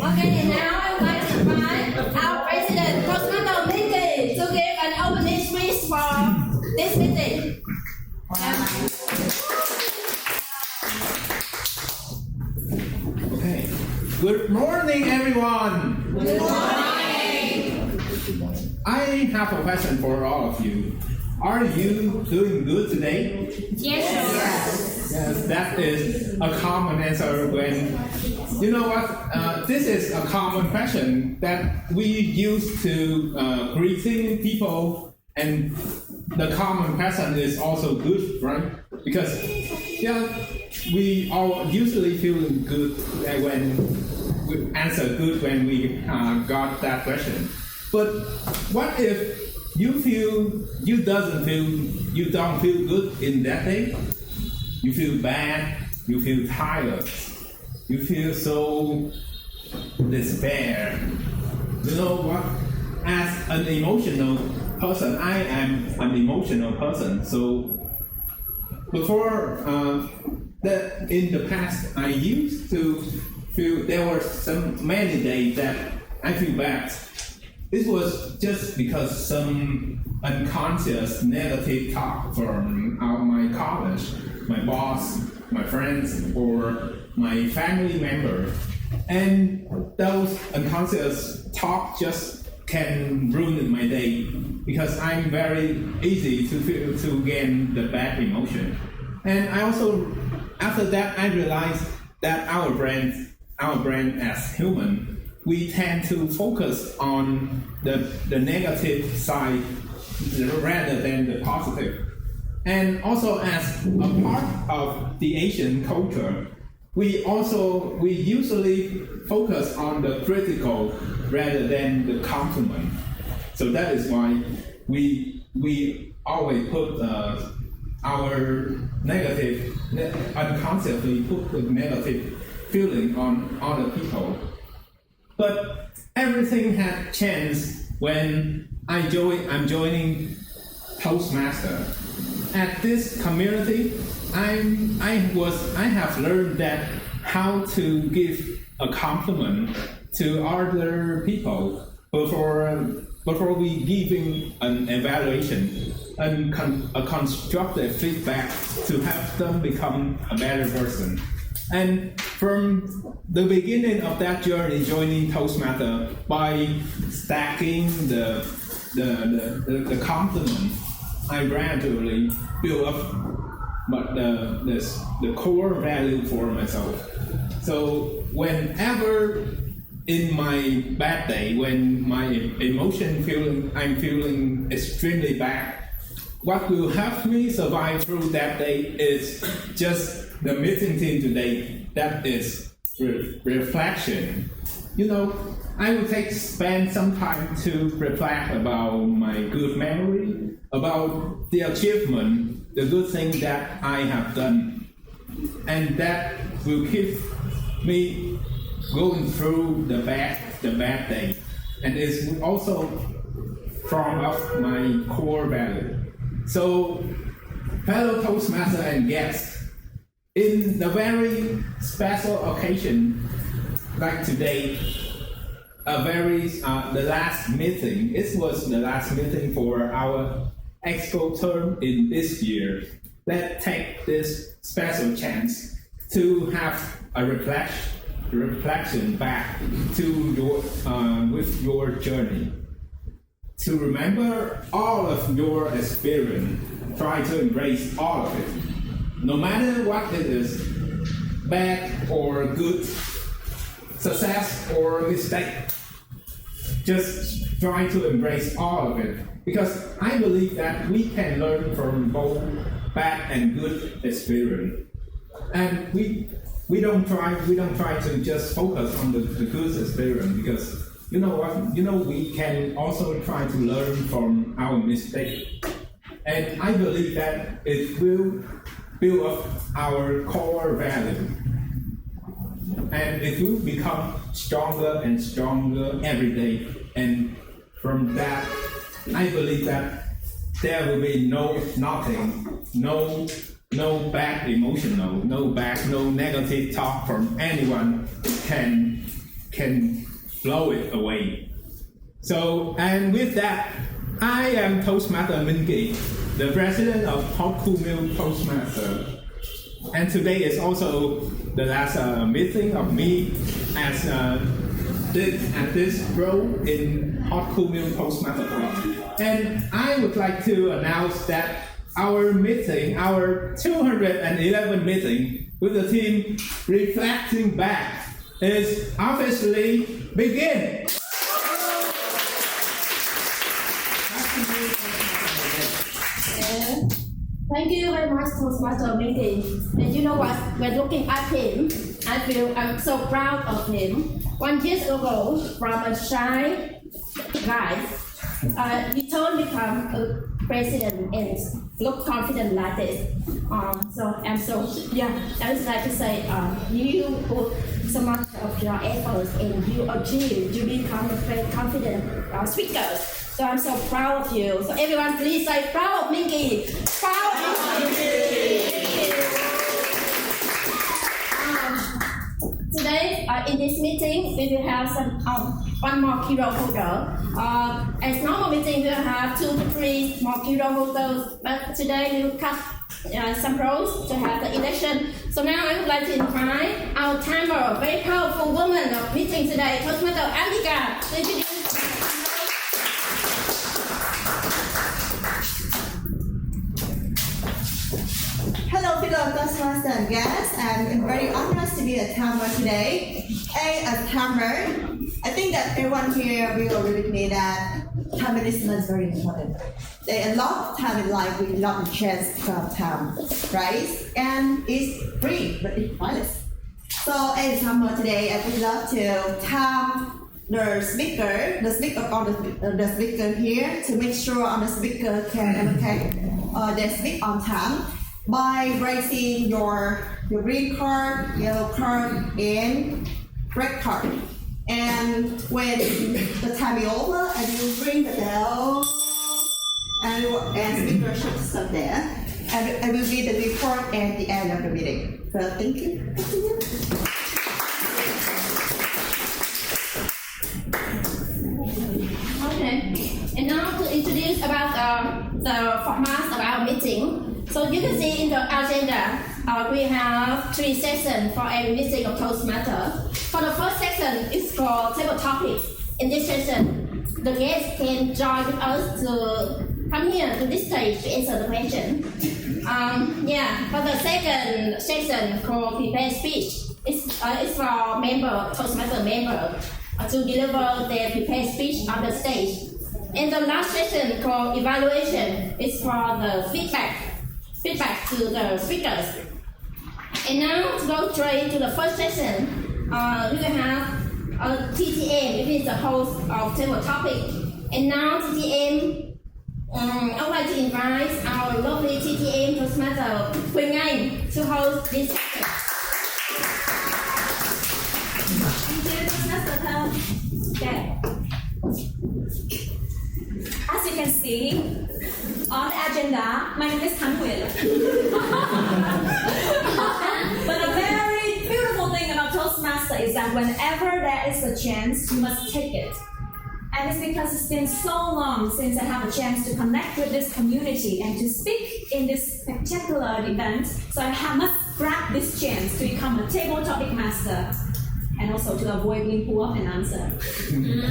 Okay, now I would like to invite our president, Toastmasters meeting, to give an opening speech for this meeting. Okay. Good morning, everyone. Good morning. I have a question for all of you. Are you doing good today? Yes. Yes, that is a common answer when, you know what, this is a common question that we use to greeting people, and the common question is also good, right? Because, yeah, we all usually feel good when we answer good when we got that question. But what if you don't feel good in that day? You feel bad, you feel tired, you feel so despair. You know what? As an emotional person, I am an emotional person. So before in the past, I used to feel there were many days that I feel bad. This was just because some unconscious negative talk from my college, my boss, my friends, or my family member. And those unconscious talk just can ruin my day because I'm very easy to gain the bad emotion. And I also, after that, I realized that our brain as human, we tend to focus on the negative side rather than the positive. And also as a part of the Asian culture, we usually focus on the critical rather than the compliment. So that is why we always put our unconsciously put the negative feeling on other people. But everything had changed when I'm joining Toastmasters. At this community, I have learned that how to give a compliment to other people before we giving an evaluation and a constructive feedback to help them become a better person. And from the beginning of that journey, joining Toastmasters, by stacking the compliment, I gradually build up the core value for myself. So whenever in my bad day, when my I'm feeling extremely bad, what will help me survive through that day is just the meeting team today. That is reflection. You know, I will spend some time to reflect about my good memory, about the achievement, the good thing that I have done, and that will keep me going through the bad day, and it's also from of my core value. So, fellow Toastmasters and guests, in the very special occasion like today, the last meeting. It was the last meeting for our expo term in this year. Let's take this special chance to have a reflection back to with your journey. To remember all of your experience, try to embrace all of it. No matter what it is, bad or good, success or mistake. Just try to embrace all of it, because I believe that we can learn from both bad and good experience, and we don't try to just focus on the good experience, because you know what, we can also try to learn from our mistake, and I believe that it will build up our core value, and it will become stronger and stronger every day. And from that, I believe that there will be no bad emotional, no negative talk from anyone can blow it away. So, and with that, I am Toastmaster Mingi, the president of Hot Cool Milk Toastmasters. And today is also the last meeting of me as this role in Hot Cool Milk Toastmaster Club. And I would like to announce that our meeting, our 211 meeting with the team Reflecting Back is officially begin. Thank you very much, Toastmaster Mingi. And you know what? When looking at him, I feel I'm so proud of him. 1 year ago, from a shy guy, he turned become a president and look confident like this. I would like to say, you put so much of your efforts and you achieve to become a very confident speaker. So I'm so proud of you. So everyone please say proud of Mingi. Proud of Mingi. Today in this meeting we will have some one more hero holder. As normal meeting we will have 2 to 3 more hero holders, but today we will cut some rows to have the election. So now I would like to invite our timer, very powerful woman of meeting today, Toastmaster Annika, to introduce. Hello, fellow Toastmasters and guests. I'm very honored to be a timer today. As a timer, I think that everyone here will agree with me that time management is very important. There are a lot of time in life we not chance to have time, right? And it's free, but it's priceless. So as a timer today, I would love to time the speaker on the speaker here to make sure on the speaker can they speak on time by raising your green card, yellow card, and red card. And when the time is over, and you ring the bell, and speaker should stop there, and I will read the report at the end of the meeting. So thank you. Okay, and now to introduce about the format of our meeting. So you can see in the agenda, we have 3 sessions for every meeting of Toastmasters. For the first section, it's called table topics. In this session, the guests can join with us to come here to this stage to answer the question. For the second section called prepared speech, it's for Toastmaster members to deliver their prepared speech on the stage. And the last session called evaluation is for the feedback to the speakers. And now to go straight to the first session, we will have TTM, which is the host of table topic. And now TTM, I would like to invite our lovely TTM Toastmaster Quỳnh Anh to host this session. Thank you, Toastmaster Thơm. Okay. As you can see, on the agenda, my name is Thanh Nguyễn. But a very beautiful thing about Toastmaster is that whenever there is a chance, you must take it. And it's because it's been so long since I have a chance to connect with this community and to speak in this spectacular event. So I must grab this chance to become a table topic master. And also to avoid being poor and answer. Because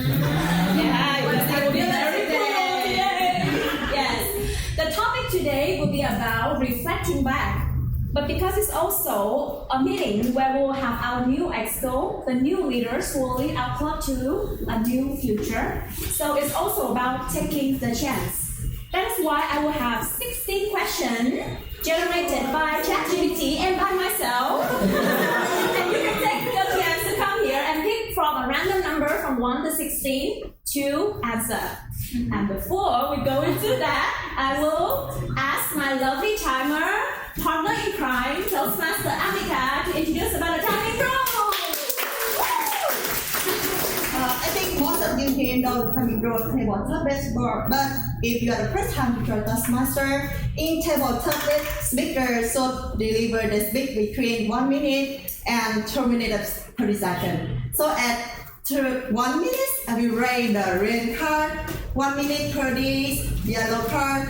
I will be very poor today. Yes. The topic today will be about reflecting back. But because it's also a meeting where we'll have our new exco, the new leaders who will lead our club to a new future. So it's also about taking the chance. That's why I will have 16 questions generated by ChatGPT and by myself. And you can take the chance to come here and pick from a random number from 1 to 16 to answer. And before we go into that, I will ask my lovely timer, partner in crime, Toastmaster Amika, to introduce about the timing rule. I think most of you here know the timing rule of tabletop baseball, but if you are the first time to join Toastmaster, in tabletop speakers should deliver the speech between 1 minute and 2 minutes of 30 seconds. So at 1 minute, I will raise the red card, 1 minute 30 yellow card,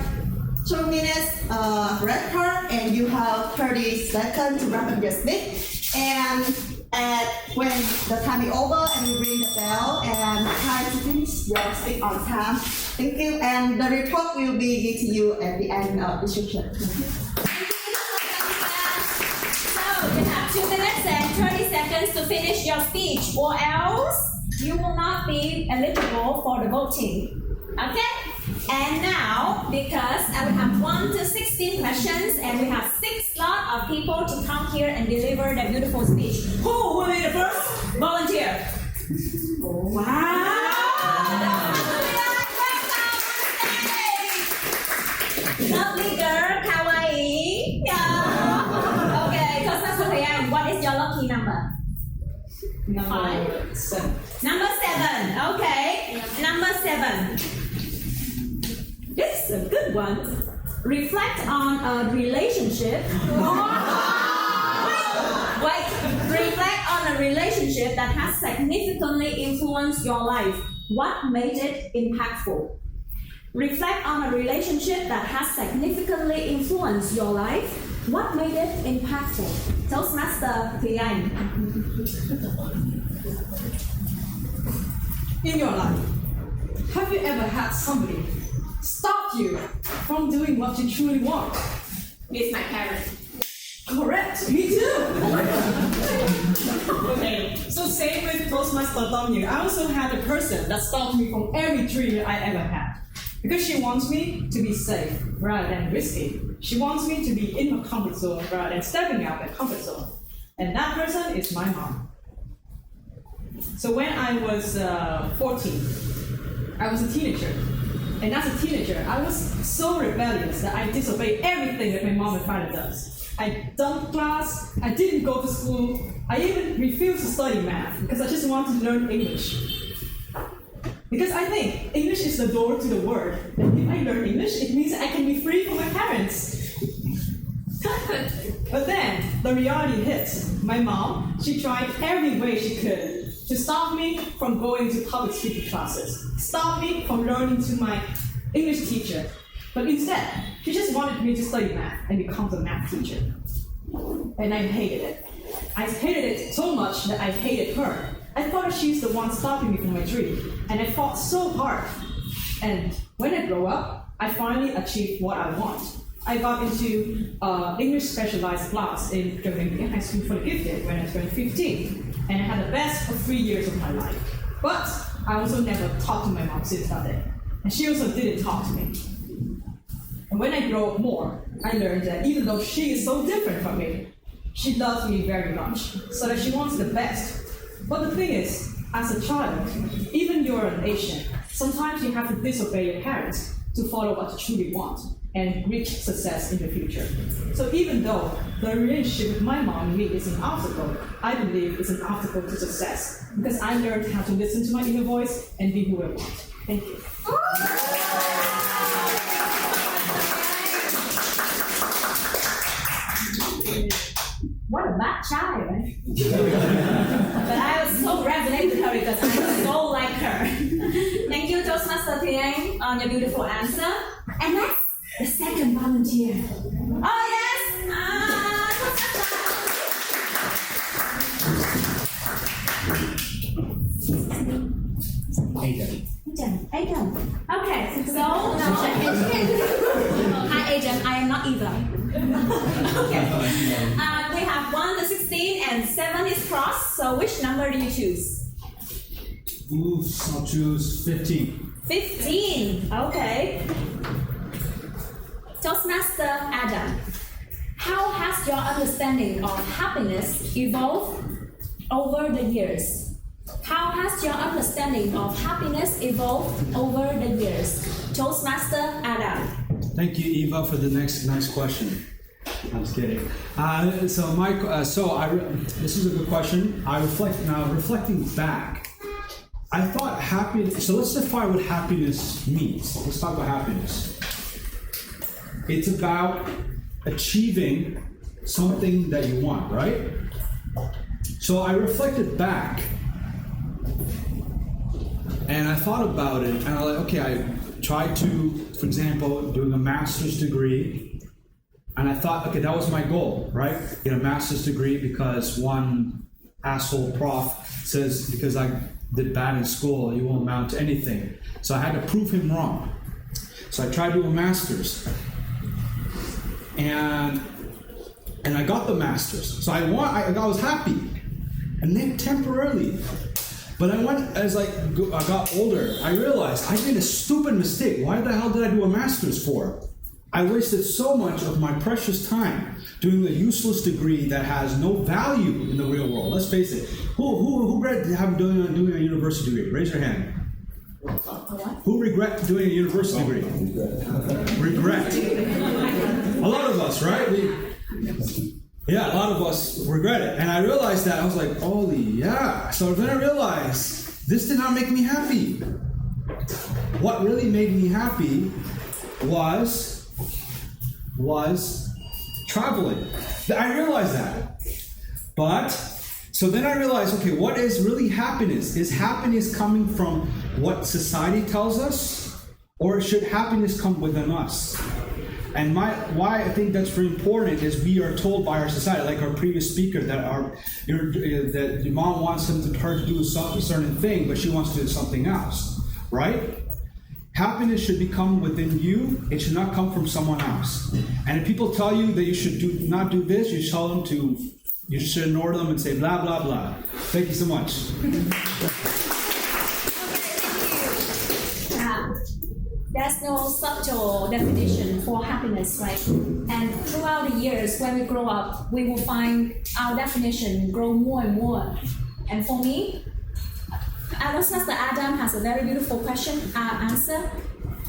2 minutes red card, and you have 30 seconds to wrap up your speech. And when the time is over, I will ring the bell and try to finish your speech on time. Thank you, and the report will be given to you at the end of the session. So you have 2 minutes and 30 seconds to finish your speech, or else you will not be eligible for the voting. Okay? And now, because I will have 1 to 16 questions, and we have 6 slots of people to come here and deliver their beautiful speech. Who will be the first volunteer? Wow! Lovely girl, kawaii. Yeah. Okay, Toastmaster, what is your lucky number? Number 7. Number 7. Okay. Number 7. This is a good one. Reflect on a relationship. Wait. Reflect on a relationship that has significantly influenced your life. What made it impactful? Reflect on a relationship that has significantly influenced your life. What made it impactful? Toastmaster Thùy Anh. In your life, have you ever had somebody stop you from doing what you truly want? It's my parents. Correct, me too. Okay, so same with Toastmaster Dominic. I also had a person that stopped me from every dream I ever had. Because she wants me to be safe rather than risky. She wants me to be in my comfort zone rather than stepping out the comfort zone. And that person is my mom. So when I was 14, I was a teenager. And as a teenager, I was so rebellious that I disobeyed everything that my mom and father does. I dumped class, I didn't go to school, I even refused to study math because I just wanted to learn English. Because I think English is the door to the world. And if I learn English, it means I can be free from my parents. But then, the reality hits. My mom, she tried every way she could to stop me from going to public speaking classes, stop me from learning to my English teacher. But instead, she just wanted me to study math and become a math teacher. And I hated it. I hated it so much that I hated her. I thought she's the one stopping me from my dream, and I fought so hard. And when I grow up, I finally achieved what I want. I got into English specialized class in German High School for the Gifted when I turned 15, and I had the best of 3 years of my life. But I also never talked to my mom since that day, and she also didn't talk to me. And when I grow up more, I learned that even though she is so different from me, she loves me very much, so that she wants the best. But the thing is, as a child, even you're an Asian, sometimes you have to disobey your parents to follow what you truly want and reach success in the future. So even though the relationship with my mom and me is an obstacle, I believe it's an obstacle to success because I learned how to listen to my inner voice and be who I want. Thank you. What a bad child. But I was so resonated with her because I'm so like her. Thank you, Toastmaster Thùy Anh, on your beautiful answer. And next, the second volunteer. Oh yes! Hey, Adam. Okay, so hi Adam, I am not either. Okay. We have 1 to 16 and 7 is crossed. So which number do you choose? Ooh, I'll choose 15. 15. Okay. Toastmaster Adam, how has your understanding of happiness evolved over the years? How has your understanding of happiness evolved over the years? Toastmaster Adam. Thank you, Eva, for the next question. I'm just kidding. This is a good question. Reflecting back, I thought happiness. So let's define what happiness means. Let's talk about happiness. It's about achieving something that you want, right? So I reflected back. And I thought about it, and I was like, okay, I tried to, for example, doing a master's degree, and I thought, okay, that was my goal, right? Get a master's degree because one asshole prof says because I did bad in school, you won't amount to anything. So I had to prove him wrong. So I tried to do a master's, and I got the master's. So I was happy, and then temporarily. But as I got older, I realized I made a stupid mistake. Why the hell did I do a master's for? I wasted so much of my precious time doing a useless degree that has no value in the real world. Let's face it. Who regret doing a university degree? Raise your hand. Who regret doing a university degree? Regret. A lot of us, right? Yeah, a lot of us regret it. And I realized that. I was like, holy yeah. So then I realized this did not make me happy. What really made me happy was traveling. I realized that. So then I realized, okay, what is really happiness? Is happiness coming from what society tells us? Or should happiness come within us? And why I think that's very important is we are told by our society, like our previous speaker, that your mom wants her to do a certain thing, but she wants to do something else, right? Happiness should come within you. It should not come from someone else. And if people tell you that you should not do this, you tell them you should ignore them and say blah blah blah. Thank you so much. There's no subtle definition for happiness, right? And throughout the years, when we grow up, we will find our definition grow more and more. And for me, Toastmaster Adam has a very beautiful answer.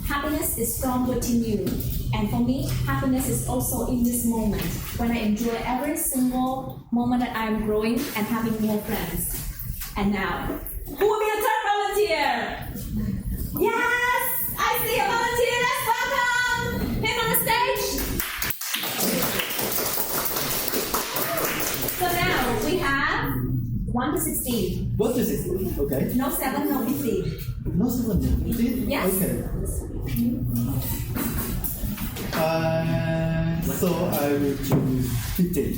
Happiness is from within you. And for me, happiness is also in this moment, when I enjoy every single moment that I'm growing and having more friends. And now, who will be the third volunteer? Yes! I see a volunteer. Let's welcome him on the stage. So now we have 1 to 16. 1 to 16, okay. No 7, no 15. No 7, no 15? Yes. Okay. So I will choose 15.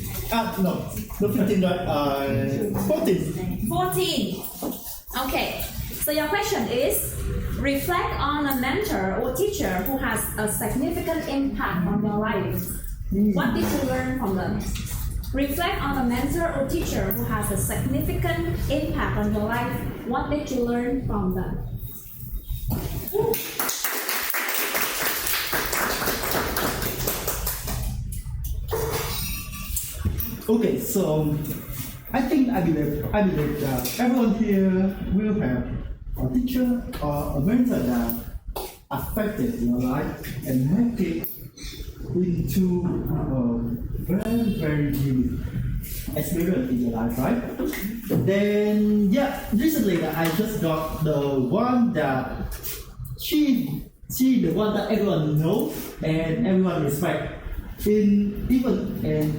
No 15, but 14. 14. Okay. So your question is, reflect on a mentor or teacher who has a significant impact on your life. What did you learn from them? Reflect on a mentor or teacher who has a significant impact on your life. What did you learn from them? Okay, so I believe that everyone here will have a teacher or a mentor that affected your life and make it into a very, very unique experience in your life, right? Then, recently I just got the one that she the one that everyone knows and everyone respects.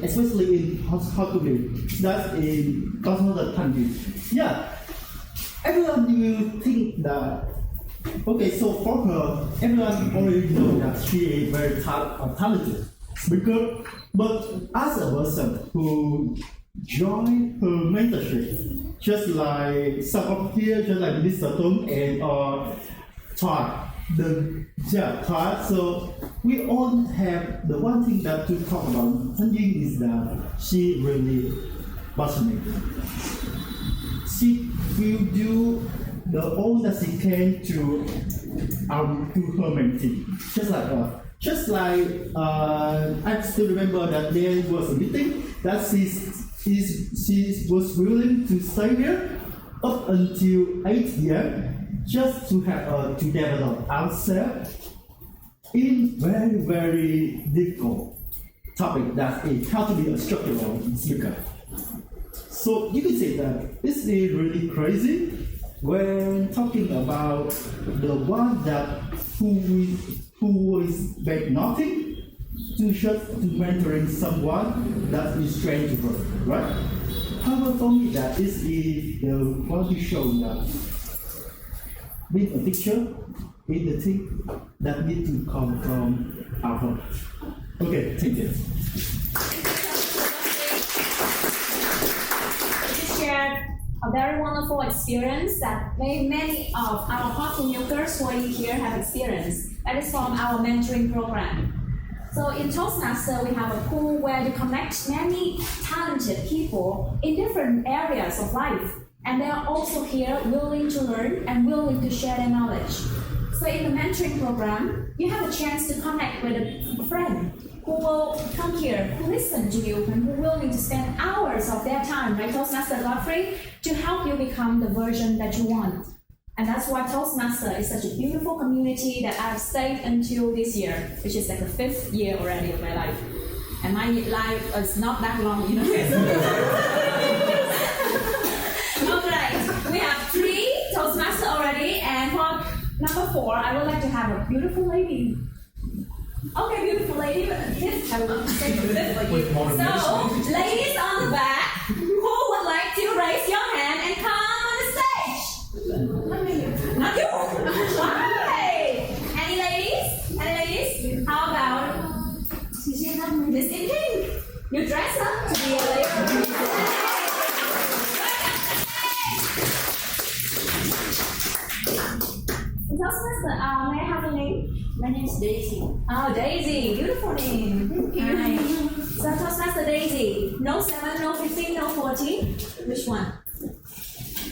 Especially in hospitality, that's in cosmopolitan countries. Everyone will think that, okay, so for her, everyone already know that she is very talented. But as a person who joined her mentorship, just like some of here, just like Mr. Tung and taught taught. So we all have the one thing that to talk about. Tanjing is that she really passionate. She will do the all that she can to her mentor. Just like I still remember that there was a meeting that she was willing to stay here up until 8 years just to have to develop ourselves in very difficult topic that is how to be a structural speaker. So you can say that this is really crazy when talking about the one that who is make nothing to just to mentoring someone that is strange to her, right? However, for me, that this is the one to show that being a teacher is the thing that need to come from our heart. Okay, thank you. Shared a very wonderful experience that many of our hot milkers who are here have experienced. That is from our mentoring program. So in Toastmasters, we have a pool where we connect many talented people in different areas of life. And they are also here willing to learn and willing to share their knowledge. So in the mentoring program, you have a chance to connect with a friend who will come here, who listen to you, and who are willing to spend hours of their time, like Toastmaster Godfrey, to help you become the version that you want. And that's why Toastmaster is such a beautiful community that I've stayed until this year, which is like the 5th year already of my life. And my life is not that long, you know. Okay, we have 3 Toastmasters already, and for number 4, I would like to have a beautiful lady. Okay, beautiful lady, this I will say this for you. So, ladies on the back, who would like to raise your hand and come on the stage? Not you. Why? Any ladies? Any ladies? How about Miss in pink? You dress up to be a lady. Toastmaster, may I have a name? My name is Daisy. Oh, Daisy, beautiful name. Thank you. Hi. So Toastmaster Daisy, no 7, no 15, no 14. Which one?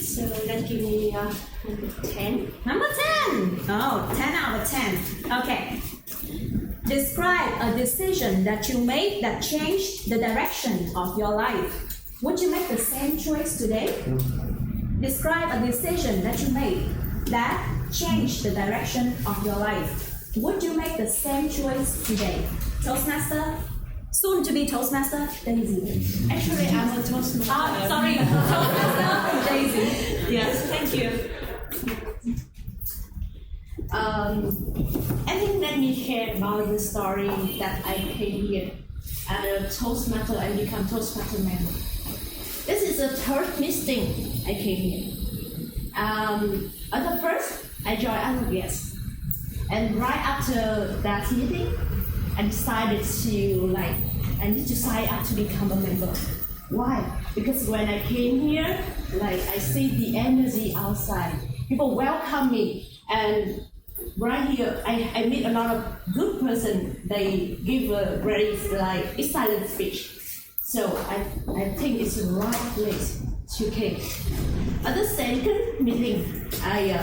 So that give me 10. Number 10. Oh, 10 out of 10. Okay. Describe a decision that you made that changed the direction of your life. Would you make the same choice today? Describe a decision that you made that changed the direction of your life. Would you make the same choice today? Toastmaster, soon to be Toastmaster, Daisy. Actually, I'm a Toastmaster. Oh, sorry, Toastmaster, Daisy. Yes, thank you. I think let me share about the story that I came here as a Toastmaster and become Toastmaster member. This is the 3rd meeting I came here. At the first, I joined as a guest. And right after that meeting, I decided to I need to sign up to become a member. Why? Because when I came here, I see the energy outside. People welcome me, and right here, I meet a lot of good person. They give a very excellent speech. So I think it's the right place to came. At the second meeting, I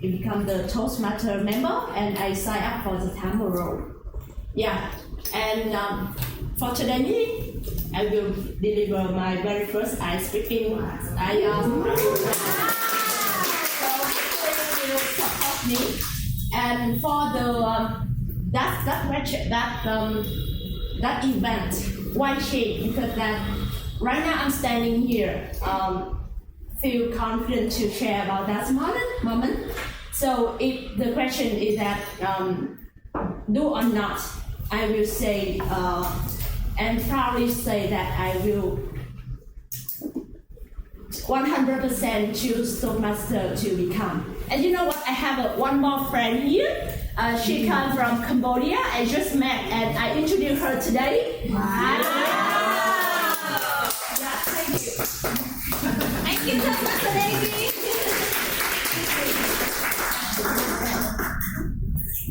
become the Toastmaster member, and I sign up for the Tamil role. Yeah, and for today meeting, I will deliver my very first speaking. So will support me, and for the that event, why change? Because right now I'm standing here. Feel confident to share about that moment. So if the question is that do or not, I will say and proudly say that I will 100% choose Toastmaster to become. And you know what? I have one more friend here. She comes from Cambodia. I just met and I introduced her today. Wow. Yeah, thank you. Thank you, Toastmaster Daisy.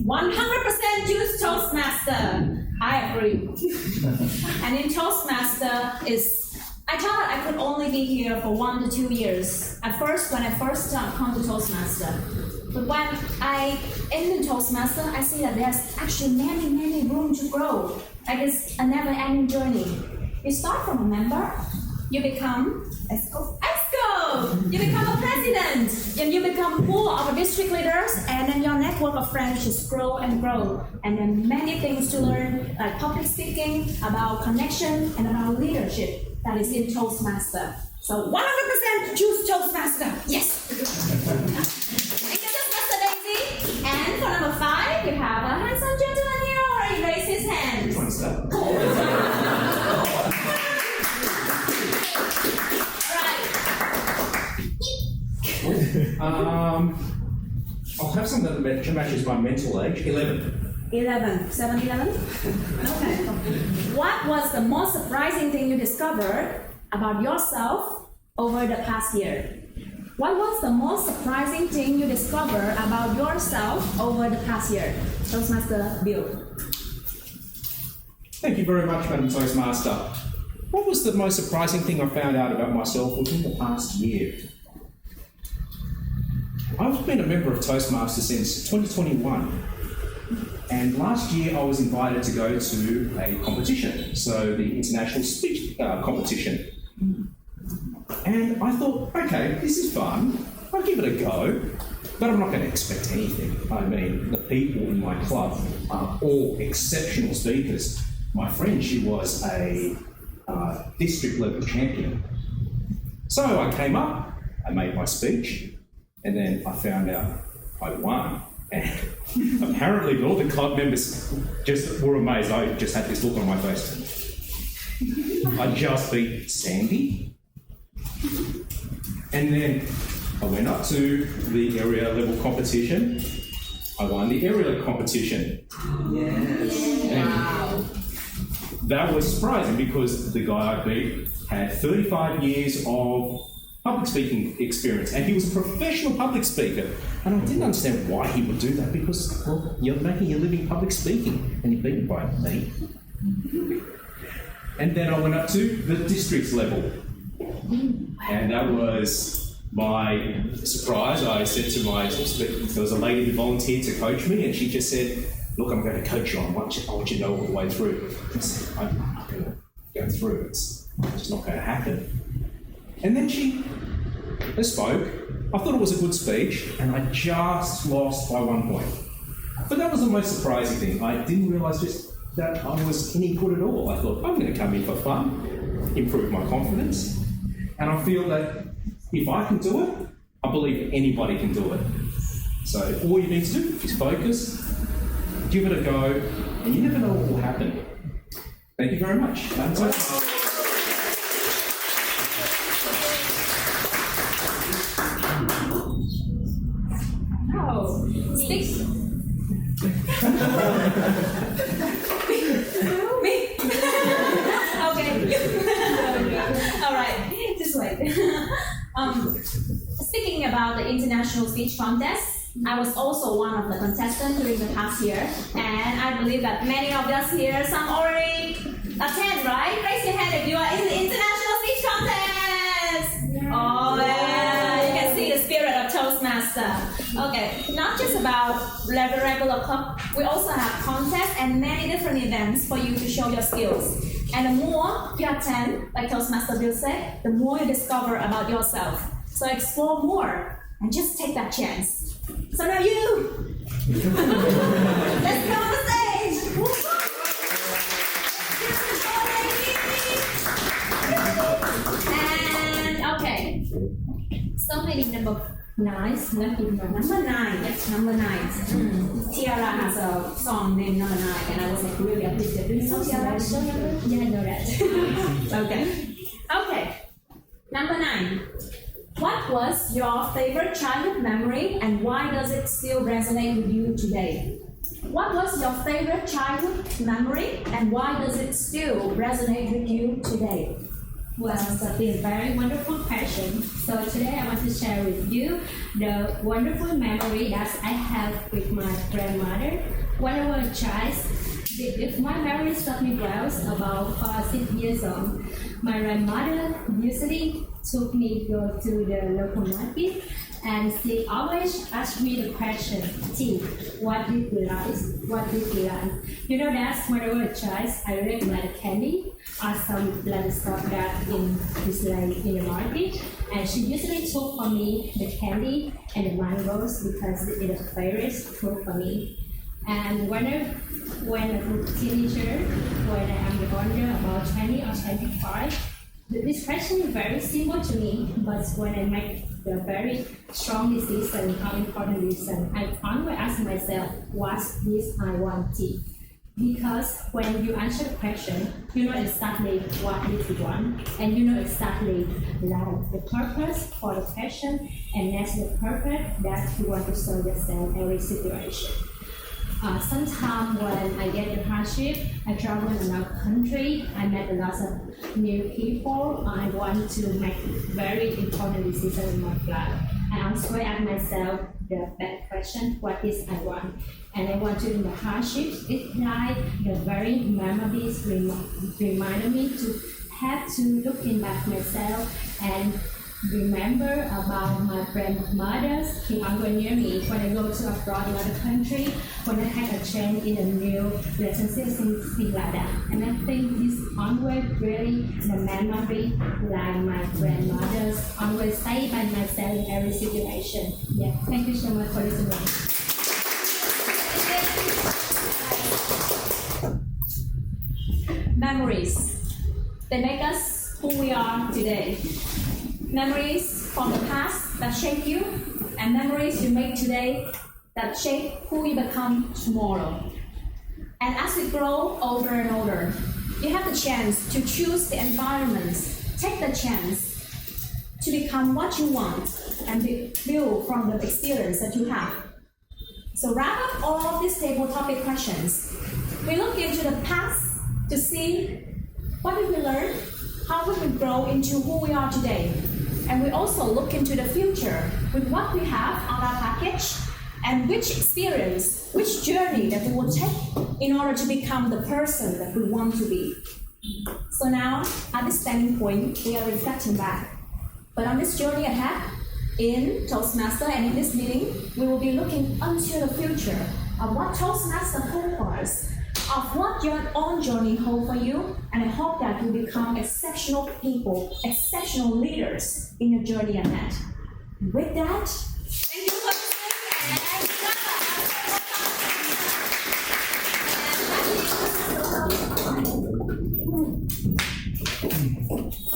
100% use Toastmaster. I agree. And in Toastmaster I thought I could only be here for 1 to 2 years. At first, when I first come to Toastmaster. But when I end in Toastmaster, I see that there's actually many room to grow. Like it's a never-ending journey. You start from a member, you become ESCO, you become a president, and you become more of a district leaders, and then your network of friends just grow and grow. And then many things to learn, like public speaking, about connection, and about leadership that is in Toastmaster. So 100% choose Toastmaster. Yes. Thank you, Toastmaster Daisy. And for number 5, you have a handsome gentleman here already raised his hand. I'll have something that matches my mental age. 11. 11. 7-11? Okay. What was the most surprising thing you discovered about yourself over the past year? What was the most surprising thing you discovered about yourself over the past year? Toastmaster Bill. Thank you very much, Madam Toastmaster. What was the most surprising thing I found out about myself within the past year? I've been a member of Toastmasters since 2021. And last year I was invited to go to a competition, so the international speech competition. And I thought, okay, this is fun, I'll give it a go, but I'm not going to expect anything. I mean, the people in my club are all exceptional speakers. My friend, she was a district level champion. So I came up, I made my speech, and then I found out I won. And apparently all the club members just were amazed. I just had this look on my face. I just beat Sandy. And then I went up to the area level competition. I won the area competition. Yes. Wow. That was surprising because the guy I beat had 35 years of public speaking experience, and he was a professional public speaker. And I didn't understand why he would do that because, well, you're making a living public speaking, and you're beaten by me. And then I went up to the districts level, and that was my surprise. I said to there was a lady who volunteered to coach me, and she just said, "Look, I'm going to coach you. I want you to know all the way through." I said, "I'm not going to go through. It's just not going to happen." And then she spoke. I thought it was a good speech, and I just lost by 1 point. But that was the most surprising thing. I didn't realise just that I was any good at all. I thought, I'm going to come in for fun, improve my confidence, and I feel that if I can do it, I believe anybody can do it. So all you need to do is focus, give it a go, and you never know what will happen. Thank you very much. Me? Okay. All right. Just wait. Speaking about the international speech contest, I was also one of the contestants during the past year, and I believe that many of us here, some already attend, right? Raise your hand if you are in the international speech contest. Oh yeah, you can see the spirit of Toastmaster. Okay, not just about regular club, we also have contests and many different events for you to show your skills. And the more you attend, like Toastmaster Bill said, the more you discover about yourself. So explore more and just take that chance. So now you! Let's go on the stage! And okay. So many number 9. Number 9. Yes, number 9. Tiara has a song named Number 9, and I was like really appreciative. Do you know Tiara? Yeah, I know that. Okay. Number 9. What was your favorite childhood memory, and why does it still resonate with you today? What was your favorite childhood memory, and why does it still resonate with you today? Well, it's been a very wonderful question. So today I want to share with you the wonderful memory that I have with my grandmother when I was a child. If my memory serves me well, about 6 years old, my grandmother usually took me to go to the local market, and she always asked me the question, T, what did you like? What did you like? You know that when I was a child, I really like candy or some blood stuff that in display in the market, and she usually took for me the candy and the mangoes because it is a favorite food for me. And when I was a teenager, when I am older, about 20 or 25, this question is very simple to me, but when I make the very strong decision or important decision, I always ask myself, what's this I want to? Because when you answer the question, you know exactly what you want, and you know exactly the purpose for the question, and that's the purpose that you want to serve yourself in every situation. Sometimes when I get the hardship, I travel in another country, I met a lot of new people, I want to make very important decisions in my life. I also ask myself the bad question, what is I want? And I want to in the hardships, it's like the very memories remind me to have to look in back myself and remember about my grandmothers who are near me when I go to abroad in another country, when I had a change in a new relationship, things like that. And I think this always really the memory like my grandmothers always stay by myself in every situation. Yeah, thank you so much for listening. Memories, they make us who we are today. Memories from the past that shape you, and memories you make today that shape who you become tomorrow. And as we grow older and older, you have the chance to choose the environments, take the chance to become what you want and build from the experience that you have. So wrap up all these table topic questions. We look into the past to see what did we learn, how did we grow into who we are today. And we also look into the future with what we have on our package and which experience, which journey that we will take in order to become the person that we want to be. So now, at this standing point, we are reflecting back. But on this journey ahead, in Toastmasters and in this meeting, we will be looking into the future of what Toastmasters holds for us, of what your own journey holds for you, and I hope that you become exceptional people, exceptional leaders in your journey ahead. With that, thank you for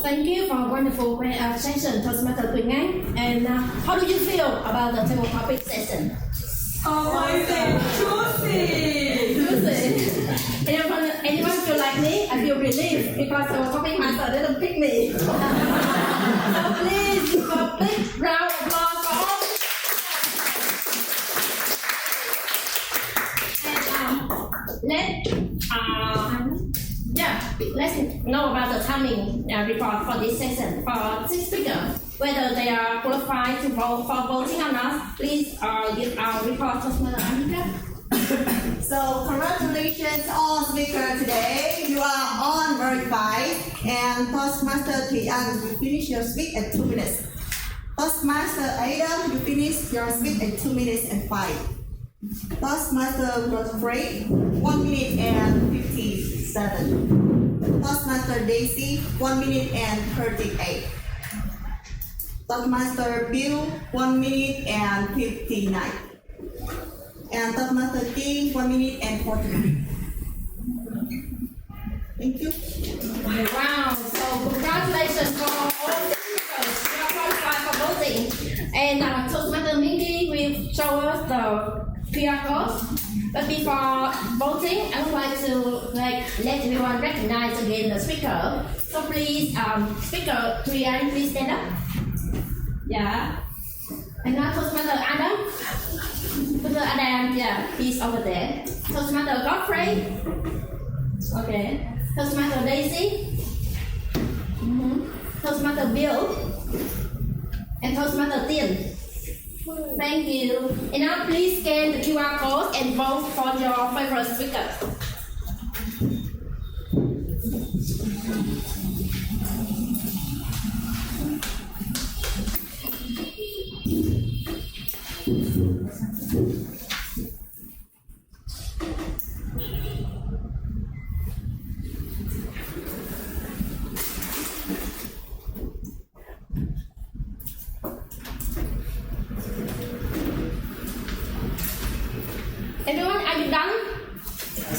Thank you for a wonderful session, Toastmaster Quỳnh Anh. And how do you feel about the table topic session? Amazing, juicy. Anyone feel like me? I feel relieved because our topic master didn't pick me. So please give a big round of applause for all. And let's know about the timing report for this session. For this speaker, whether they are qualified to vote for voting or not, please give our report to Toastmaster Annika. So congratulations all speakers today. You are on verified, and Toastmaster Thủy Anh, you finish your speech at 2 minutes. Toastmaster Adam, you finish your speech at 2 minutes and 5. Toastmaster Godfrey, 1 minute and 57. Toastmaster Daisy, 1 minute and 38. Toastmaster Bill, 1 minute and 59. And Toastmaster King, 1 minute and 49. Thank you. Wow, so congratulations for all the speakers. You are qualified for voting. And Toastmaster Mindy will show us the QR code. But before voting, I would like to let everyone recognize again the speaker. So please, speaker Thủy Anh, please stand up. Yeah. And now Toastmaster Adam. Toastmaster Adam, yeah, he's over there. Toastmaster Godfrey. Okay. Toastmaster Daisy. Toastmaster Bill, and Toastmaster Tien. Thank you. And now please scan the QR code and vote for your favorite speaker. Everyone, are you done?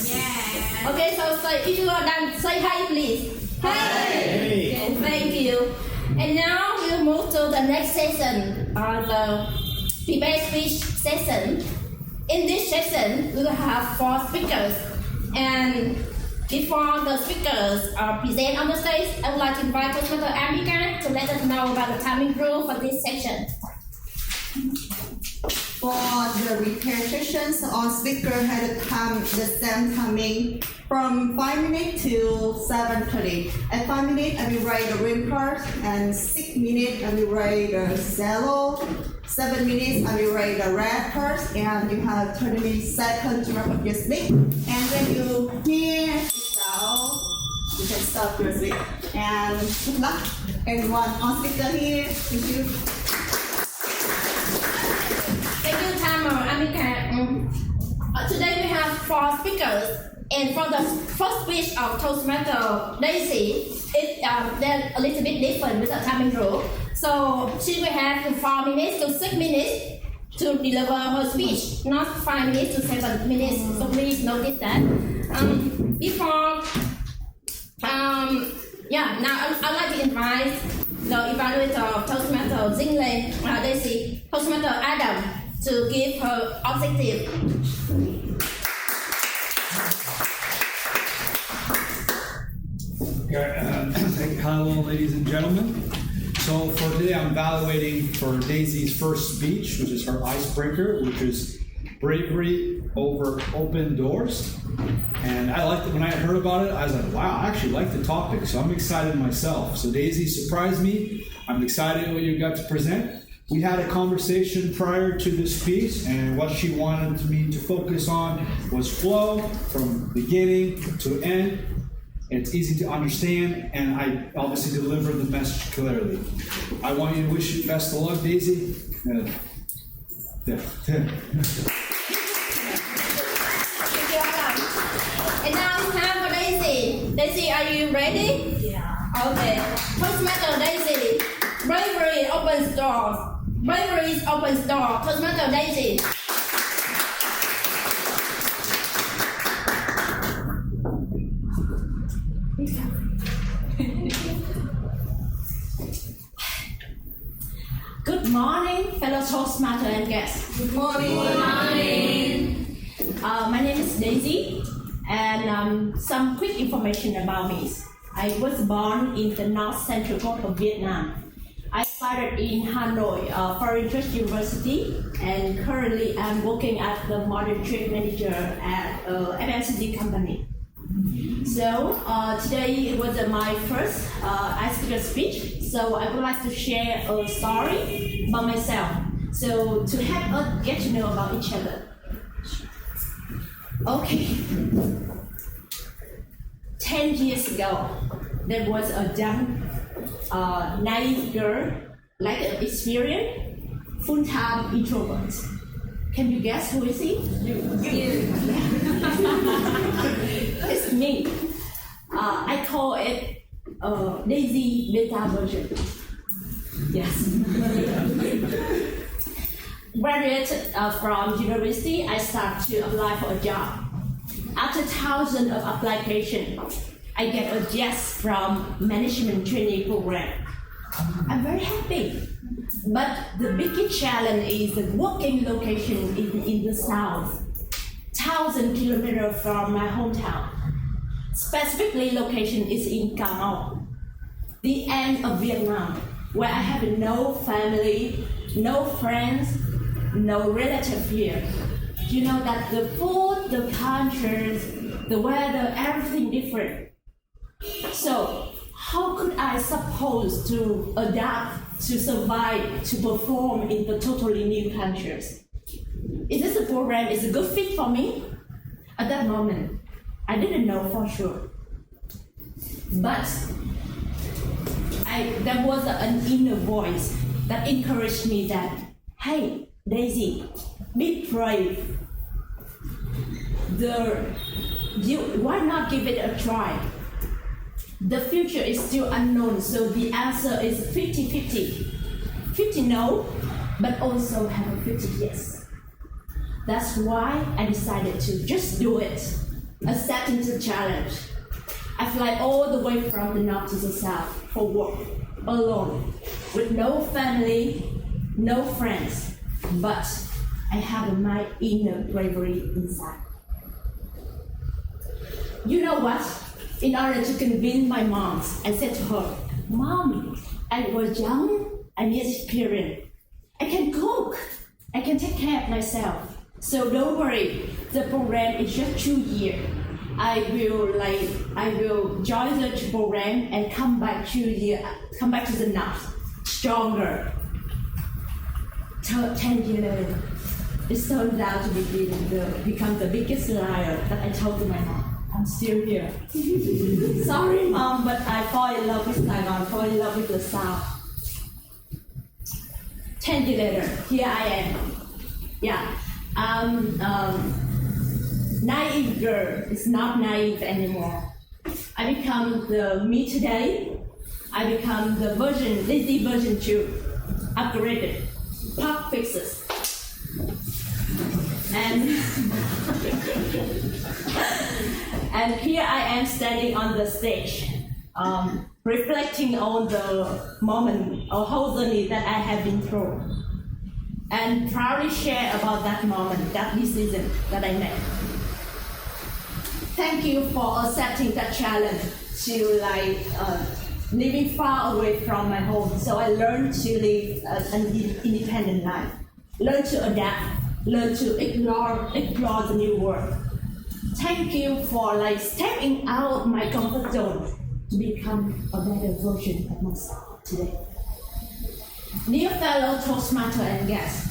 Yeah. Okay, so if you are done, say hi, please. Hi. Okay, thank you. And now we'll move to the next session, the debate speech session. In this session, we will have 4 speakers. And before the speakers present on the stage, I would like to invite Toastmaster Amika to let us know about the timing rule for this section. For the repair sessions, all speakers had the same timing from 5 minutes to 7:30. At 5 minutes, I will write the rim part, and 6 minutes, I will write the cello. 7 minutes, I will write the red part, and you have 20 seconds to wrap up your speech. And when you hear the sound, you can stop your speech. And good luck, everyone. All speakers here. Thank you. Thank you, Tamer, Amika. Today we have 4 speakers, and for the first speech of Toastmaster Daisy, they're a little bit different with the timing rule. So she will have 4 minutes to 6 minutes to deliver her speech, not 5 minutes to 7 minutes. So please notice that. Now I'd like to invite the evaluator of Toastmaster Zingley, Daisy, Toastmaster Adam, to give her objective. Hello, ladies and gentlemen. So for today, I'm evaluating for Daisy's first speech, which is her icebreaker, which is bravery over open doors. And I liked it when I heard about it. I was like, wow, I actually like the topic, so I'm excited myself. So Daisy surprised me. I'm excited what you got to present. We had a conversation prior to this piece, and what she wanted me to focus on was flow from beginning to end. It's easy to understand, and I obviously deliver the message clearly. I want you to wish you best of luck, Daisy. Thank you, Adam. And now it's time for Daisy. Daisy, are you ready? Yeah. Okay. Toastmaster Daisy. Bravery opens doors. Bravery opens doors. Toastmaster Daisy. Good morning, fellow Toastmaster and guests. Good morning. Good morning. My name is Daisy, and some quick information about me. I was born in the north central coast of Vietnam. I started in Hanoi, Foreign Trade University, and currently I'm working as the modern trade manager at FMCG company. So today it was my first icebreaker speech. So I would like to share a story about myself. So to help us get to know about each other. Okay. 10 years ago, there was a young, naive girl, like an experienced, full-time introvert. Can you guess who is he? You. It's me. I call it Daisy beta version. Yes. Graduated from university, I started to apply for a job. After thousands of applications, I get a yes from management training program. I'm very happy. But the biggest challenge is the working location in the south, 1,000 kilometers from my hometown. Specifically, location is in Cà Mau, the end of Vietnam, where I have no family, no friends, no relative here. You know that the food, the cultures, the weather, everything different. So how could I suppose to adapt, to survive, to perform in the totally new countries? Is this a program is a good fit for me? At that moment, I didn't know for sure. But there was an inner voice that encouraged me that, hey, Daisy, be brave. Why not give it a try? The future is still unknown, so the answer is 50-50. 50 no, but also have a 50 yes. That's why I decided to just do it, accepting the challenge. I fly all the way from the north to the south for work, alone, with no family, no friends, but I have my inner bravery inside. You know what? In order to convince my mom, I said to her, Mom, I was young, I need experience. I can cook, I can take care of myself. So don't worry, the program is just 2 years. I will join the program and come back to the north, stronger. 10 years later, it turned out to become the biggest liar that I told to my mom. I'm still here. Sorry, Mom, but I fall in love with Saigon, fall in love with the South. 10 years later, here I am. Yeah. Naive girl is not naive anymore. I become the me today. I become the Lizzie version 2, upgraded, pop fixes. And here I am standing on the stage, reflecting on the moment or whole journey that I have been through, and proudly share about that moment, that decision that I made. Thank you for accepting that challenge to living far away from my home. So I learned to live an independent life, learn to adapt, learn to explore the new world. Thank you for stepping out my comfort zone to become a better version of myself today. Dear fellow Toastmasters and guests,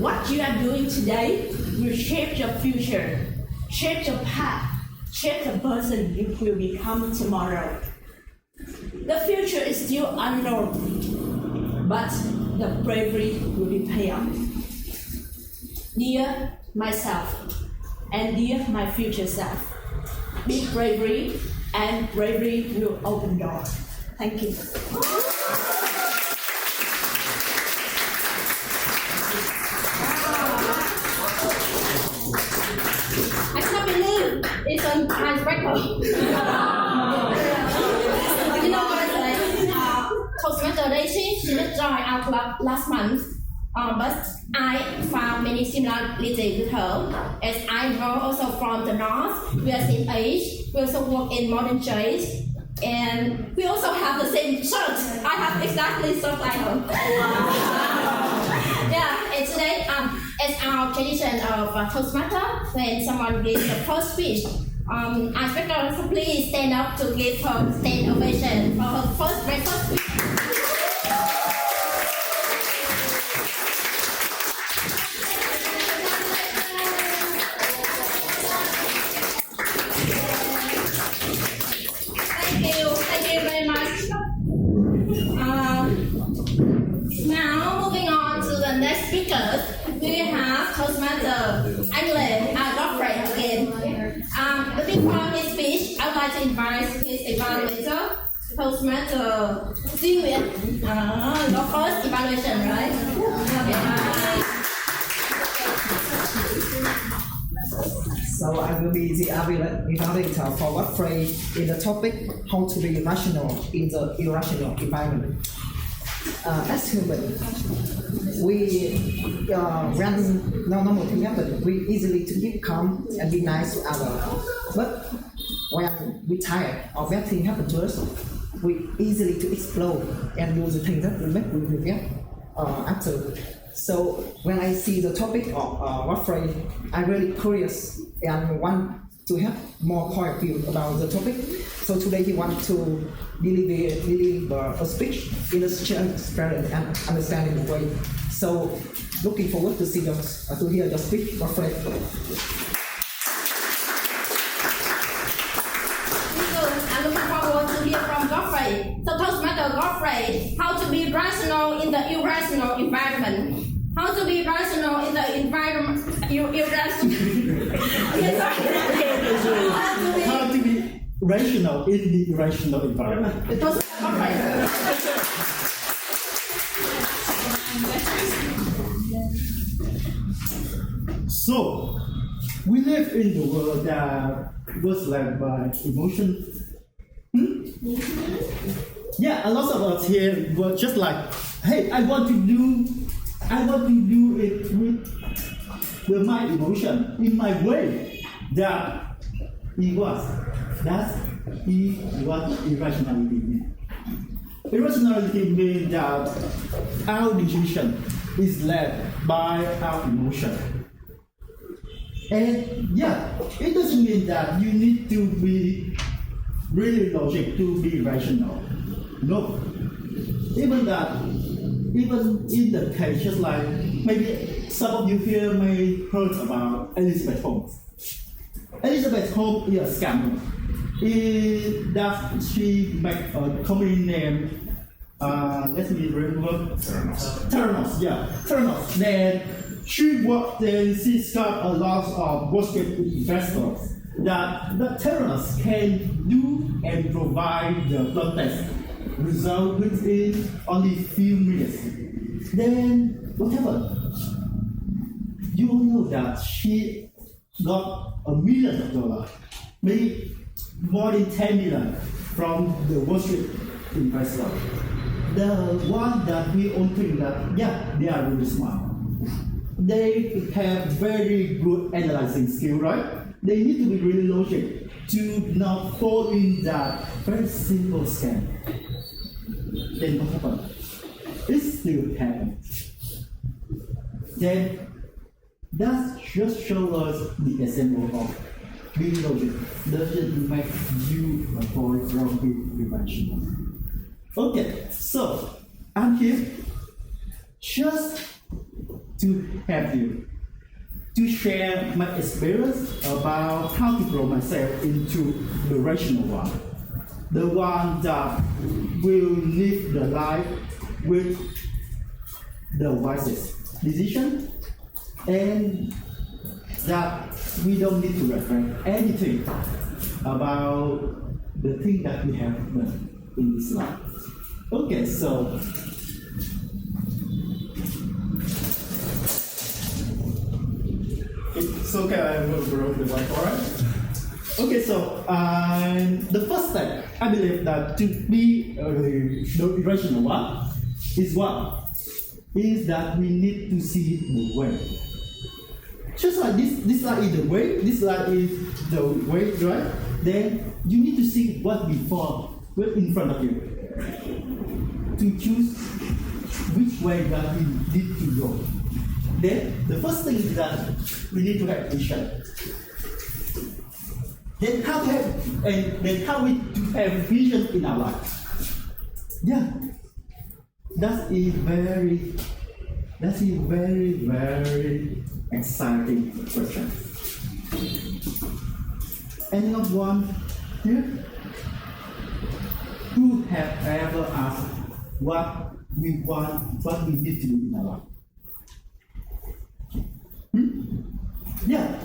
what you are doing today will shape your future, shape your path, shape the person you will become tomorrow. The future is still unknown, but the bravery will be paid off. Dear myself, and dear my future self, be bravery, and bravery will open doors. Thank you. I can't believe it's on Times record. You know what? Toastmaster Daisy, she just joined our club last month. But I found many similarities with her, as I know also from the north. We are same age. We also work in modern trades, and we also have the same shirt. I have exactly shirt like her. Yeah, and today, as our tradition of Toastmasters, when someone gives the first speech, I expect her to please stand up to give her stand ovation for her first speech. Thank you very much. Now moving on to the next speakers, we have Toastmaster England, Godfrey again. But before his speech, I would like to invite his evaluator, Toastmaster Sylvia. Your first evaluation, right? Okay. So I will be the evaluator for Godfrey in the topic how to be rational in the irrational environment. As humans, we when normal thing happen, we easily to keep calm and be nice to others. But when we tired or bad thing happen to us, we easily to explode and do the things that we make we regret after. So when I see the topic of Godfrey, I'm really curious and want to have more point of view about the topic. So today he wants to deliver a speech in a transparent and understanding way. So looking forward to see to hear your speech, Godfrey. I'm looking forward to hear from Godfrey. So Toastmaster Godfrey, how to be rational in the irrational environment. How to be rational in the environment, irrational. How to be rational in the irrational environment. Toastmaster Godfrey. So, we live in the world that was led by emotion. Yeah, a lot of us here were just like, hey, I want to do it with my emotion, in my way. That it was. That's what irrationality means. Irrationality means that our decision is led by our emotion. And yeah, it doesn't mean that you need to be really logic to be rational. No. Even in the case, just like maybe some of you here may heard about Elizabeth Holmes. Elizabeth Holmes is a scammer. She make a company name, let me remember. Theranos, yeah. Theranos. Then she got a lot of Wall Street investors that the Theranos can do and provide the blood test result within only few minutes. Then what happened? You all know that she got $1 million, maybe more than 10 million from the Wall Street investor. The one that we all think that, yeah, they are really smart. They have very good analyzing skill, right? They need to be really logic to not fall in that very simple scam. Then what happened? It still happens. Then that just shows us the example of being logic doesn't make you avoid from being irrational. Okay, so I'm here just to help you to share my experience about how to grow myself into the rational one, the one that will live the life with the wisest decision, and that we don't need to regret anything about the thing that we have done in this life. Okay, so it's okay, I will grow the white, alright? Okay, so the first step, I believe that to be the irrational one is what? Is that we need to see the way. Just like this light is the way, this light is the way, right? Then you need to see what before, what in front of you, to choose which way that we need to go. Then the first thing is that we need to have vision. Then how we have vision in our life. Yeah, that is very exciting question. Anyone here who have ever asked what we want, what we need to do in our life? Yeah.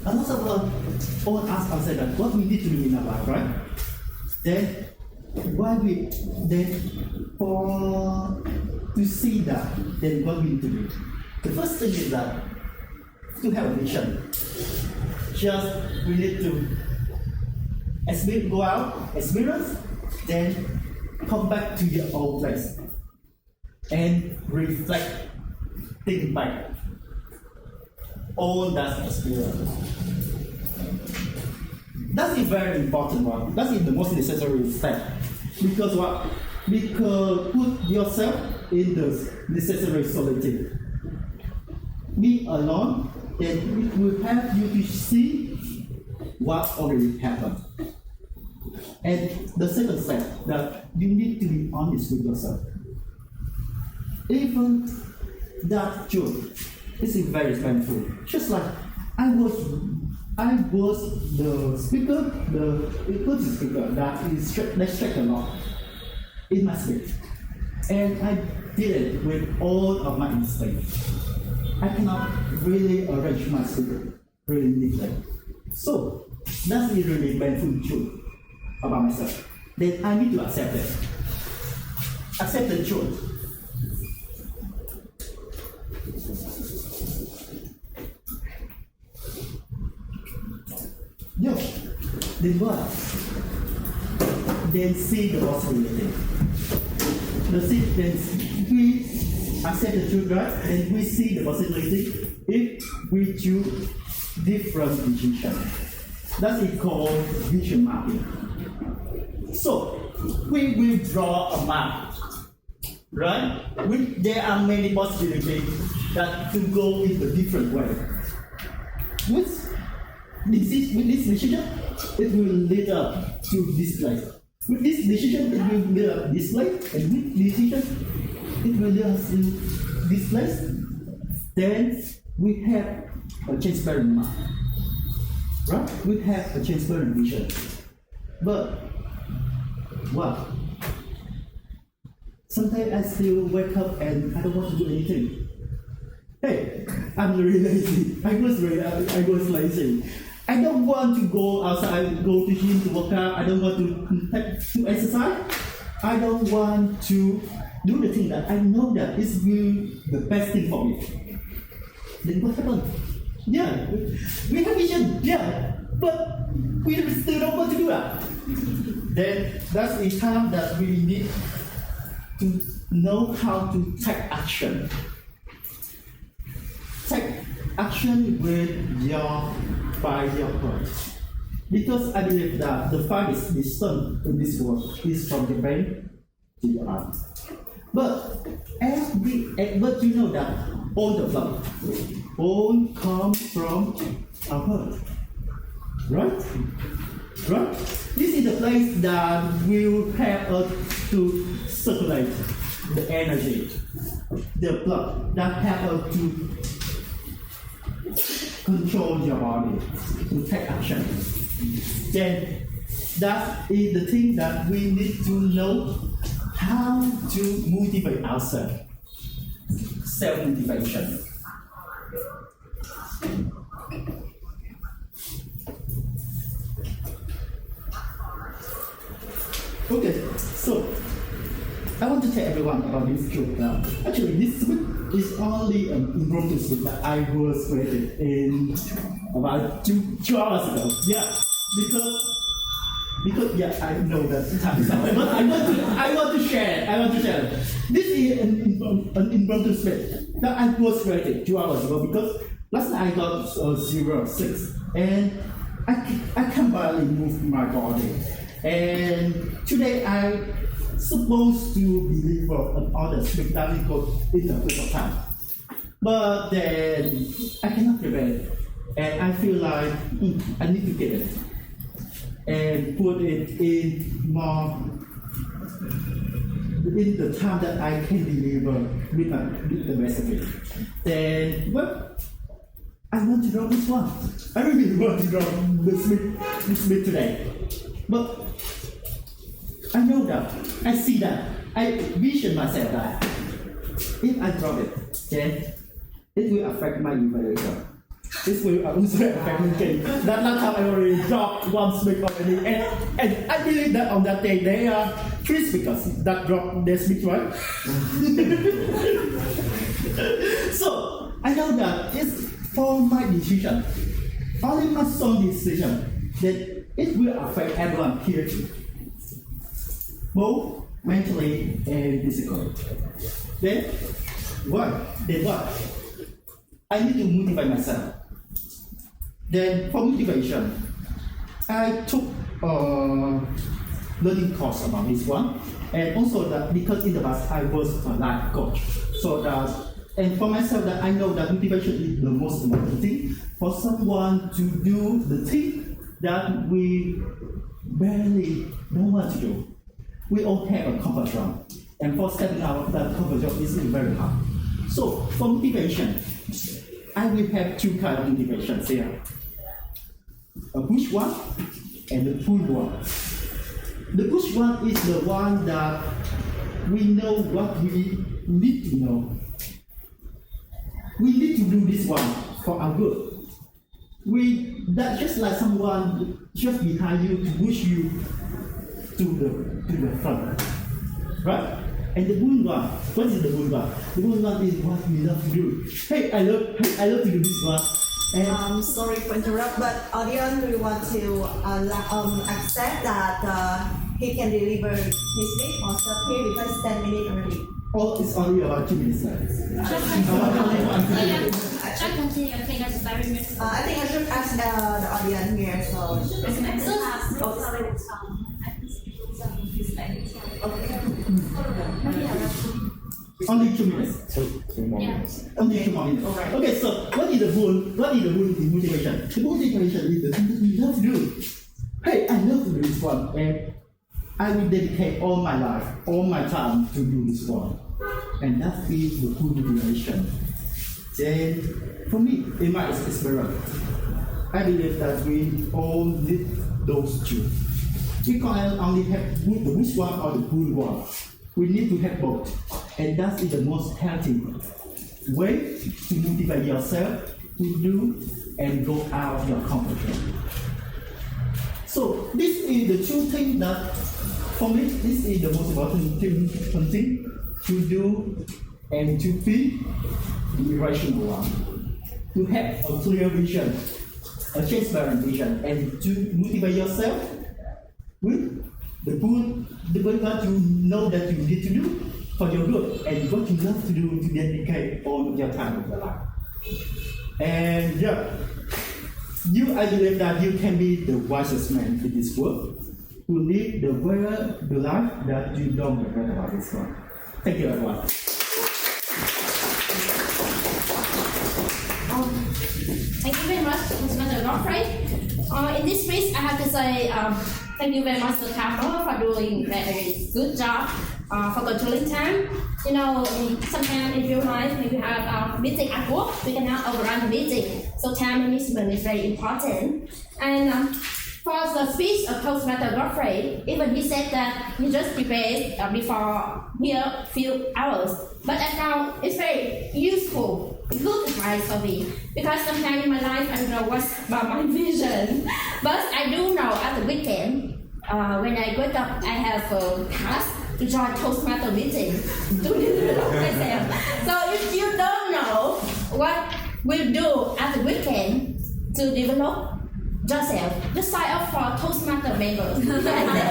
A lot of us all ask ourselves that what we need to do in our life, right? Then to see that, then what we need to do? The first thing is that to have a vision. Just we need to go out, experience, then come back to your old place and reflect, think back all that experience. That's a very important one. That's the most necessary step. Because what? Because put yourself in the necessary solitude. Be alone, and it will help you to see what already happened. And the second step, that you need to be honest with yourself. Even that truth is very painful. Just like I was the speaker, the important speaker that stressed a lot in my speech. And I did it with all of my mistakes. I cannot really arrange my speech really neatly. So that's the really painful truth about myself. Then I need to accept it. Accept the truth. Yo, then what? Then see the possibility. Then we accept the truth, right? Then we see the possibility if we choose different decision. That is called vision mapping. So we will draw a map, right? There are many possibilities that to go in a different way. With this decision, it will lead up to this place. With this decision, it will lead up this place, and with this decision, it will lead us to this place. Then we have a transparent map, right? We have a transparent vision. But what? Sometimes I still wake up and I don't want to do anything. Hey, I'm really lazy. I was lazy. I don't want to go outside, go to gym to work out. I don't want to exercise. I don't want to do the thing that I know that is the best thing for me. Then what happened? Yeah, we have vision, yeah, but we still don't want to do that. Then that's the time that we need to know how to take action. Take action by your heart. Because I believe that the farthest distance in this world is from the brain to your heart. But you know that all the love, all comes from our heart. Right? Right? This is the place that will help us to circulate the energy, the blood that help us to control your body, to take action. Then that is the thing that we need to know how to motivate ourselves. Self-motivation. Okay, so I want to tell everyone about this truth now. Actually, this week is only an impromptu speech that I was created in about two hours ago. Yeah, because yeah, I know that time is up, but I want to share it. This is an impromptu speech that I was created 2 hours ago because last night I got 0.6 and I can barely move my body. And today I supposed to deliver an order speech that will go in a quick time. But then I cannot prepare it. And I feel like I need to get it and put it in the time that I can deliver with the rest of it. Then I want to draw this one. I really want to draw this speech today. But I know that, I see that, I vision myself that if I drop it, then it will affect my evaluation. This will also affect me again. That last time I already dropped one speaker already, and I believe that on that day there are 3 speakers that dropped their speech, right? So I know that it's for my decision, only my own decision, that it will affect everyone here too, both mentally and physically. Then what? I need to motivate myself. Then for motivation, I took a learning course about this one, and also that because in the past I was a life coach, so that and for myself that I know that motivation is the most important thing for someone to do the thing that we barely know what to do. We all have a comfort zone, and for stepping out of that comfort zone is very hard. So for motivation, I will have two kinds of motivations here. A push one and the pull one. The push one is the one that we know what we need to know. We need to do this one for our good. That's just like someone just behind you to push you to the front, right? And the bull one, what is the bull one? The bull one is what we love to do. Hey, I love to do this one. And Sorry to interrupt, but audience, we want to accept that he can deliver his speech on Thursday because 10 minutes already. it's only about 2 minutes left. Just continue. I think that's very much. I think I should ask the audience here. So Only 2 minutes. Only 2 more minutes. Okay, so what is the bull? What is the bull motivation? The motivation is the thing that we love to do. Hey, I love to do this one, and I will dedicate all my life, all my time to do this one. And that is the full motivation. Then, for me, in my experience, I believe that we all need those two. We can't only have the bush one or the bull one. We need to have both. And that is the most healthy way to motivate yourself to do and go out of your comfort zone. So this is the two things that, for me, this is the most important thing to do and to be the irrational one. To have a clear vision, a transparent vision, and to motivate yourself with the good that you know that you need to do for your good and what you love to do to dedicate all of your time of your life. And yeah, I believe that you can be the wisest man in this world to live the life that you don't regret about this world. Thank you, everyone. Thank you very much, Mr. Godfrey. In this speech, I have to say thank you very much to Carol for doing a very good job for controlling time. You know, sometimes in real life, if you have a meeting at work, we cannot overrun the meeting. So time management is very important. And for the speech of Toastmaster Godfrey, even he said that he just prepared before here few hours. But I found it's very useful, good advice for me. Because sometimes in my life I don't know what's about my vision. But I do know at the weekend, when I wake up, I have a task to join Toastmaster meeting to develop myself. So if you don't know what we'll do at the weekend to develop yourself, just sign up for Toastmaster members. Thank you.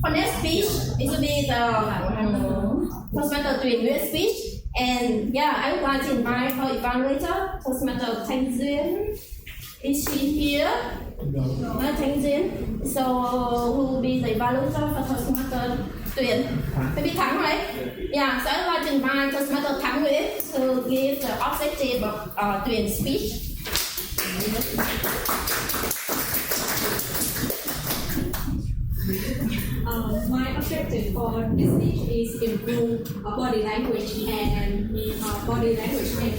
For next speech, it will be the Toastmaster Tuyển speech. And yeah, I would like to invite our evaluator, Toastmaster Thanh Duyên. Is she here? No. Thanh Duyên. So who will be the evaluator for Toastmaster Tuyển? Maybe Thắng, right? Yeah, so I would like to invite Toastmaster Thắng Nguyễn to give the objective of Tuyển speech. My objective for this speech is improve body language and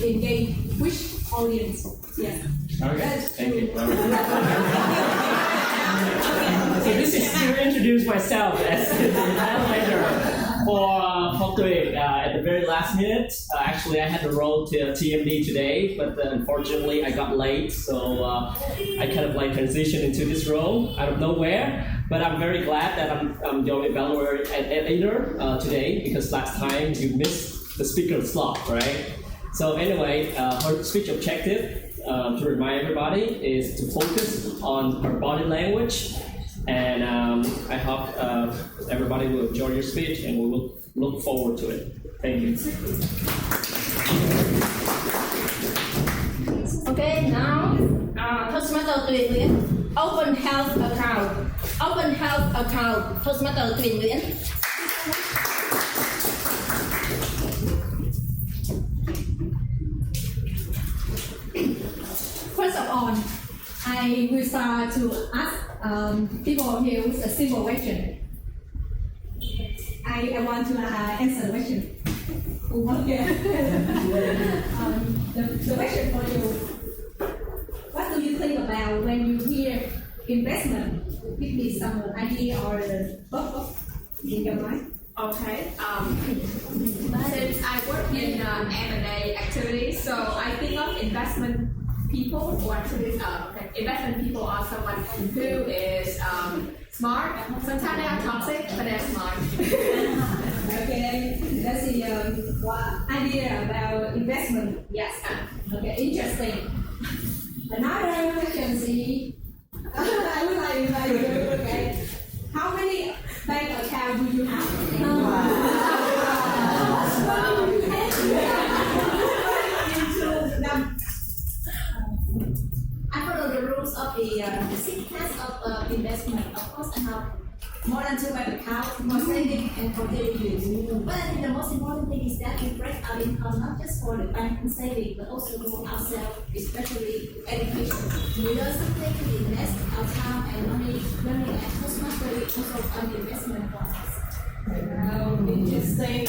engage with audience. Yes. Okay, thank you. So this is to introduce myself as the evaluator for Tuyển at the very last minute. Actually, I had to roll to TMD today, but unfortunately I got late, so I kind of like transitioned into this role out of nowhere. But I'm very glad that I'm your evaluator today, because last time you missed the speaker slot, right? So anyway, her speech objective, to remind everybody, is to focus on her body language. And I hope everybody will enjoy your speech, and we will look forward to it. Thank you. Okay, now Toastmaster Tuyển Nguyễn, open health account. Open health account, Toastmaster Tuyển Nguyễn. I will start to ask people here with a simple question. I want to answer the question. Okay. The question for you. What do you think about when you hear investment? Give me some idea or thought in your mind. Okay. Since I work in M&A activities, so I think of investment people or investment people are someone who is smart. Sometimes they are toxic, but they're smart. Okay, let's see what idea about investment. Yes. Okay, interesting. Another question is, I would like to invite you. Okay, how many bank accounts do you have? I follow the rules of the 6 types of investment. Of course, I have more than 2 bank accounts for saving and for daily use. But I think the most important thing is that we break our income not just for the bank and saving, but also for ourselves, especially education. We learn something to invest our time and money learning at Toastmasters also on the investment process. Interesting.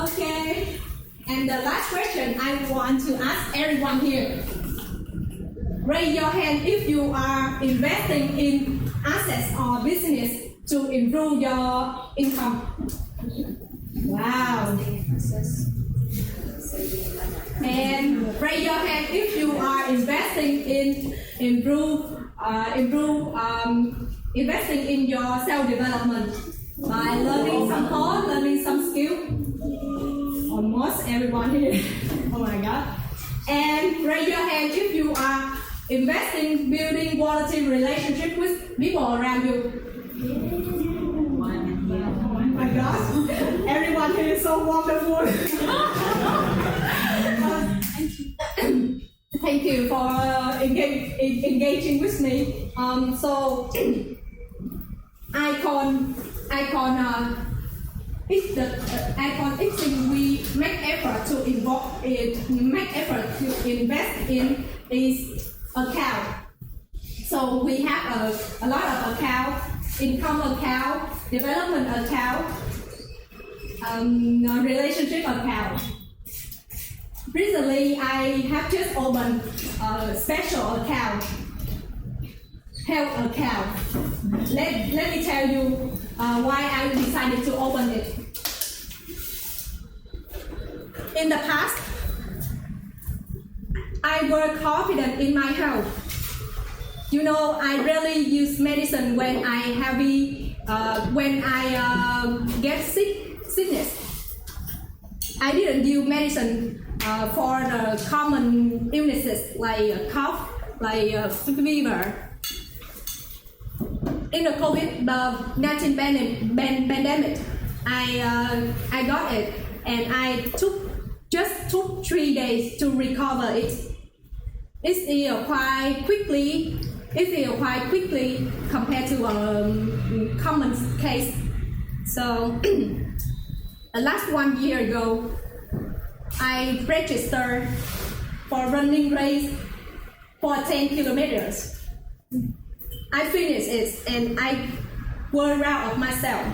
Okay, and the last question I want to ask everyone here. Raise your hand if you are investing in assets or business to improve your income. Wow. And raise your hand if you are investing in investing in your self-development by learning some code, learning some skill. Almost everyone here. Oh my God. And raise your hand if you are investing, building quality relationship with people around you. Oh my gosh, everyone here is so wonderful. Thank you for engaging with me. So icon is the icon thing we make effort to invest in is account. So we have a lot of accounts, income account, development account, relationship account. Recently, I have just opened a special account, health account. Let me tell you why I decided to open it. In the past, I were confident in my health. You know, I rarely use medicine when I get sickness. I didn't use medicine for the common illnesses like cough, like fever. In the COVID-19 pandemic, I got it, and I just took 3 days to recover it. It healed quite quickly. Compared to a common case. So, last 1 year ago, I registered for running race for 10 kilometers. I finished it, and I was proud of myself,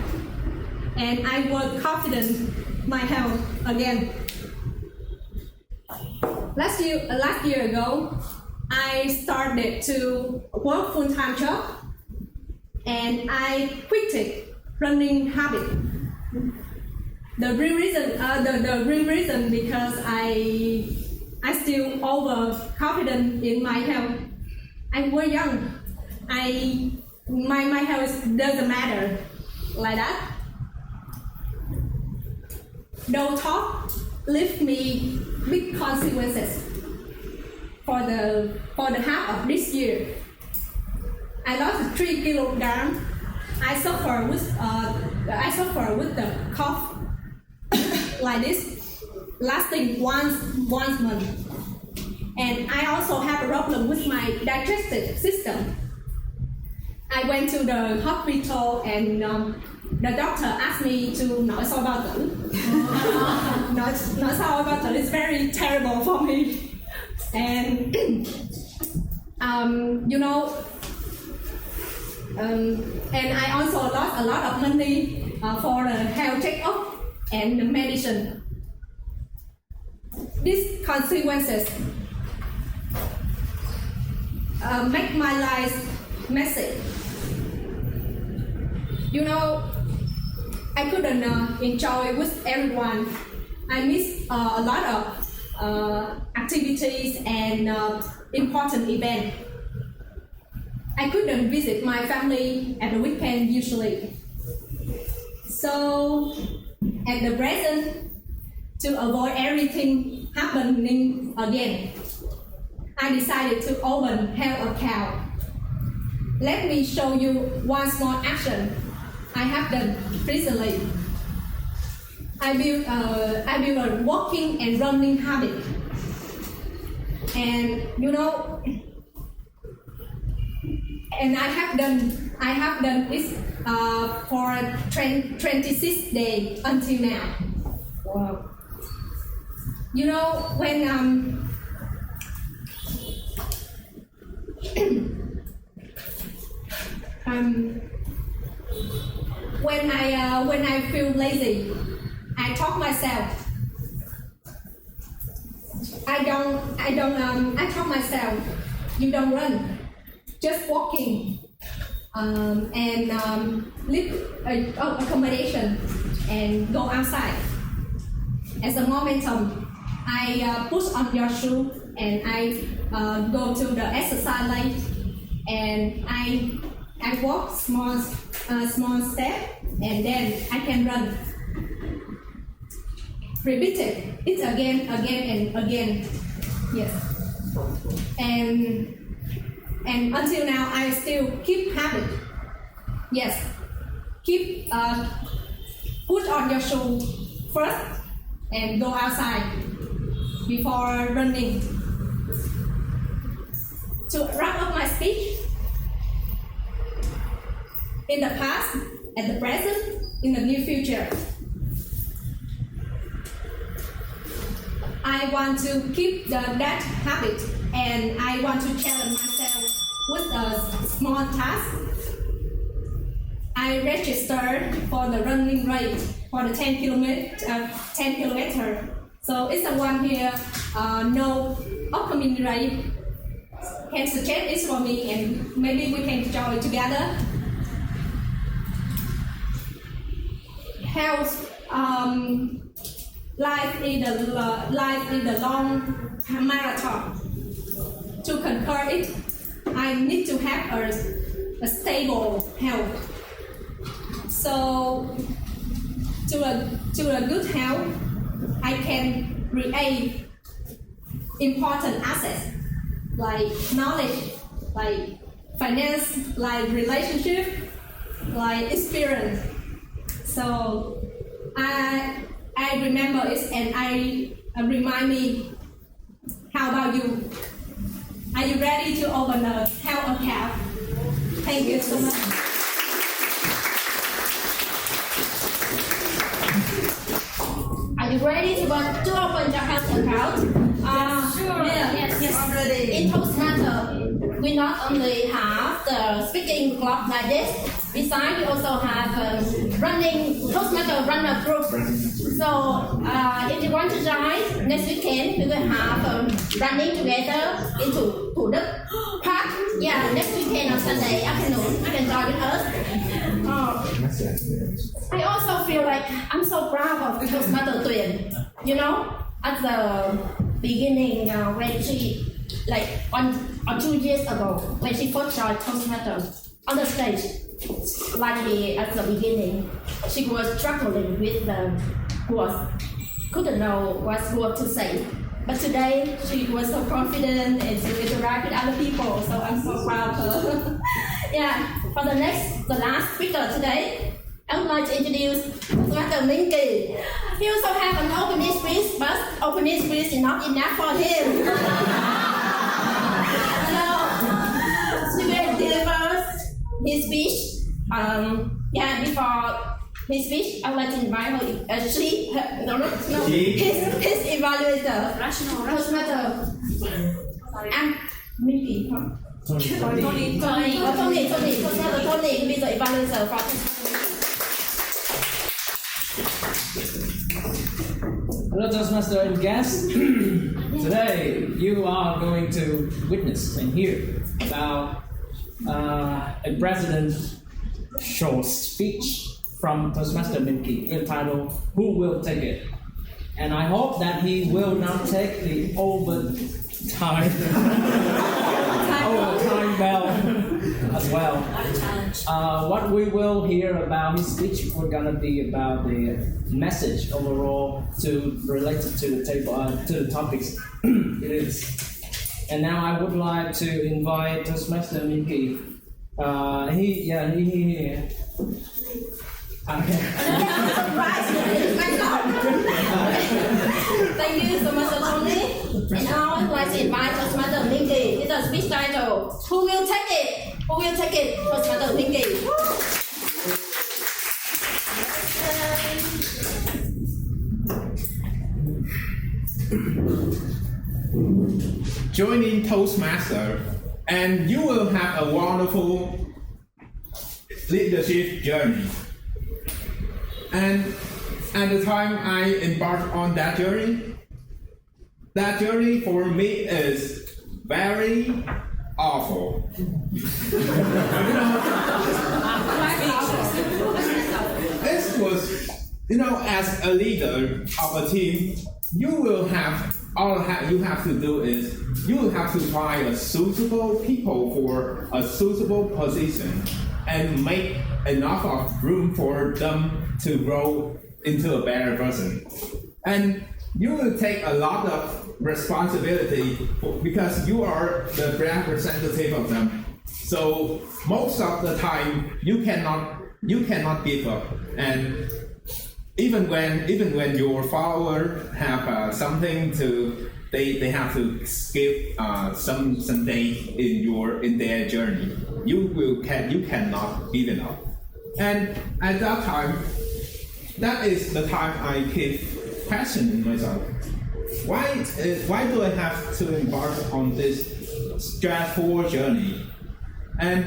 and I was confident in my health again. Last year ago, I started to work full-time job, and I quit running habit. The real reason because I still overconfident in my health. I was young. My health doesn't matter like that. Those thoughts leave me big consequences. For the half of this year, I lost 3 kilograms. I suffer with the cough like this, lasting one month, and I also have a problem with my digestive system. I went to the hospital, and the doctor asked me to nói sao bao tử. Nói sao bao tử is very terrible for me. And You know, and I also lost a lot of money for the health checkup and the medicine. These consequences make my life messy. You know, I couldn't enjoy with everyone. I missed a lot of activities and important events. I couldn't visit my family at the weekend usually. So, at the present, to avoid everything happening again, I decided to open health account. Let me show you one small action I have done recently. I built a walking and running habit, and you know, and I have done this for 26 days until now. Wow. You know, when when I feel lazy, I talk myself. I talk myself. You don't run, just walking, and leave accommodation and go outside. As a momentum, I push on your shoe and I go to the exercise lane, and I walk small step, and then I can run. Repeat it again and again. Yes. And until now, I still keep habit. Yes. Keep put on your shoe first and go outside before running. To wrap up my speech, in the past, at the present, in the near future, I want to keep that habit, and I want to challenge myself with a small task. I registered for the running race for the 10 kilometer. So if someone here know upcoming race, can suggest it for me, and maybe we can join together. Health. Life is a long marathon. To conquer it, I need to have a stable health. So, to a good health, I can create important assets like knowledge, like finance, like relationship, like experience. So, I remember it, and I remind me. How about you? Are you ready to open a health account? Thank you so much. Are you ready to open your health account? Sure. Yes. I'm ready. In Toastmasters, we not only have the speaking club like this. Besides, we also have running Toastmasters runner group. So if you want to join, next weekend we will have running together into Thủ Đức Park. Yeah, next weekend on Sunday afternoon, you can join with us. I also feel like I'm so proud of Toastmasters Tuyền. You know, at the beginning when she, like 1 or 2 years ago, when she first joined Toastmasters on the stage, like at the beginning, she was struggling with the words, couldn't know what word to say. But today, she was so confident and she interact with other people, so I'm so proud of her. Yeah, for the last speaker today, I would like to introduce Mr. Minky. He also have an opening speech, but opening speech is not enough for him. So, she will deliver his speech. Before his speech, I would like to invite her. His evaluator. Toastmaster. I'm Minky. Tony, Toastmaster Tony will be the evaluator for Hello, Toastmaster and guests. Today, you are going to witness and hear about a president's short speech from Toastmaster Minky entitled "Who Will Take It?" And I hope that he will not take the overtime bell as well. What we will hear about his speech, we're gonna be about the message overall to related to the table to the topics it is. And now I would like to invite Toastmaster Minky. Okay. Thank you so much, Tony. And now I'd like to invite Toastmaster Minky with the speech title, Who Will Take It? Who will take it? Toastmaster Minky. Joining Toastmaster, and you will have a wonderful leadership journey. And at the time I embarked on that journey for me is very awful. This was, as a leader of a team, you have to do is you will have to find a suitable people for a suitable position and make enough of room for them to grow into a better person. And you will take a lot of responsibility because you are the representative of them. So most of the time you cannot give up. And even when your followers have something to they have to skip some day in their journey, you cannot give it up. And at that time, that is the time I keep questioning myself. Why do I have to embark on this stressful journey? And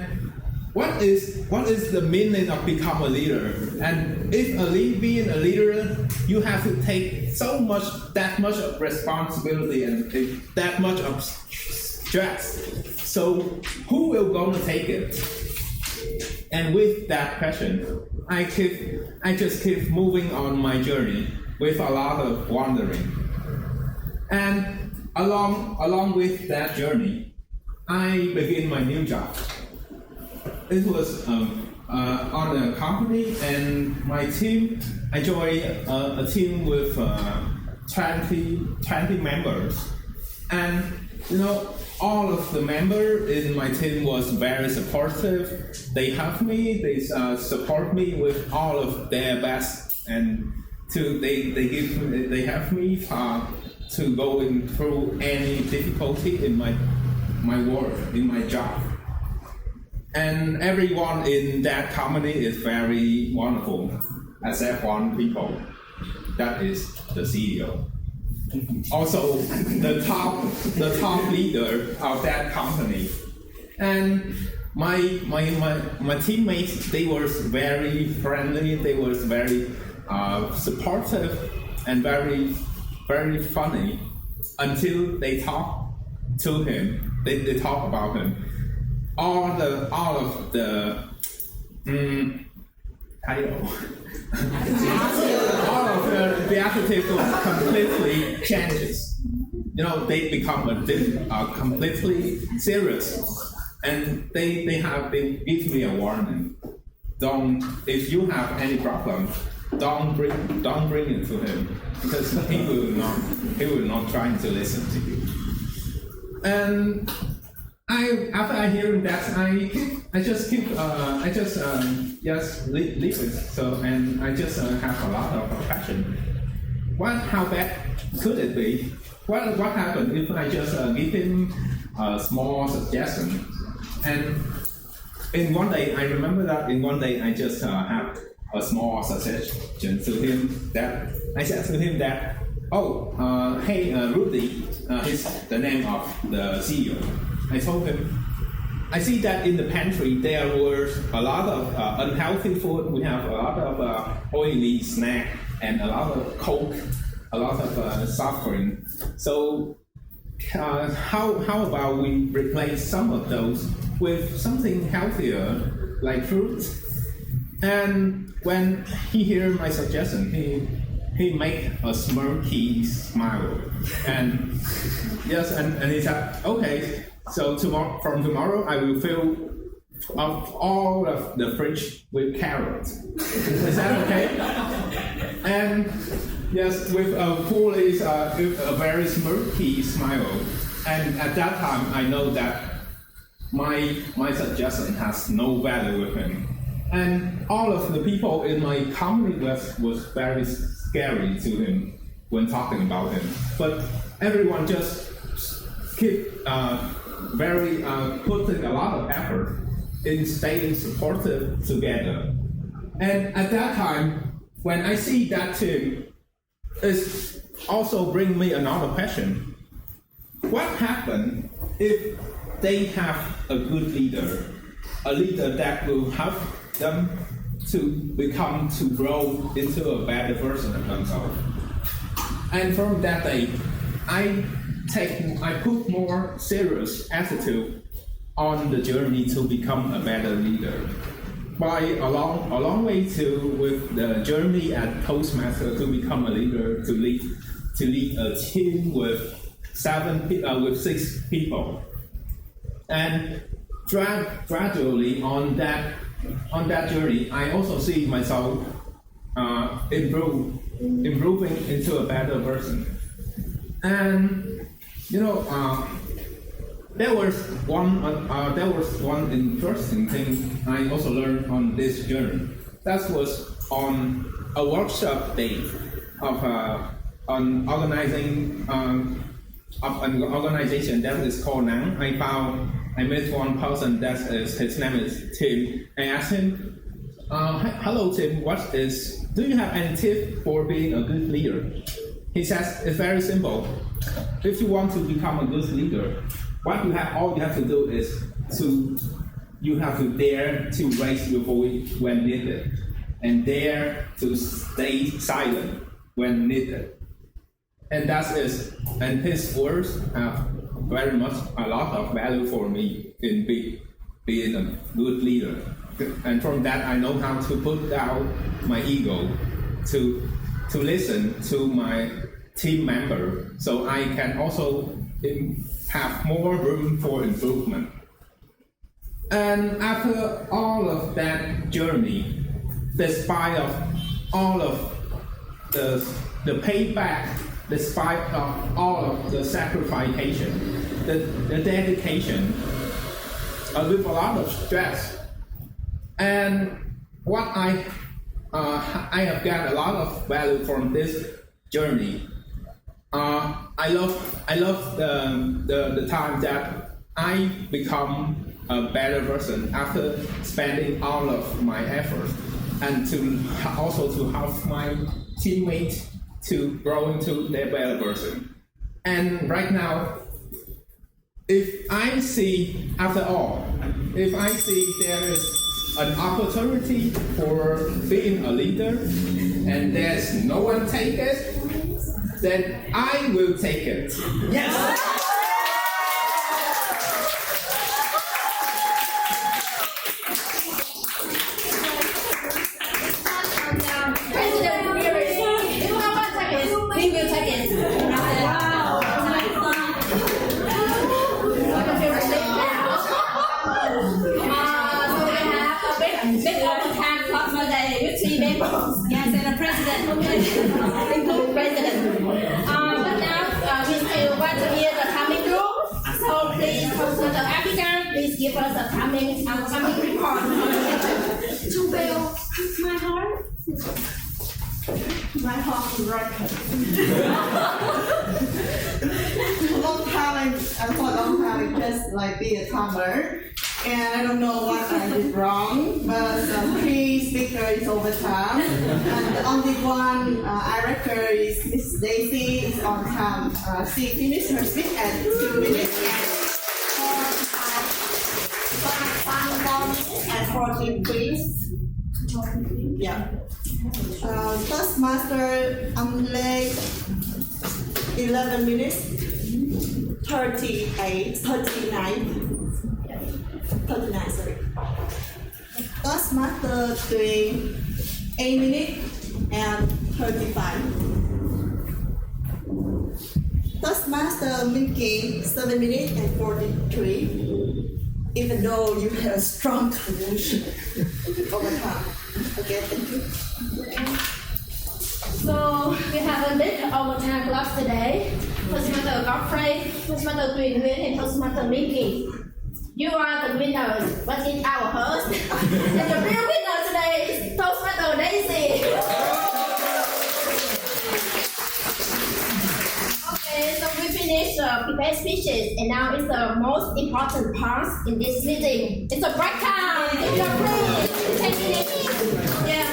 what is the meaning of become a leader? And if being a leader, you have to take that much of responsibility and that much of stress. So who will gonna take it? And with that question, I just keep moving on my journey with a lot of wandering. And along with that journey, I begin my new job. It was on a company, and my team. I joined a team with 20 members, and all of the members in my team was very supportive. They help me, they support me with all of their best, and they help me to going through any difficulty in my work, in my job. And everyone in that company is very wonderful, except one people. That is the CEO. Also, the top leader of that company. And my teammates, they were very friendly. They were very supportive and very very funny until they talk to him. They talk about him. All of the all of the attitude completely changes. They become completely serious, and they give me a warning. If you have any problem, don't bring it to him, because he will not try to listen to you. And after I hear that, I just leave it. So, and I just have a lot of passion. How bad could it be? What happened if I just give him a small suggestion? And in one day, I remember that in one day I just have a small suggestion to him that I said to him that, hey Rudy, is the name of the CEO. I told him, I see that in the pantry there was a lot of unhealthy food. We have a lot of oily snack and a lot of Coke, a lot of soft drink. So how about we replace some of those with something healthier like fruits? And when he heard my suggestion, he made a smirky smile, and yes, and he said, okay. So from tomorrow, I will fill up all of the fridge with carrots. Is that okay? And yes, with a very smirky smile. And at that time, I know that my suggestion has no value with him. And all of the people in my company was very scary to him when talking about him. But everyone just keep putting a lot of effort in staying supportive together. And at that time, when I see that team, it also bring me another question. What happens if they have a good leader, a leader that will help them to grow into a better version of themselves? And from that day, I put more serious attitude on the journey to become a better leader. By along way with the journey at Toastmasters to become a leader, to lead a team with 6 people, and gradually on that journey, I also see myself improving into a better person. And there was one interesting thing I also learned on this journey. That was on a workshop day of an organization that is called Nang. I met one person his name is Tim. I asked him, hello Tim, do you have any tip for being a good leader? He says it's very simple. If you want to become a good leader, all you have to do is you have to dare to raise your voice when needed, and dare to stay silent when needed. And that's it. And his words have a lot of value for me in being a good leader. And from that, I know how to put down my ego, to listen to my team member, so I can also have more room for improvement. And after all of that journey, despite of all of the payback, despite of all of the sacrifice, the dedication, with a lot of stress, and what I have got a lot of value from this journey. I love the time that I become a better person after spending all of my effort, and to help my teammates to grow into their better person. And right now, if I see there is an opportunity for being a leader and there's no one take it, then I will take it. Yes! Yes, and a president, include president. But now we still want to hear the coming group. So please, for the applicant, please give us a coming report. To build my heart. My heart is broken. For a long time, I just like be a timer. And I don't know what I did wrong, but the key speaker is over time. And the only one I record is Miss Daisy is on time. She finished her speech at 2 minutes and 45 4 minutes and 43. Yeah. Toastmaster, I'm late 11 minutes, 39, sorry. Toastmaster doing 8 minutes and 35. Toastmaster making 7 minutes and 43. Even though you have a strong condition over time. Okay, thank you. So we have a bit overtime class today. Toastmaster Godfrey, Toastmaster Tuyền Nguyên, and Toastmaster Mickey. You are the winners, but in our host, and the real winner today is Toastmaster Daisy. Okay, so we finished prepared speeches, and now it's the most important part in this meeting. It's a break time. Take your break. 10 minutes. Yeah.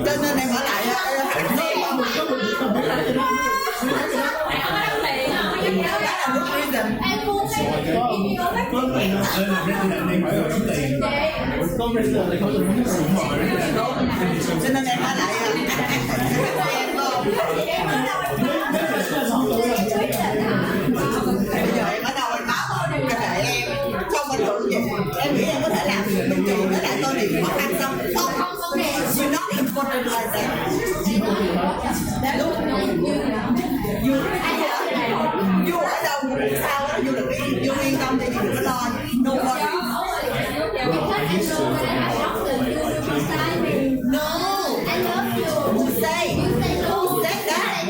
Cho nên em ở lại là good reason. Em muốn cái video đó. Cho nên em nói lại em bây giờ em bắt đầu em báo cơ thể em không bình luận gì. Em nghĩ em có thể làm bình thường với lại tôi điểm khó khăn xong không you're not important like that. Đúng. Du ở đâu cũng sao đó, Du đừng yên tâm đi, đừng có lo. No worry. No, I love you. Who say? Who said that?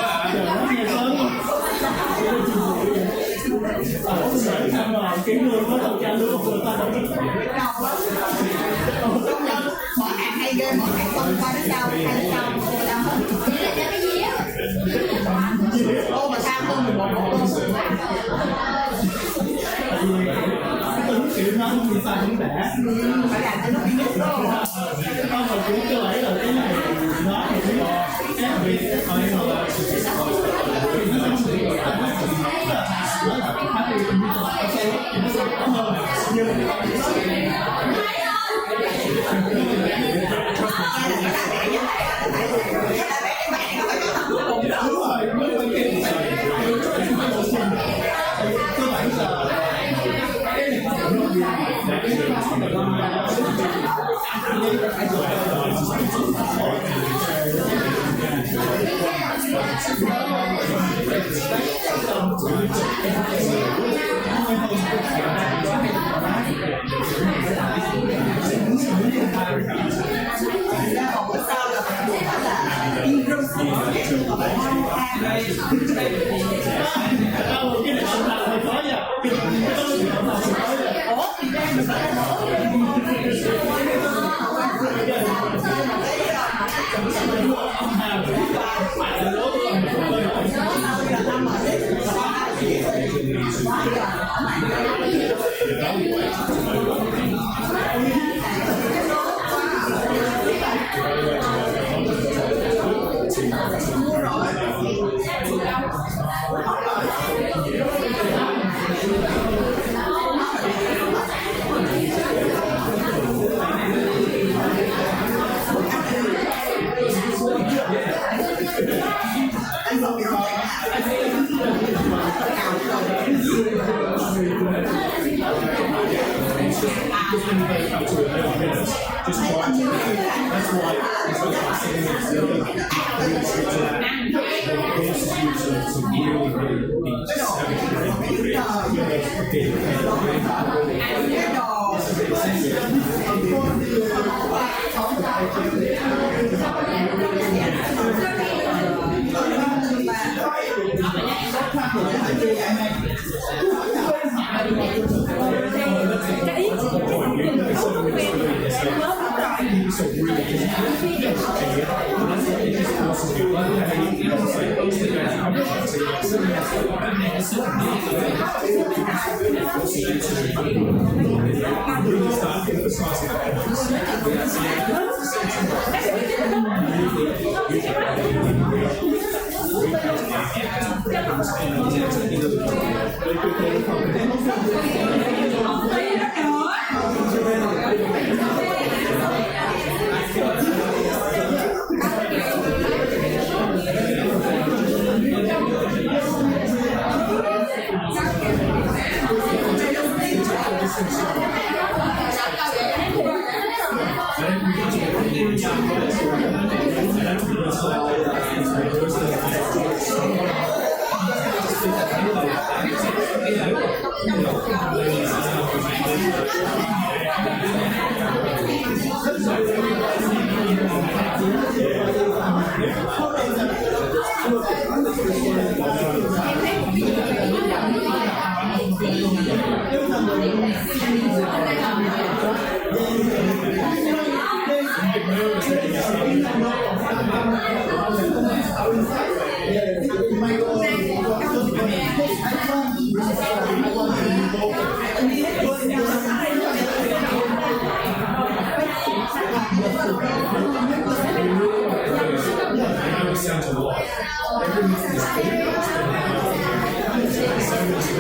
Bỏ hàng hay ghê, bỏ hàng không qua đến đâu, hay đến đâu, cô đâu hết. Ô mà cao hơn mình một cô. Kiểu nói người ta cũng đã Phải làm cho nó bị nhất đó. không mà cũng cơ bản là cái này nói thì cũng cái việc thôi mà Sounds a lot. Everything is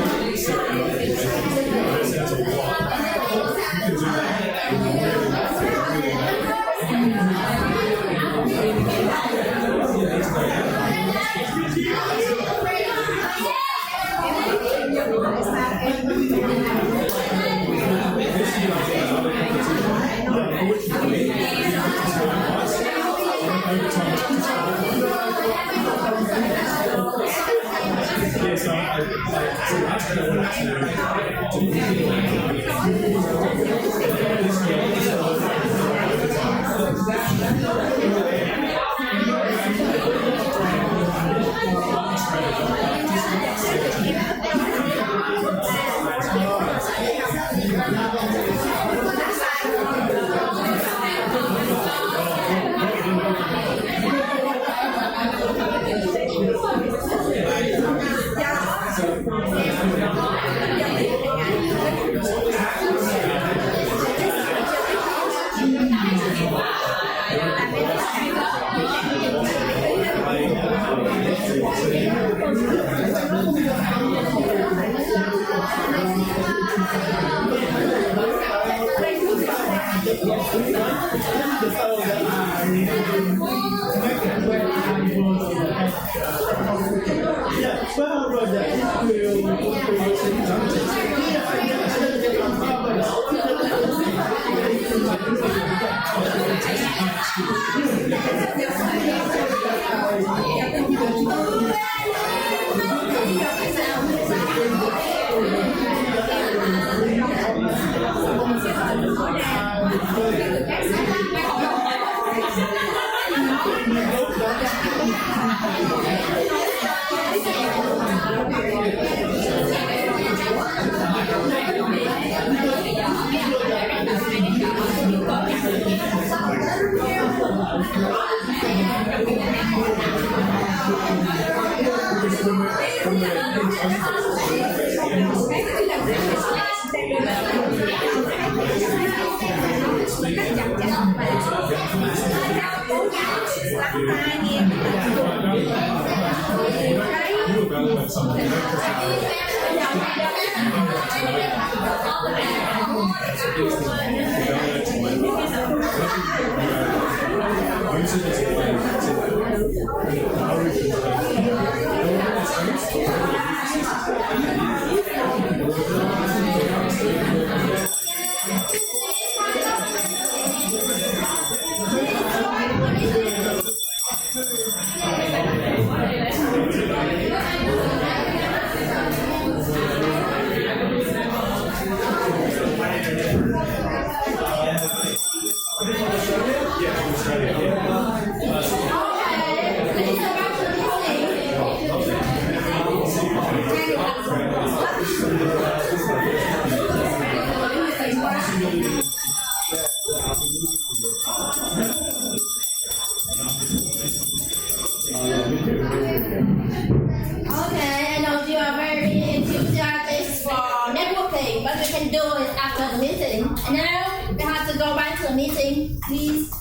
Okay, I know you are very enthusiastic for networking, but we can do it after the meeting. And now we have to go back to the meeting, please.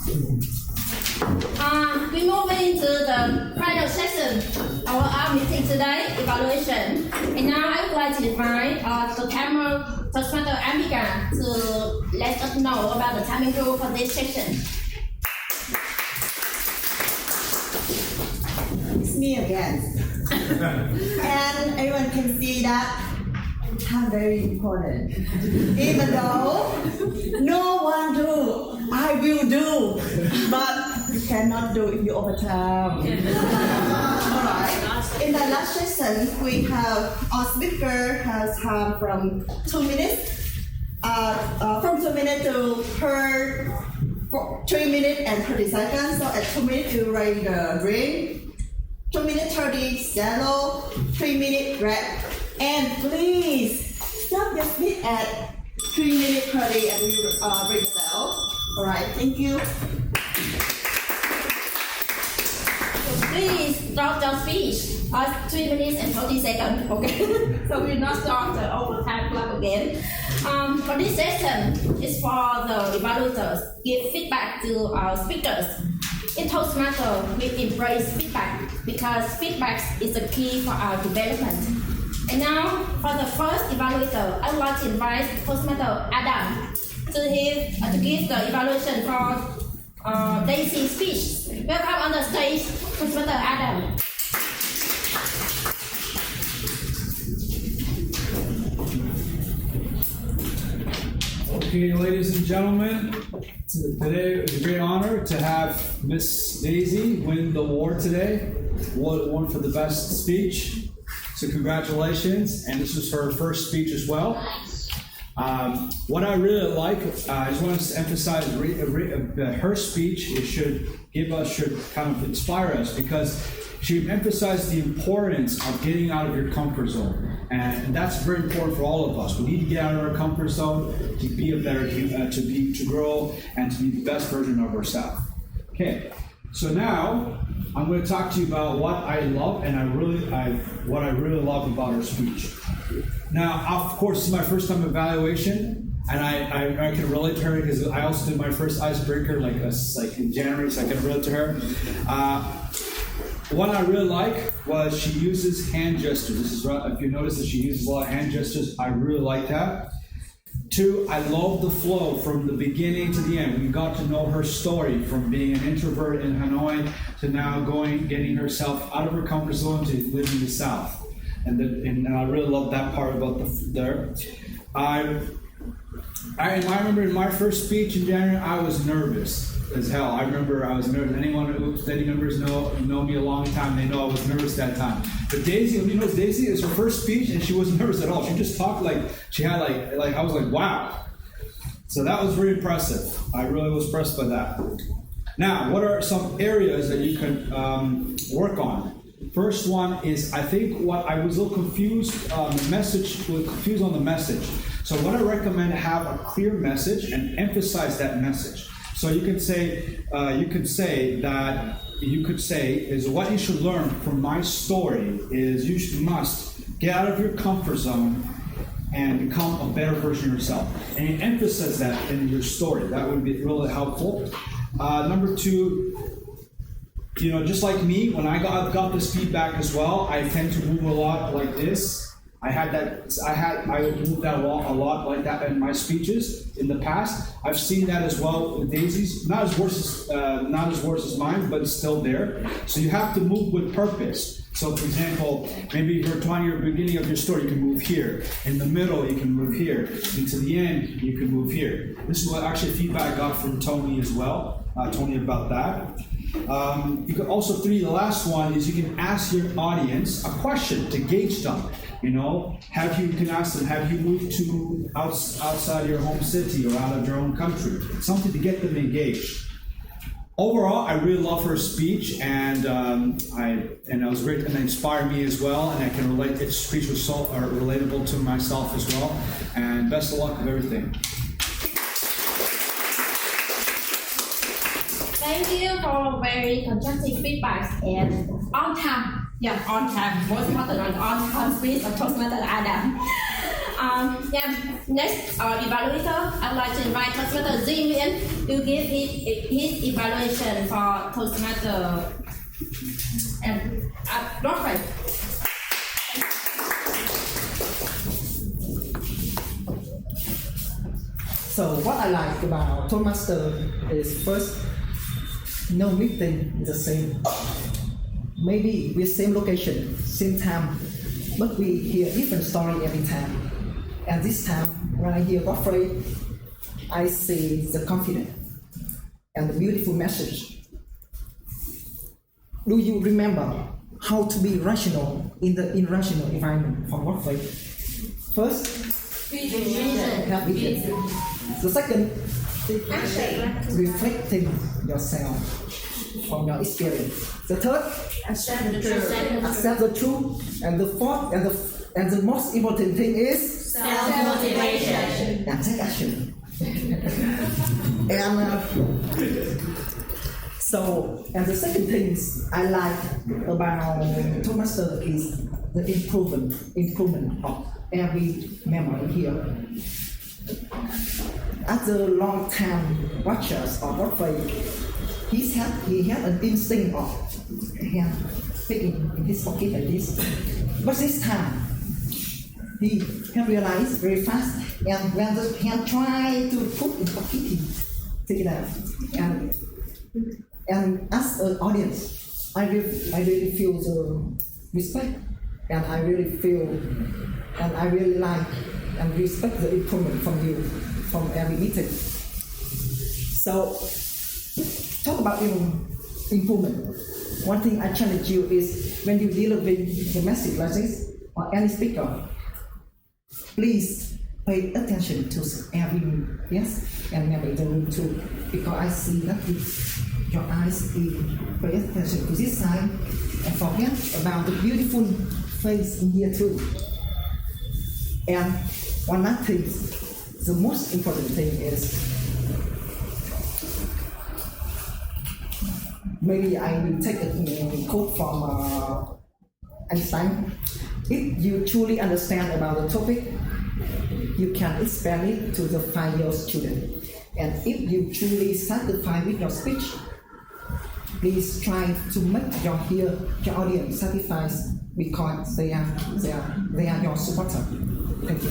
We're moving to the final session of our meeting today, evaluation. And now I would like to invite the camera Toastmaster Amiga to let us know about the timing rule for this session. It's me again. And everyone can see that I'm very important. Even though no one do, I will do. But you cannot do if you overtime. Alright. In the last session, we have our speaker has time from 2 minutes. From 2 minutes to per 3 minutes and 30 seconds. So at 2 minutes you raise the ring. 2 minutes 30 yellow, 3 minutes red. And please stop your speed at 3 minutes 30 and you ring the bell. Alright, thank you. Please stop your speech at 3 minutes and 30 seconds, okay? So we'll not start the overtime clock again. For this session, it's for the evaluators. Give feedback to our speakers. In Toastmasters, we embrace feedback because feedback is the key for our development. And now, for the first evaluator, I would like to invite Toastmaster Adam to give the evaluation for Daisy's speech. Welcome on the stage, Toastmaster Adam. Okay, ladies and gentlemen, Today it was a great honor to have Miss Daisy win the award today. Won for the best speech. So congratulations, and this was her first speech as well. What I really like, I just want to emphasize her speech. It should kind of inspire us because she emphasized the importance of getting out of your comfort zone, and that's very important for all of us. We need to get out of our comfort zone to be a better, to grow, and to be the best version of ourselves. Okay, so now I'm going to talk to you about what I love and what I really love about her speech. Now, of course, this is my first time evaluation, and I can relate to her because I also did my first icebreaker like in January, so I can relate to her. What I really like was she uses hand gestures. This is right, if you notice that she uses a lot of hand gestures, I really like that. 2, I love the flow from the beginning to the end. We got to know her story from being an introvert in Hanoi to now getting herself out of her comfort zone to living in the South. And I really love that part about there. I remember in my first speech in January, I was nervous as hell. I remember I was nervous. Anyone who study members know me a long time, they know I was nervous that time. But Daisy, when you know Daisy, it was her first speech and she wasn't nervous at all. She just talked like she had like I was like, wow. So that was very impressive. I really was impressed by that. Now, what are some areas that you can work on? First one is, I think what I was a little confused, confused on the message. So what I recommend, have a clear message and emphasize that message. So you could say is what you should learn from my story is you must get out of your comfort zone and become a better version of yourself. And you emphasize that in your story. That would be really helpful. Number 2, just like me, when I got this feedback as well, I tend to move a lot like this. I moved that a lot like that in my speeches in the past. I've seen that as well with Daisy's. Not as worse as mine, but it's still there. So you have to move with purpose. So for example, maybe if you're talking at the beginning of your story, you can move here. In the middle, you can move here. And to the end, you can move here. This is what actually feedback I got from Tony as well. Tony about that. You can also, the last one is you can ask your audience a question to gauge them. You can ask them, have you moved to outside your home city or out of your own country? Something to get them engaged. Overall, I really love her speech, and it was great, and it inspired me as well. And I can relate. Its speech was so relatable to myself as well. And best of luck with everything. Thank you for very constructive feedback and on time. Yeah, on time. Most important on time speech of Toastmasters Adam. Next evaluator, I'd like to invite Toastmaster Jimmy to give his evaluation for Toastmaster and Rodfrey. So what I like about Toastmaster is first, no meeting is the same. Maybe we're same location, same time, but we hear different story every time. And this time, when I hear Godfrey, I see the confidence and the beautiful message. Do you remember how to be rational in the irrational environment from Godfrey? First, have vision. The second, reflecting yourself from your experience. The third, accept the truth. And the fourth, and the most important thing is self-motivation. And take action. And the second thing I like about Toastmasters is the improvement of every member here. As a long-time watchers of Godfrey, he had an instinct of picking in his pocket like this. But this time, he can realize very fast, and when the hand try to put in pocket, he take it out. And as an audience, I really feel the respect, and I really feel, and I really like and respect the improvement from you, from every meeting. So, talk about improvement. One thing I challenge you is when you deliver the message like this or any speaker, please pay attention to every yes and maybe the room too, because I see that your eyes pay attention to this side and forget about the beautiful face in here too. And one last thing, the most important thing is maybe I will take a quote from Einstein. If you truly understand about the topic, you can explain it to the 5-year student. And if you truly satisfied with your speech, please try to make your audience satisfied because they are your supporter. Thank you.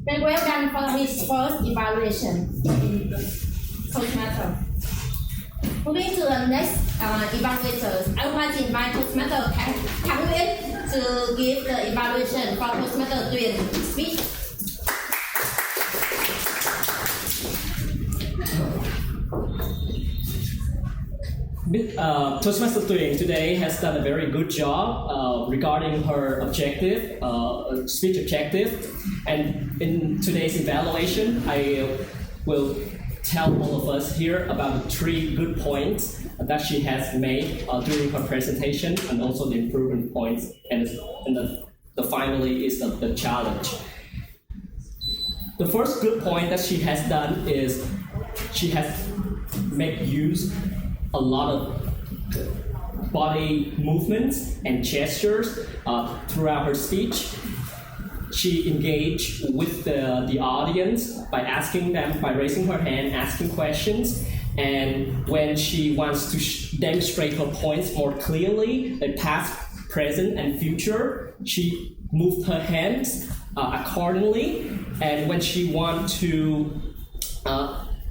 Very well done for his first evaluation in Toastmasters. Moving to the next evaluators, I would like to invite Toastmasters Thắng Nguyễn to give the evaluation for Toastmasters Tuyền speech. Toastmaster Tuyền today has done a very good job regarding her objective, speech objective, and in today's evaluation, I will tell all of us here about the 3 good points that she has made during her presentation, and also the improvement points, and the finally is the challenge. The first good point that she has done is she has made use a lot of body movements and gestures throughout her speech. She engaged with the audience by asking them, by raising her hand, asking questions, and when she wants to demonstrate her points more clearly, like past, present, and future, she moved her hands accordingly, and when she wants to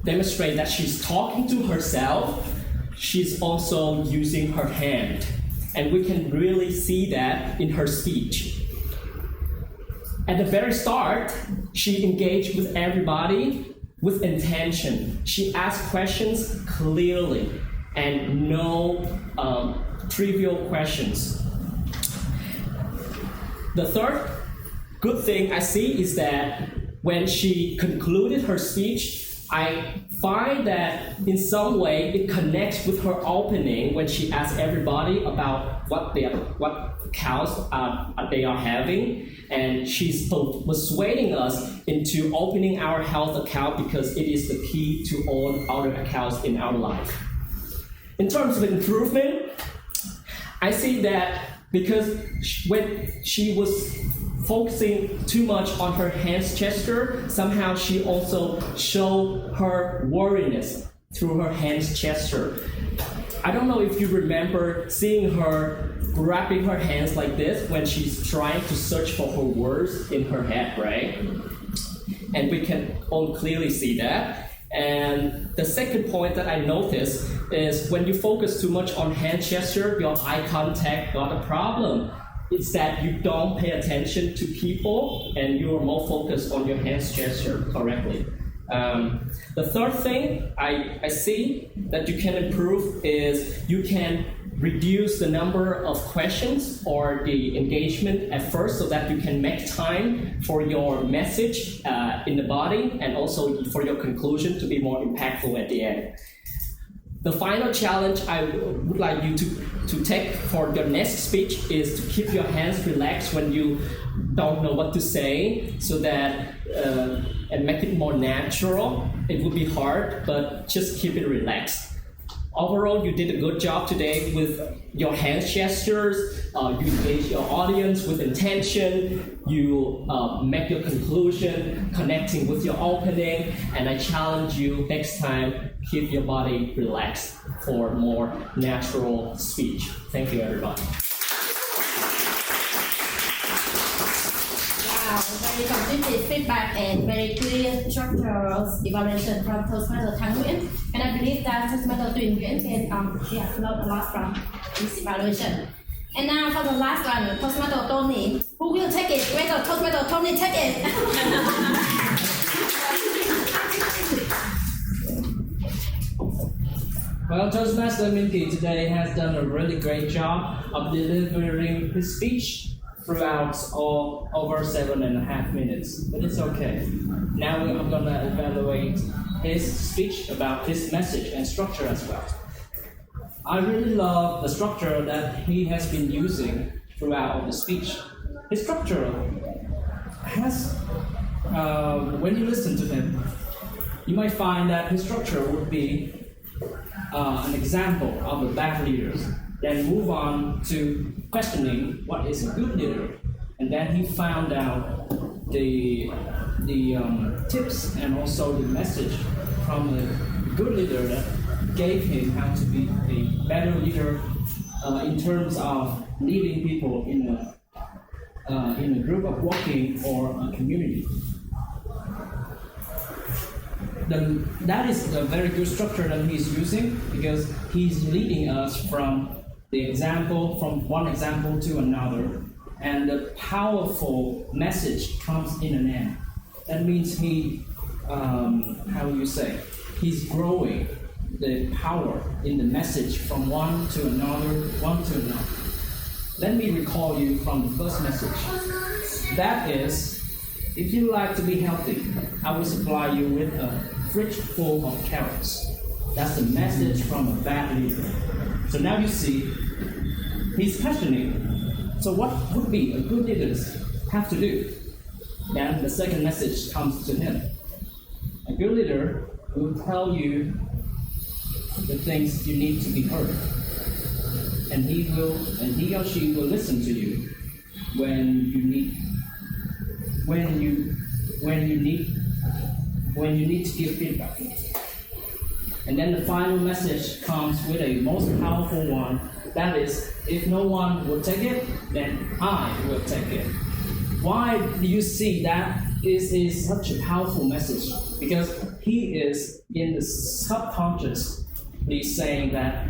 demonstrate that she's talking to herself, she's also using her hand, and we can really see that in her speech. At the very start, she engaged with everybody with intention. She asked questions clearly and no trivial questions. The third good thing I see is that when she concluded her speech, I find that in some way it connects with her opening when she asked everybody about what cows they are having, and she's persuading us into opening our health account because it is the key to all other accounts in our life. In terms of improvement, I see that because when she was focusing too much on her hands gesture, somehow she also showed her worriness through her hands gesture. I don't know if you remember seeing her grabbing her hands like this when she's trying to search for her words in her head, right? And we can all clearly see that. And the second point that I noticed is when you focus too much on hand gesture, your eye contact got a problem. It's that you don't pay attention to people and you are more focused on your hands gesture correctly. The third thing I see that you can improve is you can reduce the number of questions or the engagement at first so that you can make time for your message in the body and also for your conclusion to be more impactful at the end. The final challenge I would like you to take for your next speech is to keep your hands relaxed when you don't know what to say, so that and make it more natural. It would be hard, but just keep it relaxed. Overall, you did a good job today with your hand gestures. You engage your audience with intention. You make your conclusion connecting with your opening. And I challenge you next time, keep your body relaxed for more natural speech. Thank you, everybody. Wow, very complete feedback and very clear structural evaluation from Toastmasters Thắng Nguyễn. And I believe that Toastmasters Tuyền Nguyễn can learn a lot from this evaluation. And now for the last one, Toastmaster Tony. Who will take it? Wait, Toastmaster Tony, take it. Well, Toastmaster Minky today has done a really great job of delivering his speech throughout all over 7.5 minutes, but it's okay. Now I'm gonna evaluate his speech about his message and structure as well. I really love the structure that he has been using throughout the speech. His structure has, when you listen to him, you might find that his structure would be an example of a bad leader, then move on to questioning what is a good leader, and then he found out the tips and also the message from a good leader that gave him how to be a better leader in terms of leading people in a group of walking or a community. That is a very good structure that he's using, because he's leading us from one example to another, and the powerful message comes in an end. That means he's growing the power in the message from one to another. Let me recall you from the first message. That is, if you like to be healthy, I will supply you with a fridge full of carrots. That's the message from a bad leader. So now you see, he's questioning. So what would be a good leader have to do? Then the second message comes to him. A good leader will tell you the things you need to be heard, and he or she will listen to you when you need to give feedback. And then the final message comes with a most powerful one. That is, if no one will take it, then I will take it. Why do you see that is such a powerful message? Because he is in the subconscious. He's saying that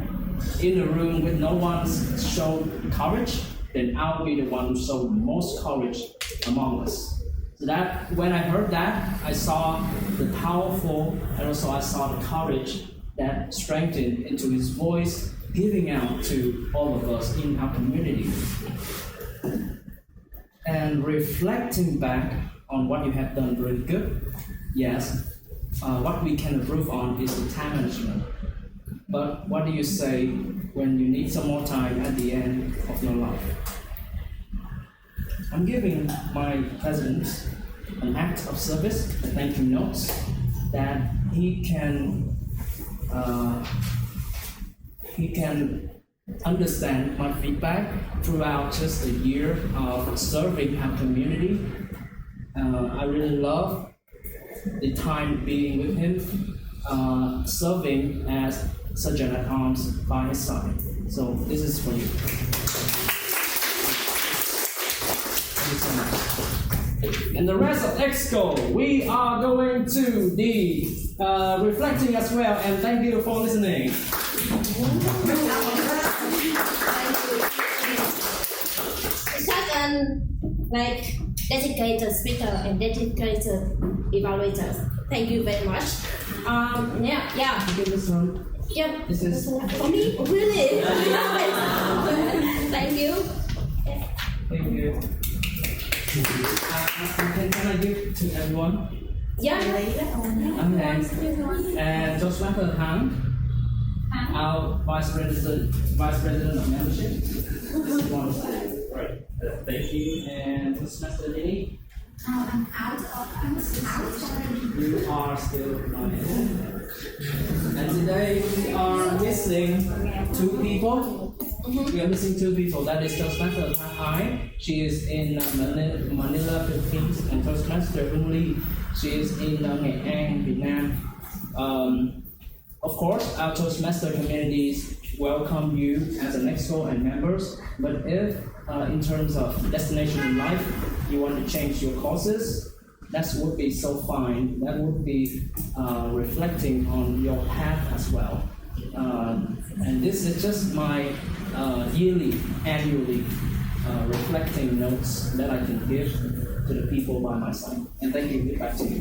in a room with no one showed courage, then I'll be the one who showed the most courage among us. So that when I heard that, I saw the powerful, and also I saw the courage that strengthened into his voice, giving out to all of us in our community. And reflecting back on what you have done really good, yes, what we can improve on is the time management. But what do you say when you need some more time at the end of your life? I'm giving my president an act of service, a thank you note, that he can understand my feedback throughout just a year of serving our community. I really love the time being with him, serving as Sergeant at Arms by his side. So this is for you. Thank you so much. And the rest of EXCO, we are going to the reflecting as well, and thank you for listening. Such an dedicated speaker and dedicated evaluator. Thank you very much. Give this one. Yeah. This is for me. Really? Thank you. Thank you. Can I give to everyone? Yeah. And Toastmaster Han, our Vice President of Membership. Right. Thank you. And Toastmaster Lily. I'm out. You are still not in. And today we are missing two people. We are missing two people. That is Toastmaster Hai. She is in Manila, Philippines, and Toastmaster Hung Lee. She is in Nghệ An, Vietnam. Of course, our Toastmaster communities welcome you as an EXCO and members. But if, in terms of destination in life, you want to change your courses, that would be so fine. That would be reflecting on your path as well. And this is just my yearly, annually, reflecting notes that I can give to the people by my side. And thank you. Back to you.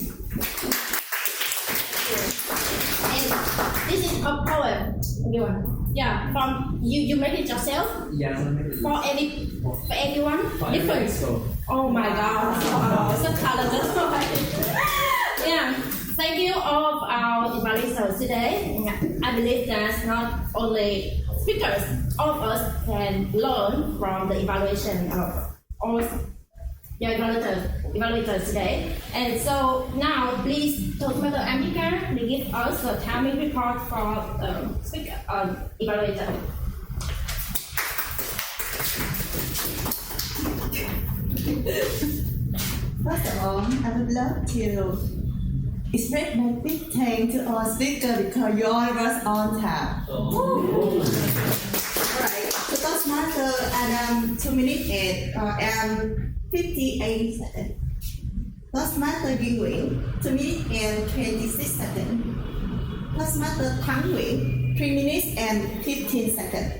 And this is a poem. Yeah, from you make it yourself? Yes, I made it. For everyone? Different. So, Oh my God! Wow, so talented. Yeah. Thank you all of our evaluators today. I believe that not only speakers, all of us can learn from the evaluation of all your evaluators today. And so now, please, Toastmaster America, they give us the timing report for speaker evaluator. First of all, I would love to express my big thanks to our speaker because you all was on time. Alright, so Toastmaster at 2 minutes 8 and 58 seconds. Toastmaster Duy Nguyễn 2 minutes and 26 seconds. Toastmaster Thắng Nguyễn 3 minutes and 15 seconds.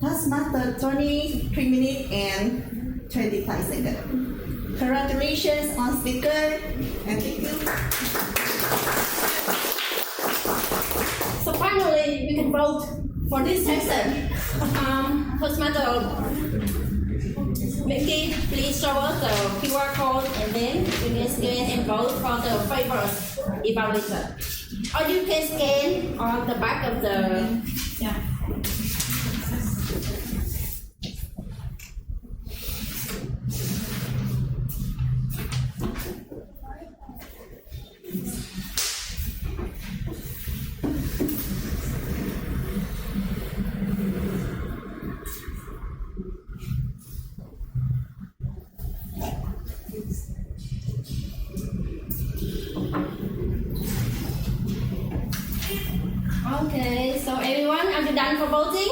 Toastmaster Tony 3 minutes and 25 seconds. Congratulations on speaker and thank you. So finally, we can vote for this session. Toastmaster Mickey, please show us the QR code and then you can scan and vote for the favorite evaluator. Or you can scan on the back of the Okay, so everyone, are you done for voting?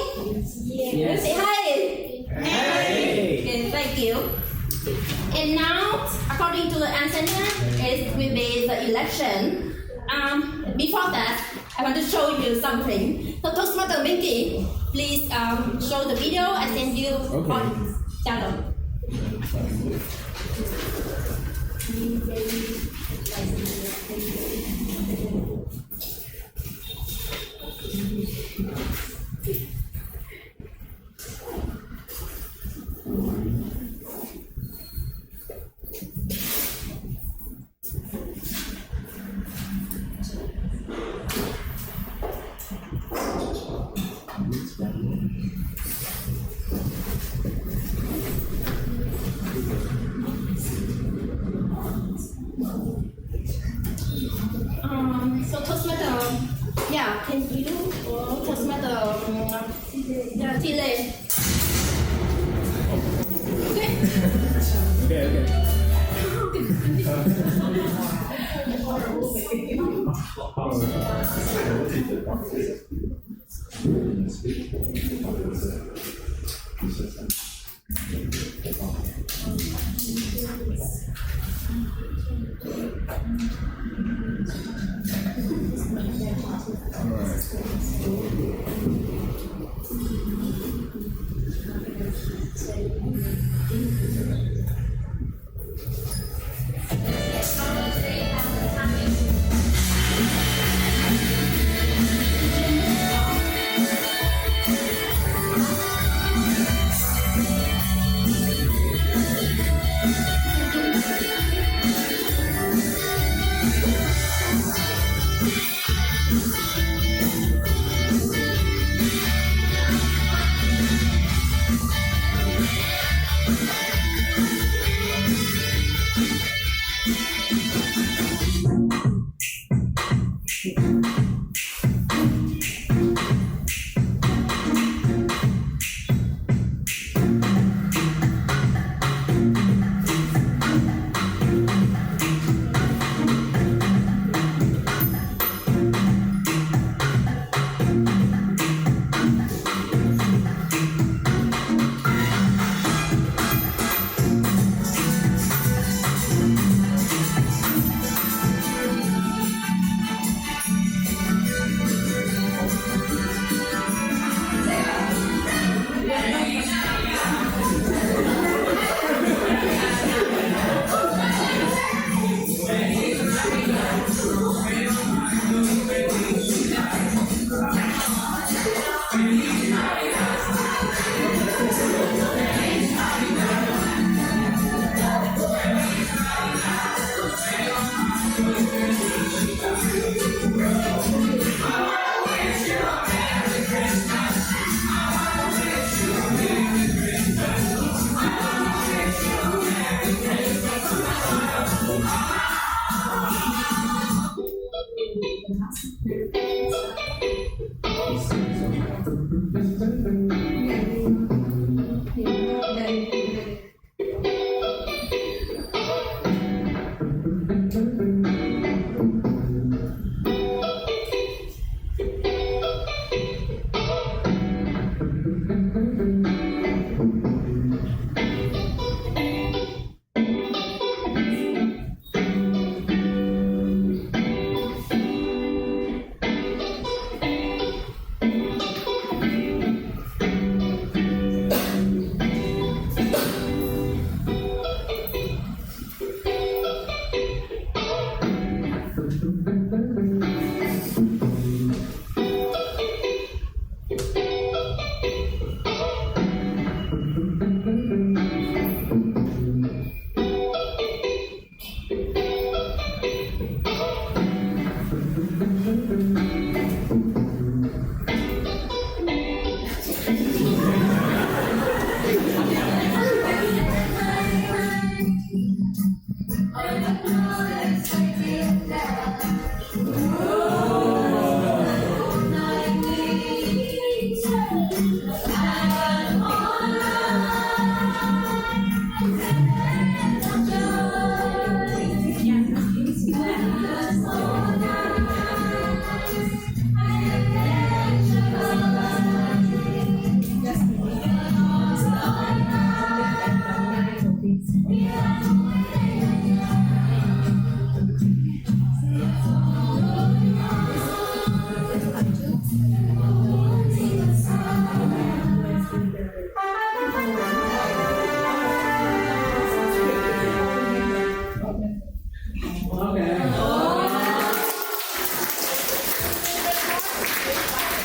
yes. Say hi. Hey. Okay, thank you. And now, according to the agenda, it will be the election. Before that, I want to show you something. So Toastmaster Minky, please show the video I send you on channel. So Toastmaster, yeah, can you do Toastmaster delay? Okay.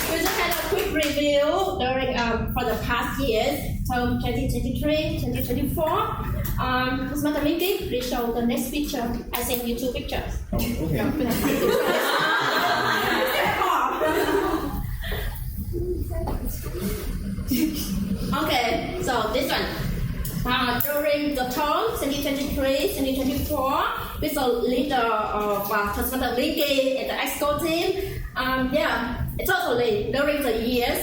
We just had a quick review during for the past years, term 2023, 2024. Toastmaster Mickey, please show the next picture. I sent you 2 pictures. Oh, okay. Okay, so this one. During the term 2023-2024, with the leader of Toastmaster Mickey and the EXCO team, totally during the years,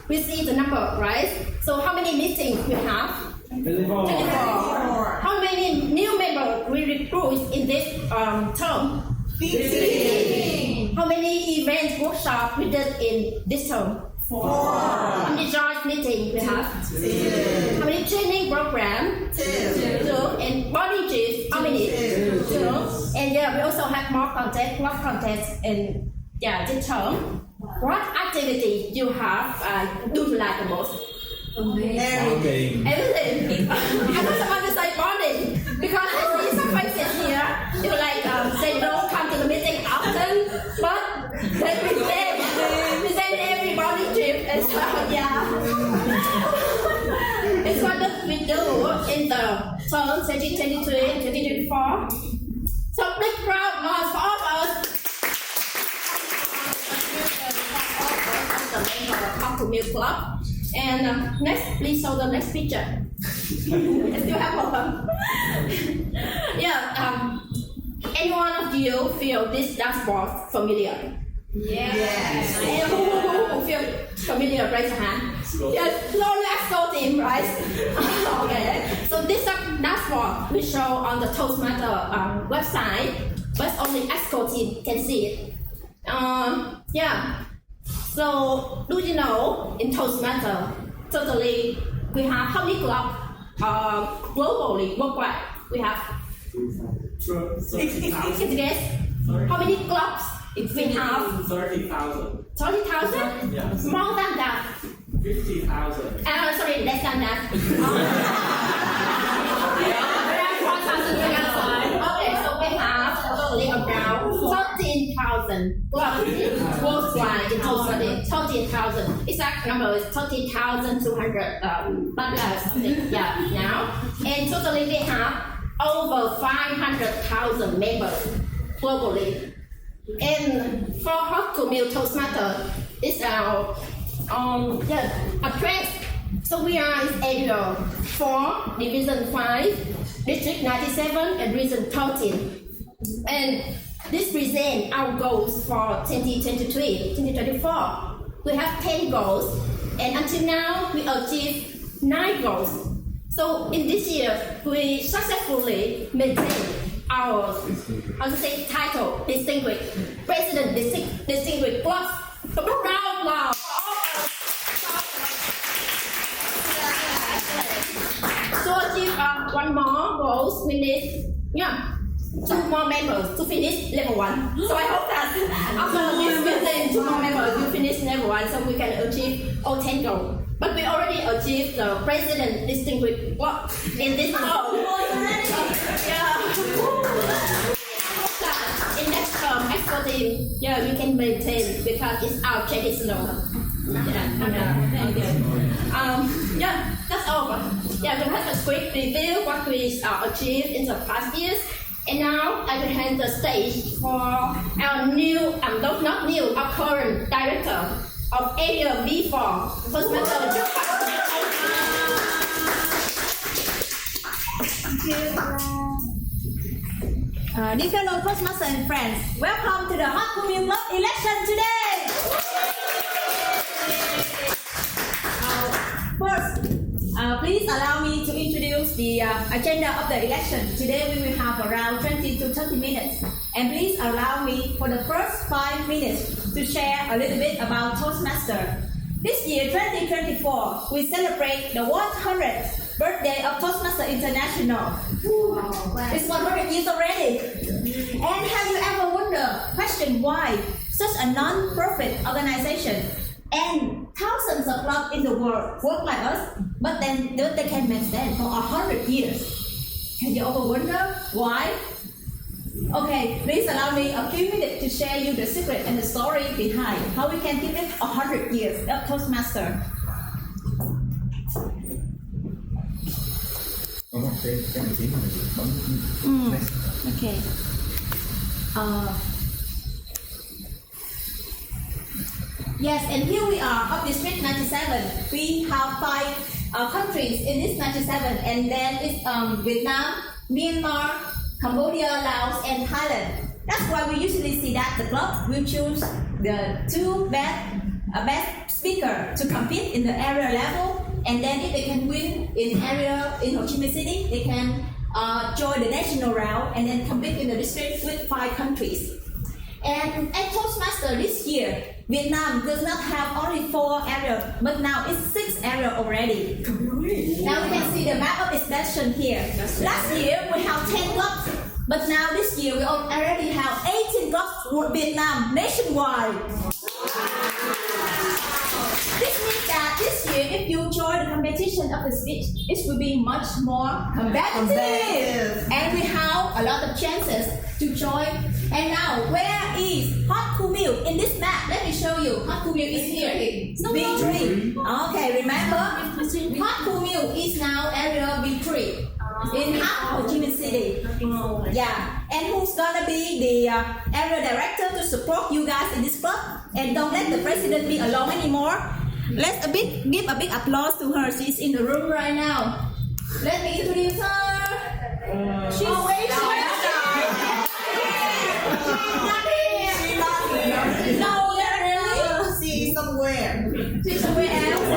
we see the number, right? So how many meetings we have? 24. How many new members we recruit in this term? 15. How many event workshops we did in this term? 4. How many joint meetings we have? 2. How many training programs? 2. And body gyms, how many? 2. And we also have more content, club content in this term. What activity you have do you like the most? Everything. I was about to say bonding because I see some faces here. You they don't come to the meeting often, but they present every body trip and so it's what we do in the term 2023-2024. So big round of applause for all of us. The member of Talk to Milk Club. And next, please show the next picture. I still have one. Any one of you feel this dashboard familiar? Yes. And who feel familiar? Raise your hand. Yes, slowly EXCO team, right? Okay. So this dashboard we show on the Toastmaster website, but only EXCO team can see it. So, do you know in Toastmasters, totally we have how many clubs globally, worldwide? We have 30,000. Guess how many clubs? If we have 30,000. 30,000? Yes. More than that? 50,000. Sorry, less than that. Okay, so we have totally around 13,000 clubs worldwide in total. 13,000. Exact number is 13,200 something. Now. And totally we have over 500,000 members. globally. And for hot to meal Toastmaster, it's our a trend. So we are in area 4, division 5, district 97, and region 13. And this presents our goals for 2023, 2024. We have 10 goals, and until now we achieved 9 goals. So in this year, we successfully maintained our title, Distinguished President Distinguished Plus. So round applause. To achieve one more goals, we need 2 more members to finish level 1. So I hope that after this meeting, 2 more members will finish level 1 so we can achieve all 10 goals. But we already achieved the President Distinguished Block in this goal. In next term, X14, we can maintain because it's our traditional. Thank you. That's all. We have a quick review what we achieved in the past years. And now I will hand the stage for our new, not new, our current director of Area B4, Toastmasters. Thank you. Dear fellow Toastmasters and friends, welcome to the Hot Commune Club election today. First, please allow me to introduce the agenda of the election. Today we will have around 20 to 30 minutes. And please allow me for the first 5 minutes to share a little bit about Toastmasters. This year, 2024, we celebrate the 100th birthday of Toastmasters International. It's 100 years already. And have you ever questioned why such a non-profit organization and thousands of clubs in the world work like us, but then they can maintain for 100 years? Have you ever wondered why? Okay, please allow me a few minutes to share you the secret and the story behind how we can keep it 100 years of Toastmasters. Okay. Yes, and here we are of District 97. We have 5 countries in this 97, and then it's Vietnam, Myanmar, Cambodia, Laos, and Thailand. That's why we usually see that the club will choose the 2 best speakers to compete in the area level, and then if they can win in area in Ho Chi Minh City, they can join the national round and then compete in the district with 5 countries. And at Toastmasters this year, Vietnam does not have only 4 areas, but now it's 6 areas already. Now we can see the map of expansion here. Last year we have 10 clubs, but now this year we already have 18 clubs for Vietnam nationwide. This means that this year, if you join the competition of the speech, it will be much more competitive. And we have a lot of chances to join. And now, where is Hot Commune in this map? Let me show you. Hot Commune is here. B3. Okay, remember? Hot Commune is now area B3 in Ho Chi Minh City. Yeah. And who's gonna be the area director to support you guys in this club? And don't let the president be alone anymore. Let's give a big applause to her. She's in the room right now. Let me introduce her. She's waiting. No, really? She's somewhere. She's somewhere else.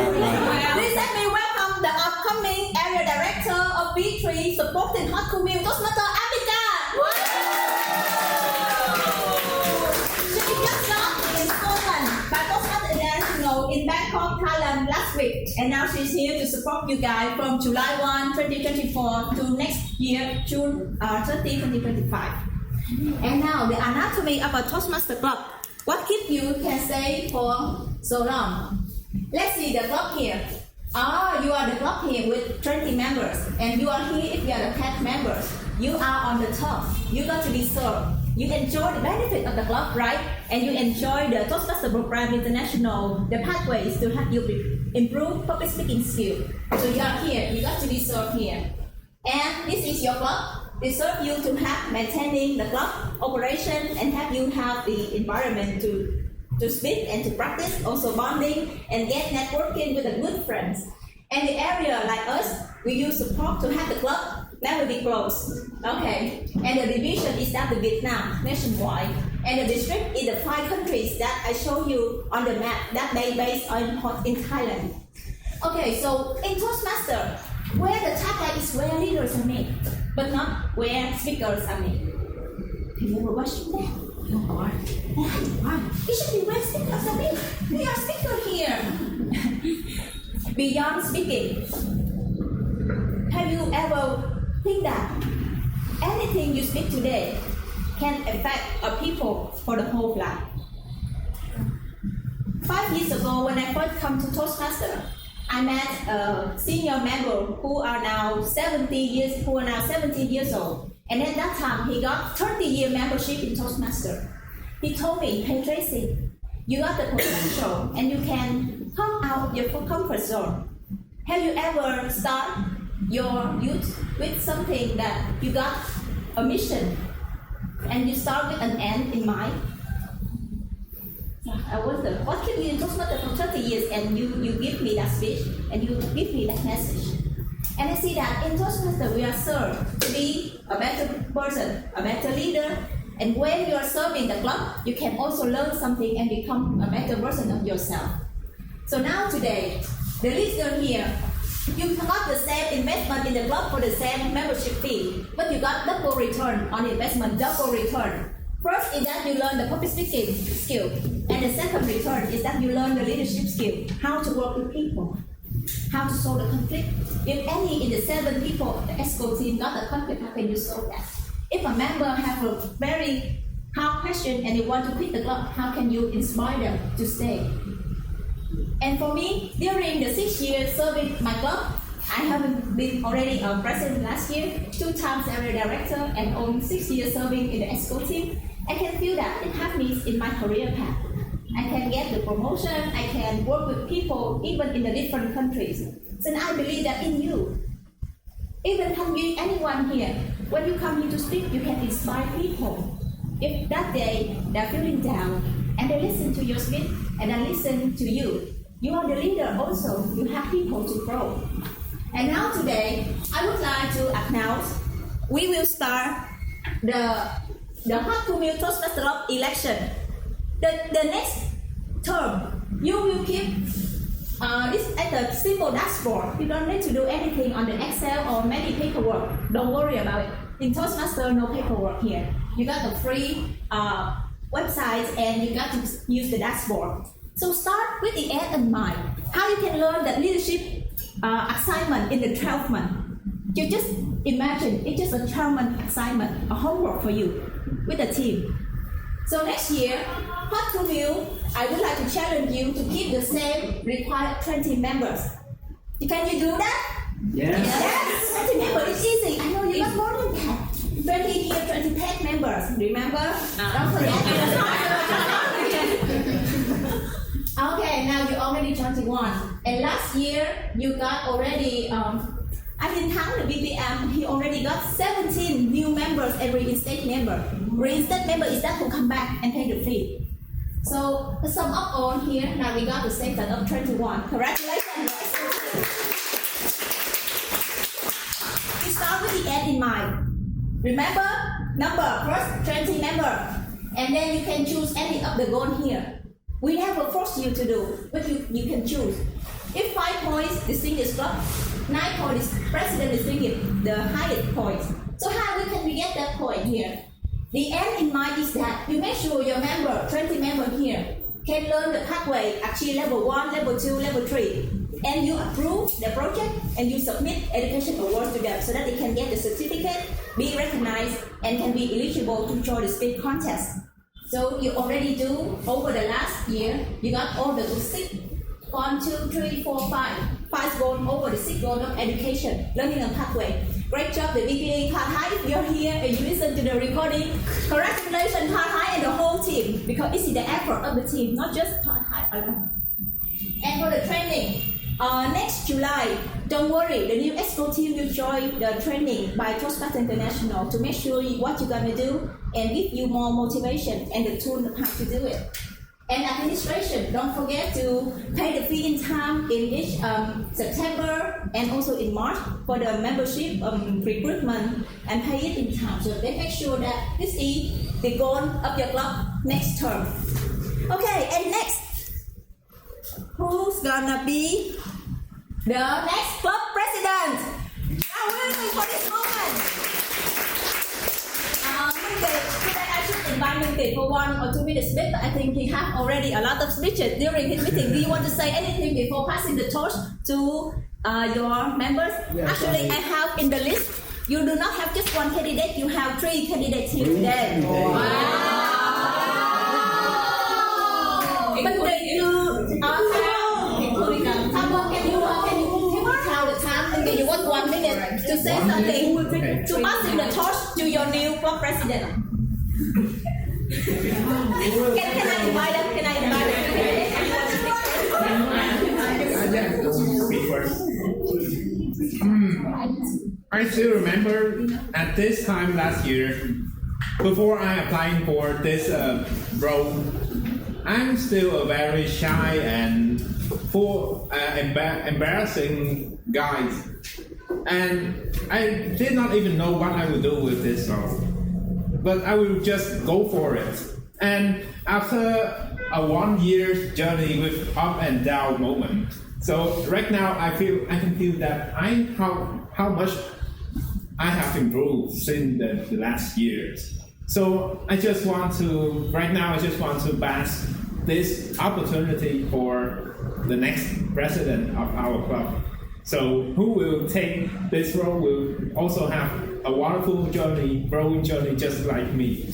Please let me welcome the upcoming area director of B3 supporting Hot Commune, Toastmaster Abika. She just got installed by Toastmasters International in Bangkok, Thailand last week, and now she's here to support you guys from July 1, 2024 to next year, June 30, 2025. And now the anatomy of a Toastmaster club. What keep you can say for so long? Let's see the club here. You are the club here with 20 members, and you are here if you are the 10 members. You are on the top. You got to be served. You enjoy the benefit of the club, right? And you enjoy the Toastmaster program international, the pathways to help you improve public speaking skills. So you are here. You got to be served here. And this is your club. deserve you to have maintaining the club operation and have you have the environment to speak and to practice, also bonding and get networking with the good friends. And the area like us, we use support to have the club never be closed. Okay. And the division is that the Vietnam nationwide. And the district is the 5 countries that I show you on the map that they based in Thailand. Okay, so in Toastmasters, where the tagline is where leaders are made, but not where speakers are made. Have you ever watched that? No. Why? It should be where speakers are made. We are speakers here. Beyond speaking, have you ever think that anything you speak today can affect a people for the whole life? 5 years ago, when I first come to Toastmasters, I met a senior member who are now 17 years old. And at that time, he got 30-year membership in Toastmasters. He told me, "Hey Tracy, you got the potential and you can come out of your comfort zone. Have you ever started your youth with something that you got a mission and you start with an end in mind?" I wonder, what keep you in Toastmasters for 30 years and you give me that speech and you give me that message? And I see that in Toastmasters we are served to be a better person, a better leader, and when you are serving the club, you can also learn something and become a better version of yourself. So now today, the listener here, you got the same investment in the club for the same membership fee, but you got double return on investment, double return. First is that you learn the public speaking skill, and the second return is that you learn the leadership skill, how to work with people, how to solve the conflict. If any in the 7 people of the ESCO team got a conflict, how can you solve that? If a member have a very hard question and they want to quit the club, how can you inspire them to stay? And for me, during the 6 years serving my club, I haven't been already a president last year, 2 times area director, and only 6 years serving in the ESCO team. I can feel that it happens in my career path. I can get the promotion, I can work with people even in the different countries. So I believe that in you. Even anyone here, when you come here to speak, you can inspire people. If that day they're feeling down and they listen to your speech and they listen to you, you are the leader also. You have people to grow. And now today, I would like to announce we will start the Hot to Mill Toastmasters Club election. The next term, you will keep this at the simple dashboard. You don't need to do anything on the Excel or many paperwork. Don't worry about it. In Toastmasters, no paperwork here. You got the free websites and you got to use the dashboard. So start with the end in mind. How you can learn that leadership assignment in the 12th month. You just imagine it's just a 12-month assignment, a homework for you with a team. So next year, Hot to Mill, I would like to challenge you to keep the same required 20 members. Can you do that? Yes. 20 members, it's easy. I know you got more than that. 20 here, 20 tech members. Remember? Don't forget. Okay, now you're already 21. And last year, you got already, I didn't count the BPM, he already got 17 new members every in-state member. Reinstate member is that who come back and pay the fee. So the sum up all here, now we got the status of 21. Congratulations. We start with the end in mind. Remember, number, first 20 member. And then you can choose any of the goal here. We never force you to do, but you can choose. If 5 points, distinguished club, 9 points, president distinguished, the highest points. So how can we get that point here? The end in mind is that you make sure your member, 20 members here, can learn the pathway, achieve level 1, level 2, level 3. And you approve the project and you submit education awards to them so that they can get the certificate, be recognized, and can be eligible to join the speech contest. So you already do, over the last year, you got all the 6, 1, 2, 3, 4, 5 goals over the 6 goals of education, learning and pathway. Great job, the VPA Thai High, if you're here and you listen to the recording. Congratulations, Thai High and the whole team, because it's the effort of the team, not just Thai High alone. And for the training, Next July, don't worry, the new EXCO team will join the training by Toastmasters International to make sure what you're gonna do and give you more motivation and the tool how to do it. And administration, don't forget to pay the fee in time in each September and also in March for the membership recruitment and pay it in time. So they make sure that this is the goal of your club next term. Okay, and next, who's gonna be the next club president? I'm waiting for this moment. Today I should invite Minh for 1 or 2 minutes speech, but I think he has already a lot of speeches during his meeting. Do you want to say anything before passing the torch to your members? Yes, Actually, I have in the list, you do not have just one candidate, you have 3 candidates here today. Wow! But you tell the time, maybe you want 1 minute to say something to passing the torch to your new club president. Can I invite them? Can I invite them? I still remember at this time last year, before I applying for this role, I'm still a very shy and full embarrassing guy, and I did not even know what I would do with this role. But I will just go for it. And after a 1 year's journey with up and down moment, so right now I can feel that how much I have improved since the last years. So I just want to bask this opportunity for the next president of our club. So who will take this role will also have a wonderful journey, growing journey, just like me.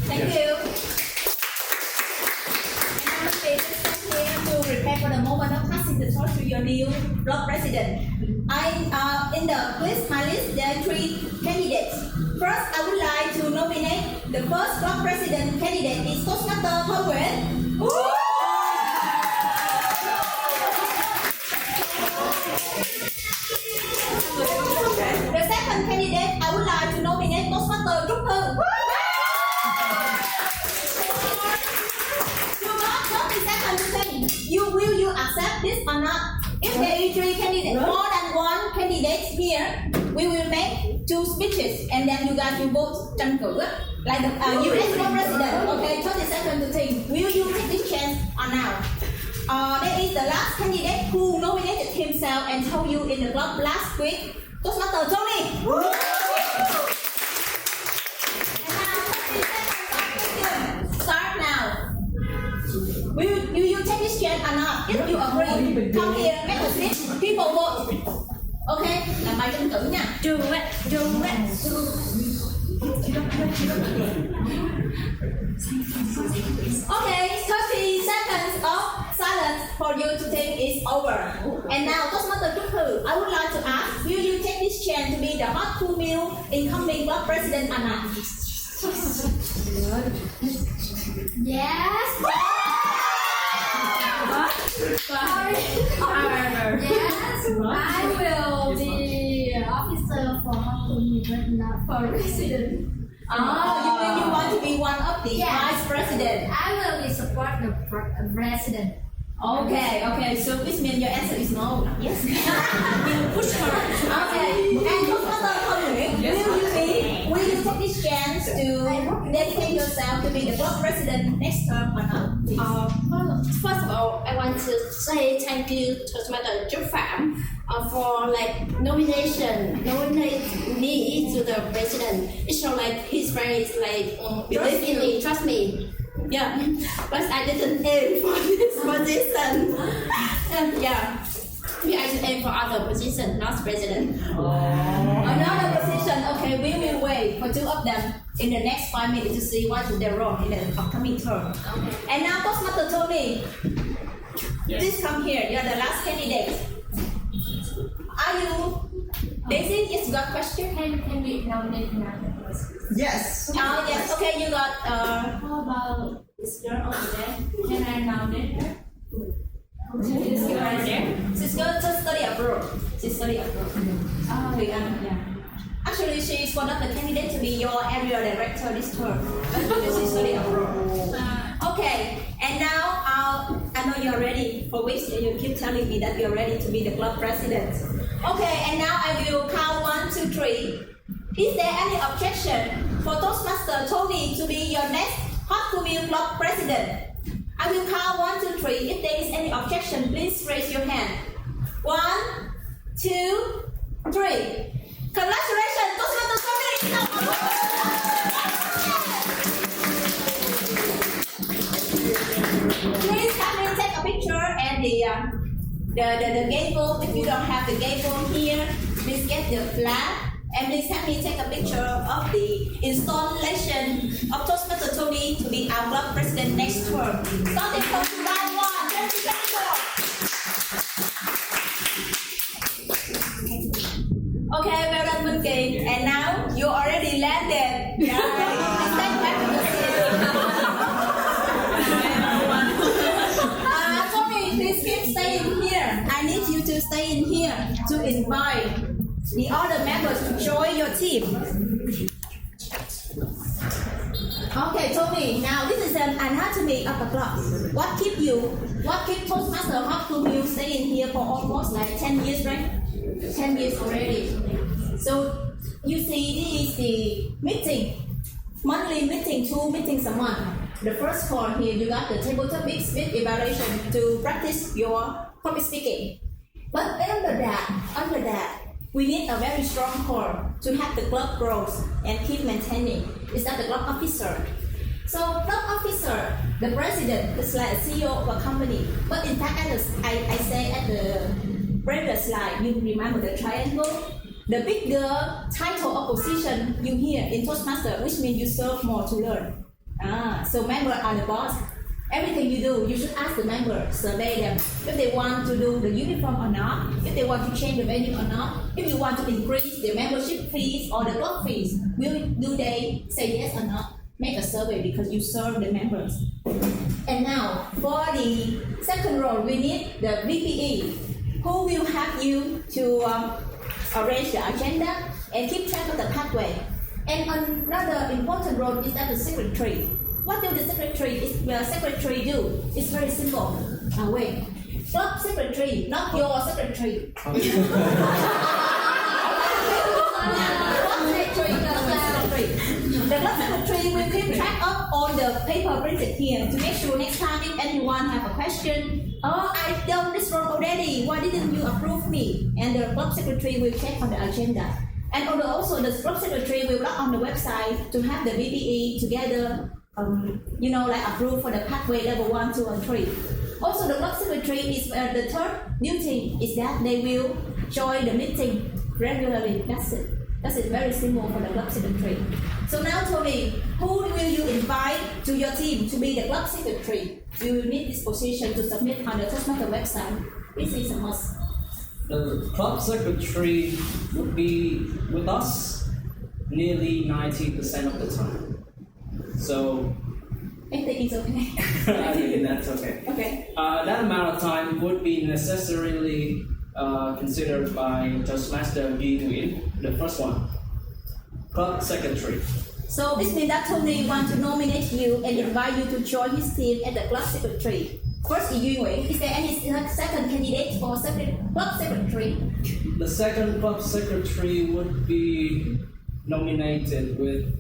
Thank you. And I'm here to prepare for the moment of passing the torch to your new club president. In the list, my list, there are 3 candidates. First, I would like to nominate the first club president candidate is Toastmaster Thơ Nguyễn. The second candidate, I would like to nominate Toastmaster Trúc Thư. You got 30 seconds to think. Will you accept this or not? If there is 3 candidates, more than 1 candidate here, we will make 2 speeches and then you guys will vote tranh cử like the US president. Okay, 30 seconds to think. Will you take this chance or now? There is the last candidate who nominated himself and told you in the club last week, Toastmaster Tony. And now, 30 seconds. Start now. Will you take this chance or not? If you agree, come here, make a speech. People vote. Okay, làm bài tranh cử nha. Do it. Okay, 30 seconds of silence for you to think is over. And now, Toastmaster Trúc Thư, I would like to ask, will you take this chance to be the hot cool meal incoming club president or not? Yes. Sorry. Yes, I will be officer for Hong but not for resident. You want to be one of the vice president? I will be support the president. Okay, so this means your answer is no. Yes. You push her. Okay. And Toastmaster Thơ Nguyễn, will you take this chance to dedicate yourself to be the club president next term or not? First of all, I want to say thank you to Toastmaster Trúc Phạm for nominate me to the president. It shows like his friends believe in me, trust me. Yeah, but I didn't aim for this position. We I should aim for other position, not president. Another position. Okay, we will wait for 2 of them in the next 5 minutes to see what is their role in the upcoming term. Okay. And now, Toastmaster Tony, please come here. You are the last candidate. Are you? Daisy, yes, you got question? Can we nominate another person? Yes. Yes. Okay, you got. How about this girl over there? Can I nominate her? This girl right there? She's going to study abroad. She study abroad. Oh, yeah. Actually, she is one of the candidates to be your area director this term. But she study abroad. Okay, and now I know you're ready. For which you keep telling me that you're ready to be the club president. Okay, and now I will count 1, 2, 3. Is there any objection for Toastmaster Tony to be your next Hot to Wheel Club president? I will count 1, 2, 3. If there is any objection, please raise your hand. 1, 2, 3. Congratulations, Toastmaster Tony! Please help me take a picture and the gable. If you don't have the gable here, please get the flag. And please help me take a picture of the installation of Toastmaster Tony to be our club president next term. Starting from July 1, 2024. Okay, well done, Monkey. And now you already landed. Yeah, stand back to the seat. Tony, please keep staying here. I need you to stay in here to invite the other members to join your team. Okay, Tony, now this is an anatomy of the club. What keep Toastmaster Hot to Wheel staying here for almost like 10 years, right? 10 years already. So you see, this is the meeting, monthly meeting, 2 meetings a month. The first part here, you got the table topic speech evaluation to practice your public speaking. But under that, we need a very strong core to have the club growth and keep maintaining. Is that the club officer? So club officer, the president is like a CEO of a company. But in fact, I say at the previous slide, you remember the triangle? The bigger title of position you hear in Toastmaster, which means you serve more to learn. So members are the boss. Everything you do, you should ask the members, survey them, if they want to do the uniform or not, if they want to change the venue or not, if you want to increase the membership fees or the club fees, do they say yes or not? Make a survey because you serve the members. And now, for the second role, we need the VPE, who will help you to arrange the agenda and keep track of the pathway. And another important role is that the secretary. What does the secretary do? It's very simple. Wait. Club secretary, not your secretary. The club secretary will keep track of all the paper printed here to make sure next time if anyone have a question, I've done this role already, why didn't you approve me? And the club secretary will check on the agenda. And also the club secretary will log on the website to have the VPE together, like approve for the pathway level 1, 2, and 3. Also, the club secretary is the third duty is that they will join the meeting regularly. That's it. That's it. Very simple for the club secretary. So now, Tony, who will you invite to your team to be the club secretary? You will need this position to submit on the Toastmaster website. This is a must. The club secretary would be with us nearly 90% of the time. So I think it's okay. I think that's okay. Okay. That amount of time would be necessarily considered by Toastmaster Yi Nguyen, the first one, club secretary. So this means that Tony wants to nominate you and invite you to join his team as the club secretary. First, Yi Nguyen. Is there any second candidate for club secretary? The second club secretary would be nominated with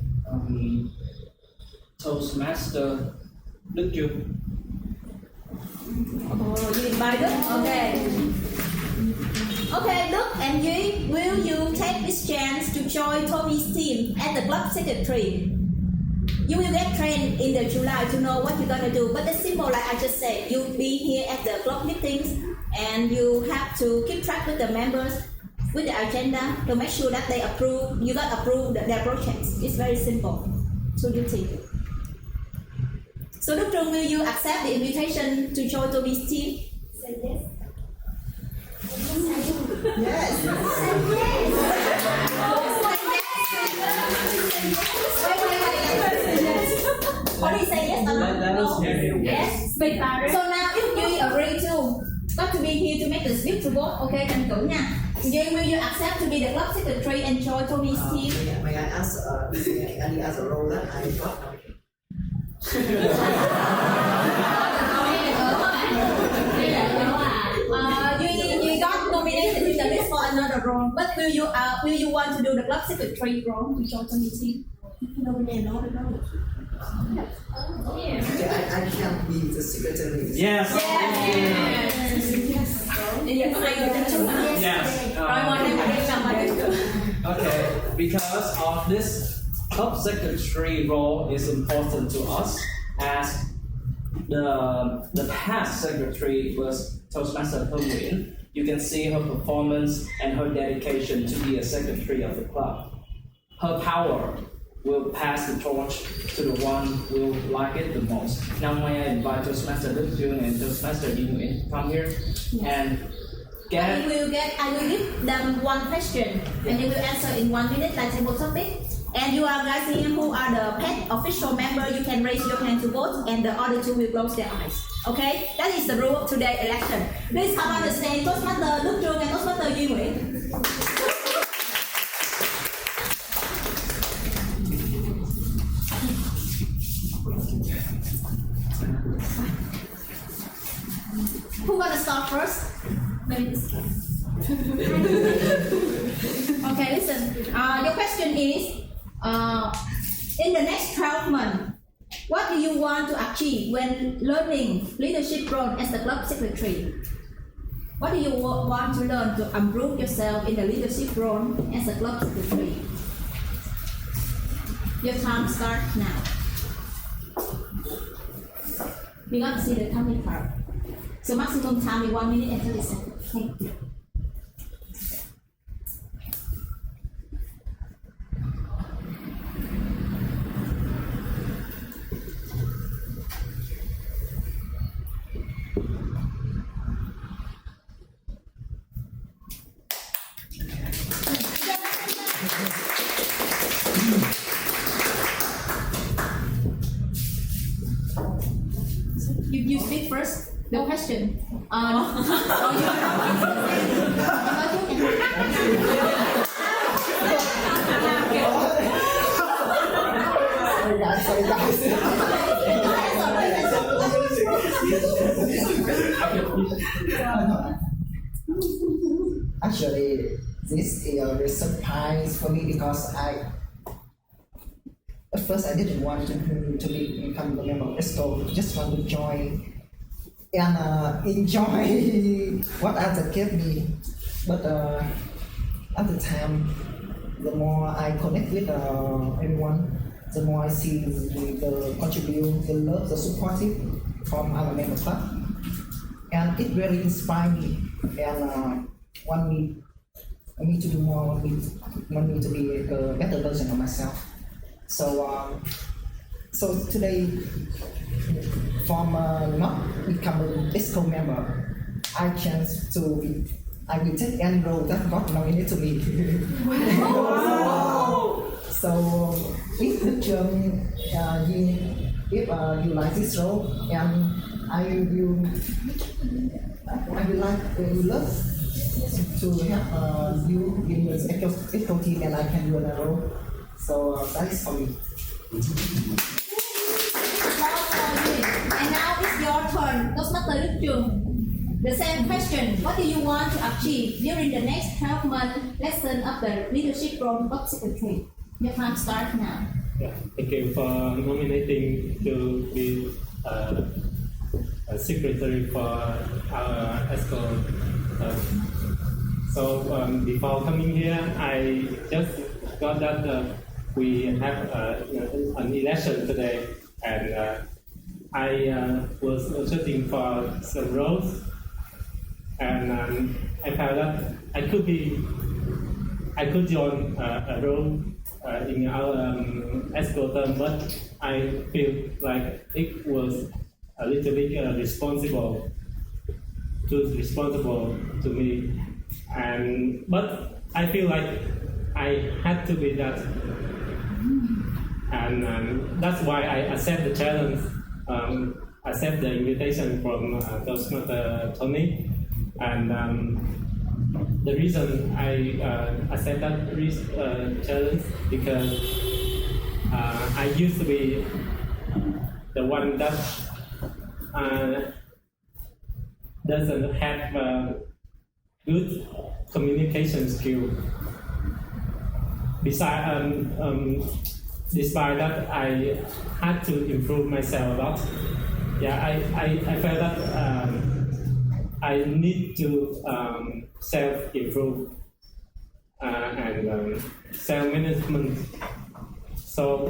Toastmaster Đức Chu. Oh, you invite Đức? Okay. Okay, Đức and Yi, will you take this chance to join Tony's team as the club secretary? You will get trained in the July to know what you're gonna do. But it's simple, like I just said. You'll be here at the club meetings, and you have to keep track with the members with the agenda to make sure that they approve. You got approved their projects. It's very simple. So you think. So Đức Trung, will you accept the invitation to join Tony's team? Say yes. Yes. What do you say yes or no? That was very Yes. Big matter. So now if you agree to got to be here to make this beautiful. Okay, tranh cử nha. Will you accept to be the club secretary and join Tony's team? May I ask any other role that I got? You got nominated in the list for another role, but will you want to do the club secretary role to join Tony's team? I can't be the secretary. Yes. Okay, because of this top secretary role is important to us, as the past secretary was Toastmaster Nguyen. You can see her performance and her dedication to be a secretary of the club. Her power will pass the torch to the one who will like it the most. Now may I invite Toastmaster Đức Jung and Toastmaster Dinh Nguyễn to come here and I will give them one question and they will answer in 1 minute like table topic. And you are guys here who are the pet official member, you can raise your hand to vote and the other two will close their eyes. Okay? That is the rule of today's election. Please come on the stage, Toastmaster Đức Jung and Toastmaster Dinh Nguyễn. Who gonna start first? Maybe this guy. Okay, listen. Your question is, in the next 12 months, what do you want to achieve when learning leadership role as the club secretary? What do you want to learn to improve yourself in the leadership role as a club secretary? Your time starts now. We're going to see the timing part. So maximum time is 1 minute and 30 seconds. Thank you. You speak first. The question. Sorry guys. Actually, this is a surprise for me because at first I didn't want to become a member of ESCO, just want to join and enjoy what others gave me. But at the time, the more I connect with everyone, the more I see the contribute, the love, the supportive from our member club, and it really inspired me and want me to do more, want me to be a better version of myself. So today, from not become an ESCO member, I will take any role that got nominated to me. So if you like this role, and I will love to have you in the ESCO team, and I can do another role. So that is for me. And now it's your turn. Toastmaster Đức Jung. The same question. What do you want to achieve during the next 12 month lesson of the leadership role of secretary? Your time starts now. Yeah, thank you for nominating to be a secretary for our ESCO. Before coming here, I just got that we have an election today, and I was searching for some roles, and I found that I could join a role in our ESCO term, but I feel like it was a little bit responsible to me, but I feel like I had to be that, and that's why I accept the challenge, accept the invitation from Toastmaster Tony, And the reason I accept that challenge because I used to be the one that doesn't have good communication skill. Despite that, I had to improve myself a lot. Yeah, I felt that I need to self-improve and self-management. So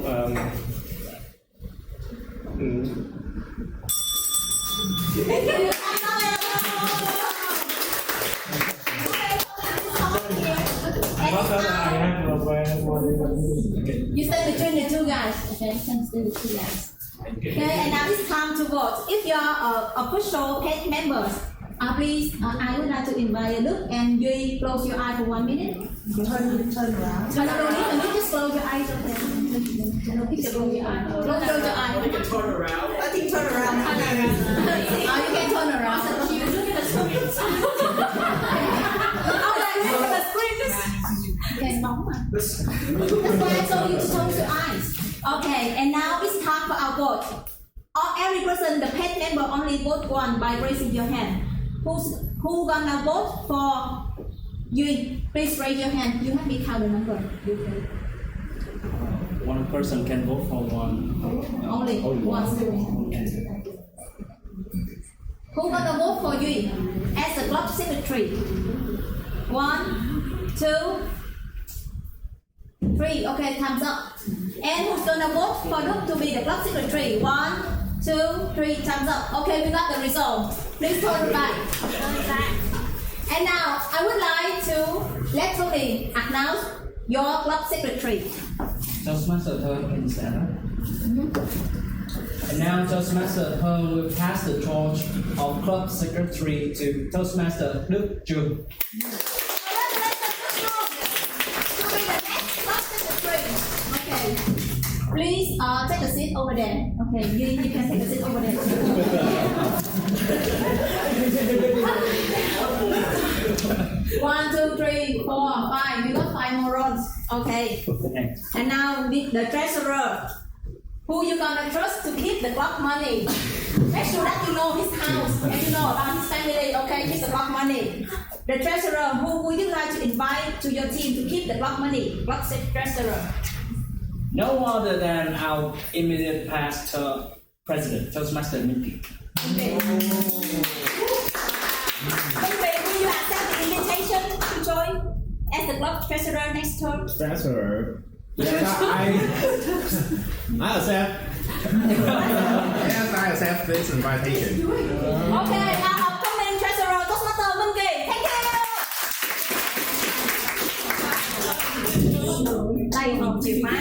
You stand between the two guys. Okay, you can stand the two guys. Okay, and now it's time to vote. If you are official paid members, please, I would like to invite Luke and Duy close your eyes for 1 minute. Turn around. Turn around. Just close your eyes, okay? Just close your eyes. Close your eyes. You can turn around. I think turn around. You can turn around. Okay, look at the screen. Okay, bóng mà. That's why I told you to close your eyes. Okay, and now it's time for our vote. Every person, the paid member, only vote one by raising your hand. Who gonna vote for you? Please raise your hand. You have me count the number. One person can vote for one. Only one. Who gonna vote for you as the club secretary? 1, 2, 3. Okay, thumbs up. And who's gonna vote for Luke to be the club secretary? 1, 2, 3, thumbs up. Okay, we got the result. Please turn back. And now I would like to let Tony announce your club secretary. Toastmaster Thơ in Sarah. And now Toastmaster Thơ will pass the torch of club secretary to Toastmaster Đức Trường. Okay. Please take a seat over there. Okay, you can take a seat over there. 1, 2, 3, 4, 5. We got 5 more rounds. Okay. And now the treasurer. Who you gonna trust to keep the club money? Make sure that you know his house and you know about his family. Okay, keep the club money. The treasurer. Who would you like to invite to your team to keep the club money? Club treasurer. No other than our immediate past president, Toastmaster Minty. Okay. Anyway, will you accept the invitation to join as the club treasurer next term? Treasurer. Yes, I accept. Yes, I accept this invitation. Okay, our upcoming treasurer, Toastmaster Minty. Thank you. Đây một chìa khóa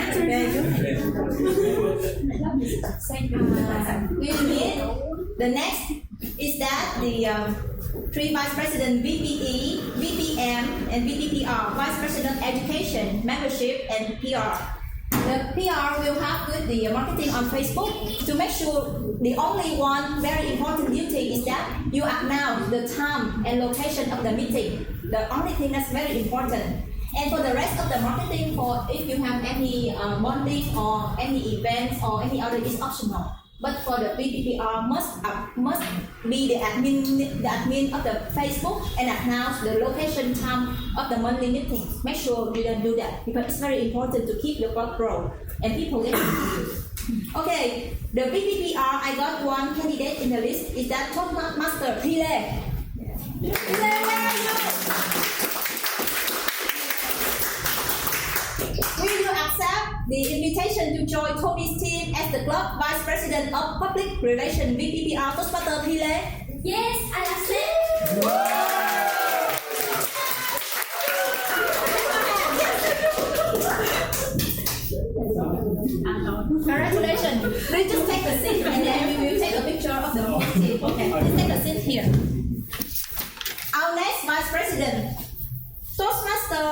the next is that the 3 Vice President VPE, VPM, and VPPR, Vice President Education, Membership, and PR. The PR will help with the marketing on Facebook to make sure the only one very important duty is that you announce the time and location of the meeting. The only thing that's very important. And for the rest of the marketing, for if you have any bonding or any events or any other, is optional. But for the BPPR, must be the admin of the Facebook and announce the location time of the monthly meetings. Make sure you don't do that because it's very important to keep your club grow and people get confused. Okay, the BPPR, I got one candidate in the list. Is that Toastmaster Pile? Pile, where are you? Will you accept the invitation to join Toby's team as the club vice president of public relations VPPR, Toastmaster Pile? Yes, I accept. Congratulations. Please just take a seat and then we will take a picture of the whole team. Okay, please take a seat here. Our next vice president. Toastmaster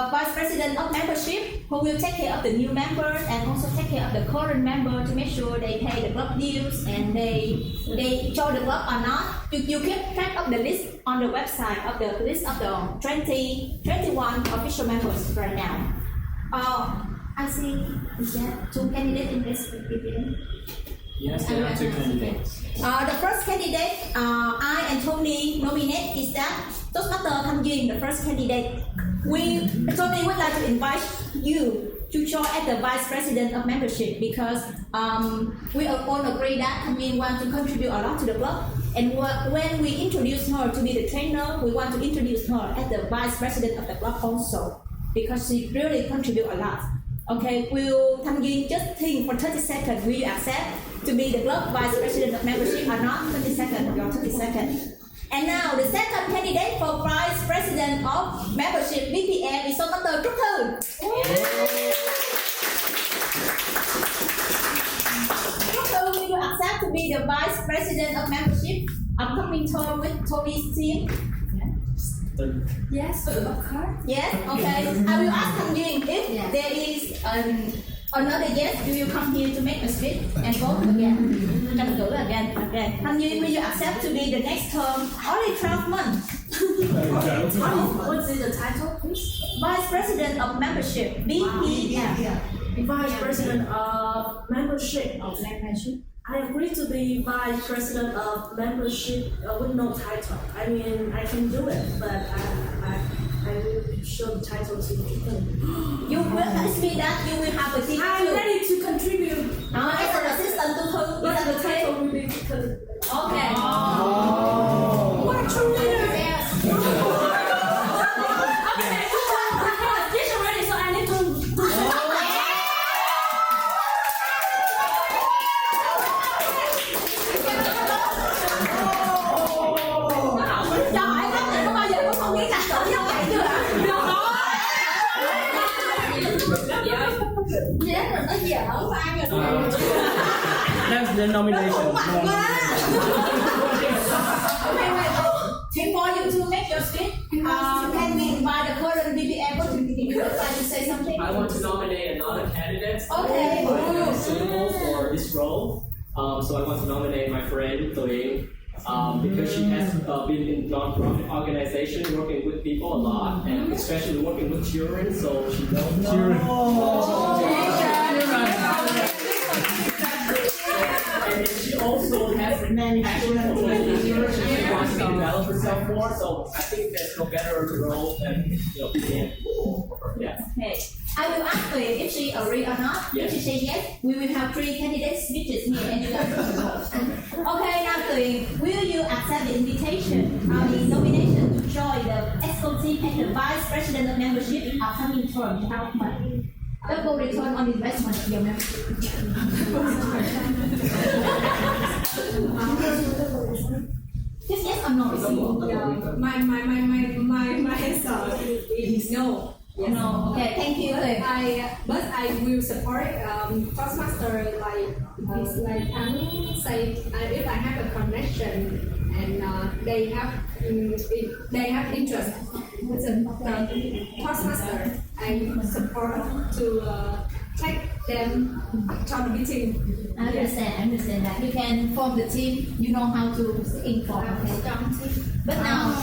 Vice President of Membership, who will take care of the new members and also take care of the current member to make sure they pay the club dues and they join the club or not. You keep track of the list on the website of the list of the 21 official members right now. I see, is there 2 candidates in this meeting? Yes, there are 2 candidates. The first candidate I and Tony nominate is that Toastmaster Thanh Duyên, the first candidate. Tony would like to invite you to join as the vice president of membership because we all agree that Thanh Duyên wants to contribute a lot to the club. And when we introduce her to be the trainer, we want to introduce her as the vice president of the club also because she really contributes a lot. Okay, will Thanh Duyên just think for 30 seconds, will you accept to be the club vice president of membership or not? 30 seconds, your 30 seconds. And now the second candidate for vice president of membership VPM is Toastmaster Trúc Thư. Trúc Thư, will you accept to be the vice president of membership upcoming term with Tony's team? Yes, of course. Yes, okay. I will ask Thanh Duyên if there is another yes, you will come here to make a speech and vote again. Okay. Thanh Duyên, will you accept to be the next term? Only 12 months. What's the title, please? Vice President of Membership, VPM. Vice President of Membership. I agree to be Vice President of Membership with no title. I mean, I can do it, but I will show the title to you. You will ask me that you will have a team. I'm ready to contribute. As an assistant to her, But is that the okay? title will be because. Okay. What a true leader! Okay, because this already, so I need to do something. Trời ơi, có bao giờ cũng không nghĩ rằng tự giống vậy chưa ạ? Yes, rồi nó dở quá rồi. That's the nomination. Okay, wait. Before you two make your speech, can we invite the current BBM you would like to say something? I want to nominate another candidate Okay. who is suitable for this role. So I want to nominate my friend Toying. Because she has been in non-profit organization working with people a lot and especially working with children, so she knows children. And she also has passion for research and she wants to develop herself more, so I think there's no better role than BPM for her. Yeah. Okay. I will ask her if she agree or not. Yes. If she say yes, we will have 3 candidate speeches here and you guys can vote. Okay, now Tuyền, will you accept the invitation, the nomination to join the EXCO team as the Vice President of Membership upcoming term to help money? Double return on investment of your membership. Just yes or no? My answer is no. Yes. No. Okay, thank you. But I will support Toastmaster like Thắng say if I have a connection and they have interest with the Toastmaster, I support to take them to the meeting. I understand that. You can form the team, you know how to inform. Okay. But now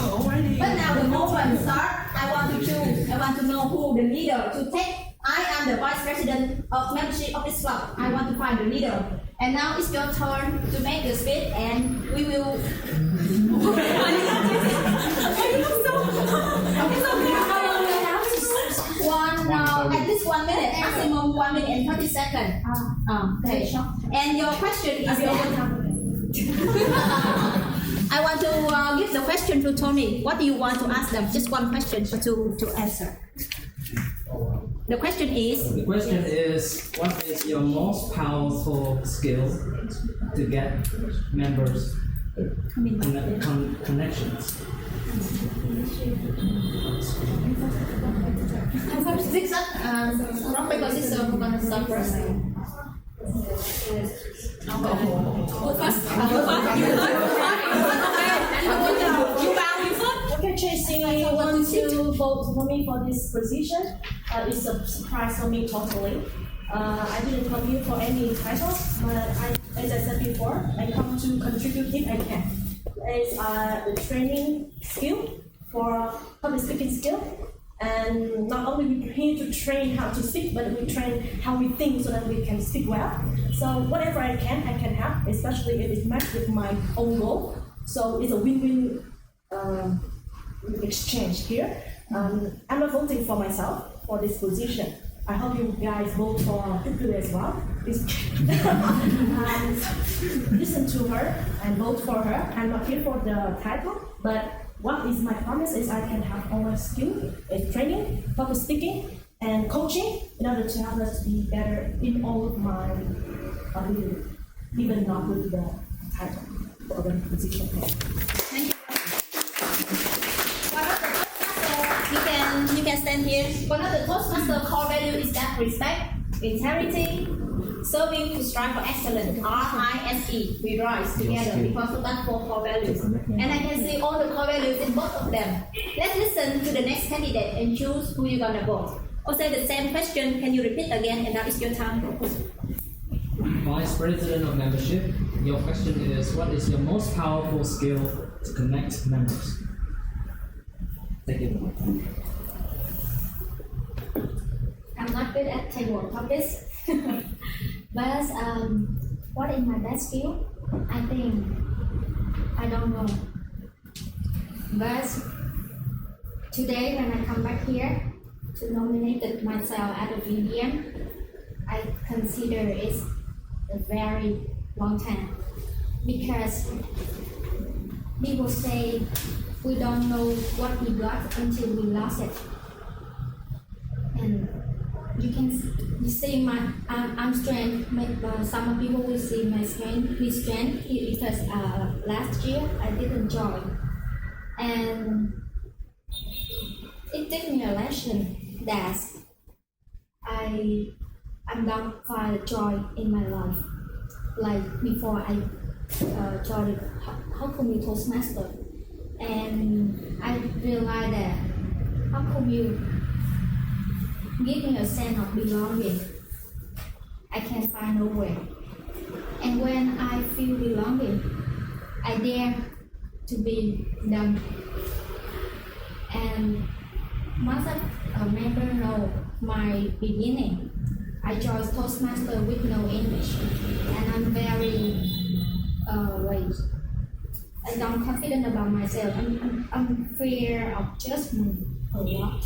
the moment start, I want to choose, I want to know who the leader to take. I am the vice president of membership of this club. I want to find the leader. And now it's your turn to make the speech and we will at least 1 minute, maximum 1 minute and 30 seconds. Okay. And your question is I want to give the question to Tony. What do you want to ask them? Just one question to answer. The question is, what is your most powerful skill to get members connections? Zigzag, rock, paper, scissors, we're gonna start first. Okay, Tracy, I want to vote for me for this position. It's a surprise for me totally. I didn't come here for any title, but I as I said before, I come to contribute if I can. It's the training skill for public speaking skill. And not only we here to train how to speak, but we train how we think so that we can speak well. So whatever I can help, especially if it matches with my own goal. So it's a win-win exchange here. I'm not voting for myself for this position. I hope you guys vote for Tuku as well. Listen to her and vote for her. I'm not here for the title, but what is my promise is I can have all my skill in training, public speaking, and coaching in order to help us be better in all of my ability, even not with the title or the position. Thank you. You can stand here. One of the Toastmaster core values is that respect, integrity, serving to strive for excellence. RISE. We rise together because of that four core values. And I can see all the core values in both of them. Let's listen to the next candidate and choose who you're gonna vote. Also the same question, can you repeat again? And now is your time. Vice President of Membership, your question is, what is your most powerful skill to connect members? Thank you. I'm not good at table topics, but what is my best skill? I think I don't know. But today when I come back here to nominate myself at the VDM, I consider it's a very long time because people say we don't know what we got until we lost it. And you see my I'm strength. Some people will see my strength. His strength because last year I didn't join, and it gave me a lesson that I'm not find joy in my life. Like before I joined how come you Toastmaster, and I realized that how come you give me a sense of belonging. I can find nowhere. And when I feel belonging, I dare to be done. And most of a member know my beginning. I joined Toastmaster with no English, and I'm very I'm confident about myself. I'm fear of judgment a lot.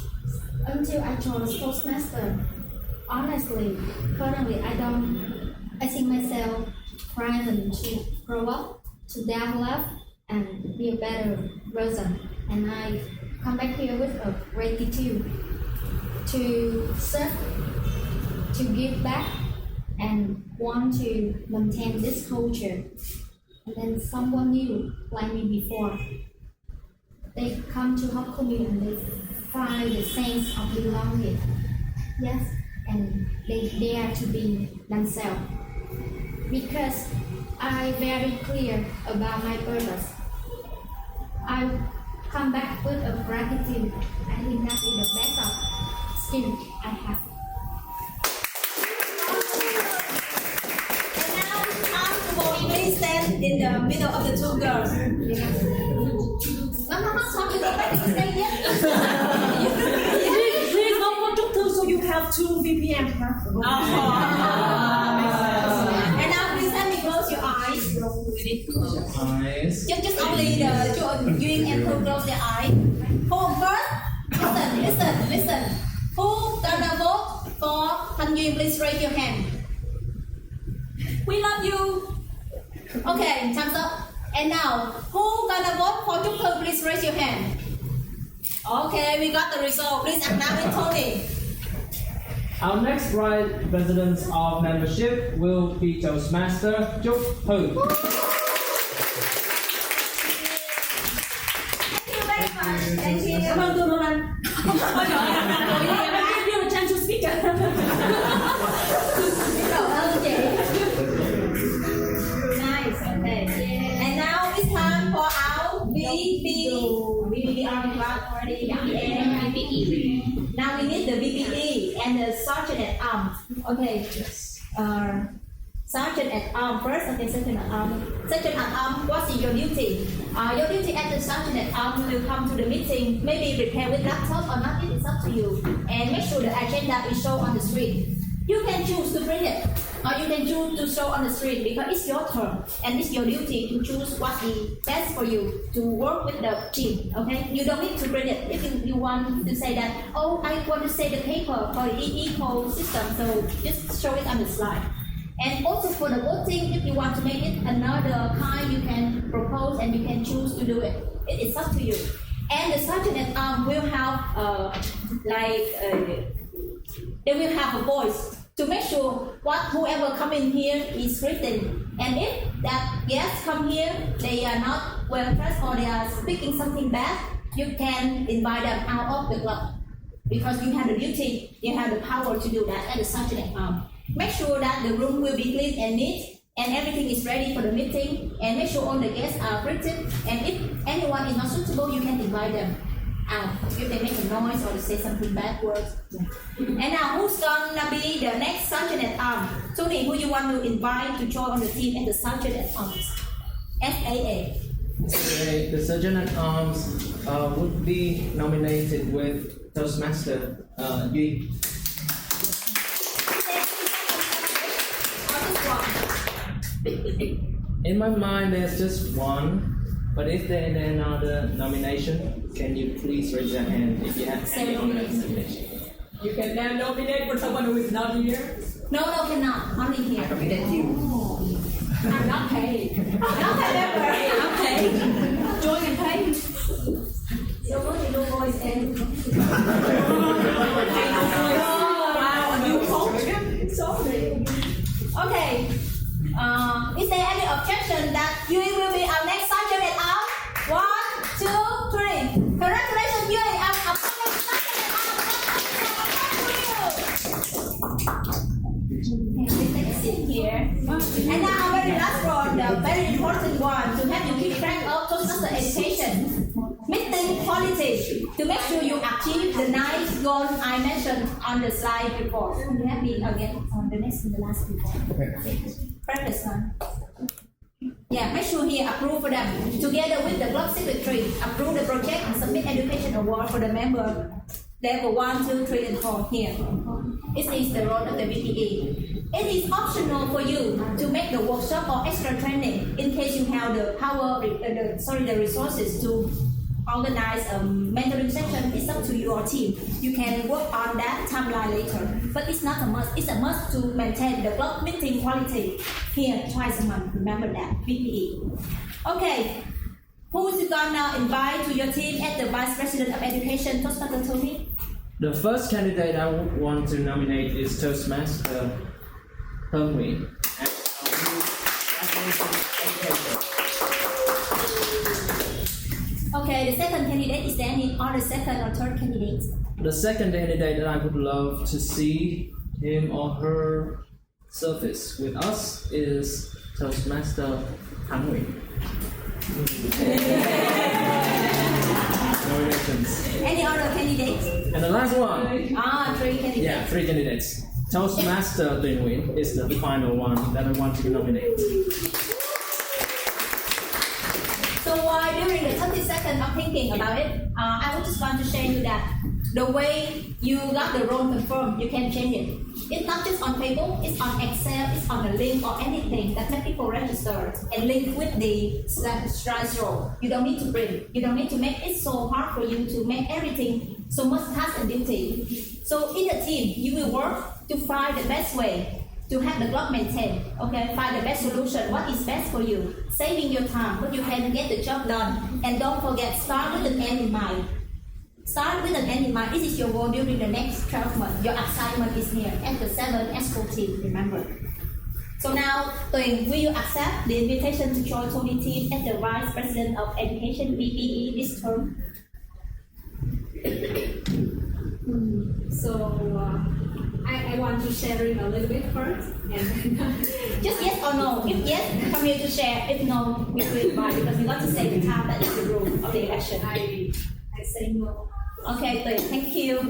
Until I joined Toastmaster, honestly, currently I see myself trying to grow up, to develop, and be a better person. And I come back here with a gratitude to serve, to give back, and want to maintain this culture. And then someone new, like me before, they come to help community and they find the sense of belonging. Yes, and they dare to be themselves. Because I'm very clear about my purpose. I come back with a gratitude. I think that is the best of skill I have. And now it's time to vote. Please stand in the middle of the two girls. Stay here. Please don't want to so you have two VPN. And now please let me close your eyes. Eyes. Just only the Yuen and Phu close their eyes. Hold first. Listen. Who gonna vote for Han Yuen? Please raise your hand. We love you. Okay, time's up. And now, who gonna vote for Chúc Thư? Please raise your hand. Okay, we got the result. Please acknowledge Tony. Our next president of membership will be Toastmaster Chúc Thư. Thank you very much. Thank you. Come on, Donovan. I give you a chance to speak. Okay. Nice. Okay. And now it's time for our VBE already. VBE. Now we need the VBE and the sergeant at arms. Okay. Sergeant at Arms first. Okay, Sergeant at Arms. Sergeant at Arms, what is your duty? Your duty as the Sergeant at Arms will come to the meeting, maybe prepare with laptop or not, it is up to you. And make sure the agenda is shown on the screen. You can choose to print it, or you can choose to show on the screen because it's your turn and it's your duty to choose what is best for you to work with the team. Okay, you don't need to print it. If you want to say that, oh, I want to say the paper for the ecosystem, so just show it on the slide. And also for the voting, if you want to make it another kind, you can propose and you can choose to do it. It's up to you. And the Sergeant at Arms will have they will have a voice to make sure whoever come in here is written. And if that guests come here, they are not well dressed or they are speaking something bad, you can invite them out of the club. Because you have the duty, you have the power to do that at the Sergeant at Arms. Make sure that the room will be clean and neat and everything is ready for the meeting, and make sure all the guests are greeted, and if anyone is not suitable, you can invite them out if they make a noise or they say something bad words. And now who's gonna be the next Sergeant at Arms? Tony, who you want to invite to join on the team at the Sergeant at Arms? SAA. Okay, the Sergeant at Arms would be nominated with Toastmaster Duy. In my mind, there's just one, but if there's another nomination, can you please raise your hand if you have any other nomination? You can then nominate for someone who is not here. No, cannot. Only here. I nominate you. I'm not paid. Not paid member. I'm paid. Join and pay. So what you do, boys and wow, a new coach. Sorry. Okay. Is there any objection that Yui will be our next Sergeant at Arms? 1, 2, 3. Congratulations, Yui, our upcoming Sergeant at Arms. Please take a seat here. And now, very last one, the very important one, to help you keep track of Toastmaster education. Meeting quality, to make sure you achieve the 9 goals I mentioned on the slide before. You have me again on the next and the last before. Practice one. Yeah, make sure he approve for them. Together with the club secretary, approve the project and submit education award for the member. Level 1, 2, 3, and 4 here. It is the role of the BTE. It is optional for you to make the workshop or extra training in case you have the power, the resources to organize a mentoring session. It's up to your team. You can work on that timeline later, but it's not a must. It's a must to maintain the club meeting quality here twice a month. Remember that, BPE. Okay, who's gonna invite to your team as the Vice President of Education, Toastmaster Tony? The first candidate I would want to nominate is Toastmaster Tony. Okay, the second candidate, is there any other second or third candidates? The second candidate that I would love to see him or her service with us is Toastmaster Han Hui. Nominations. Any other candidates? And the last one. 3 candidates. Yeah, 3 candidates. Toastmaster Dinh Nguyen is the final one that I want to nominate. So during the 30 seconds of thinking about it, I would just want to share you that the way you got the role confirmed, you can change it. It's not just on paper, it's on Excel, it's on a link or anything that make people register and link with the slideshow. You don't need to print. You don't need to make it so hard for you to make everything so much task and duty. So in the team, you will work to find the best way to have the club maintained. Okay, find the best solution. What is best for you? Saving your time, but you can get the job done. And don't forget, start with an end in mind. Start with an end in mind. This is your goal during the next 12 months. Your assignment is here at the 7 ESCO team, remember. So now, Tuyen, will you accept the invitation to join Tony team as the Vice President of Education BPE this term? I want to share it a little bit first. And just yes or no. If yes, come here to share. If no, we will invite because we want to save the time. That is the rule of the election. I say no. Okay, thank you.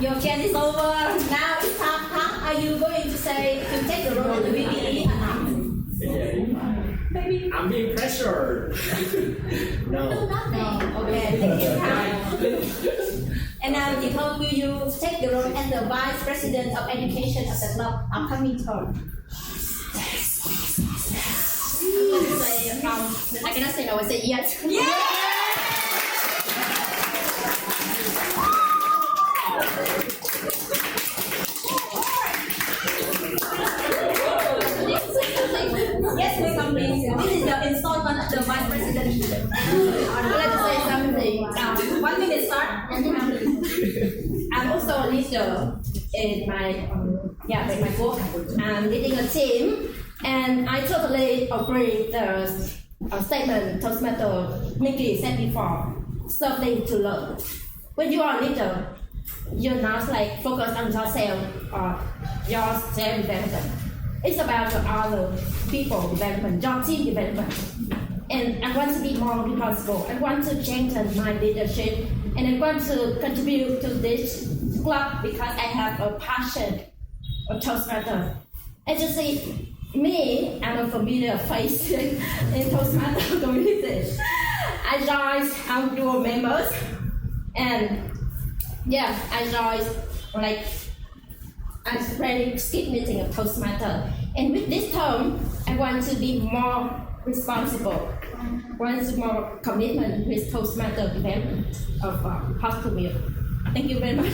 Your chance is over. Now it's time. Are you going to say to take the role of the BPE I'm being pressured. No. Okay, thank you, Kai. And now, Nicole, will you take the role as the Vice President of Education of the club upcoming term? I'm going to say, I cannot say no, I say yes. Yes, we complete. This is the installment of the Vice President. I'd like to say something. 1 minute start. I'm also a leader in my group. I'm leading a team, and I totally agree the statement Toastmasters Nikki said before. Something to learn. When you are a leader, you're not like focused on yourself or your self-development. It's about the other people development, your team development. And I want to be more responsible. I want to strengthen my leadership, and I want to contribute to this club because I have a passion of Toastmasters. As you see, me, I'm a familiar face in Toastmasters community. I joined our dual members, and I joined I'm planning skip meeting of Toastmasters. And with this term, I want to be more responsible, want more commitment with Toastmasters development of hot to milk. Thank you very much.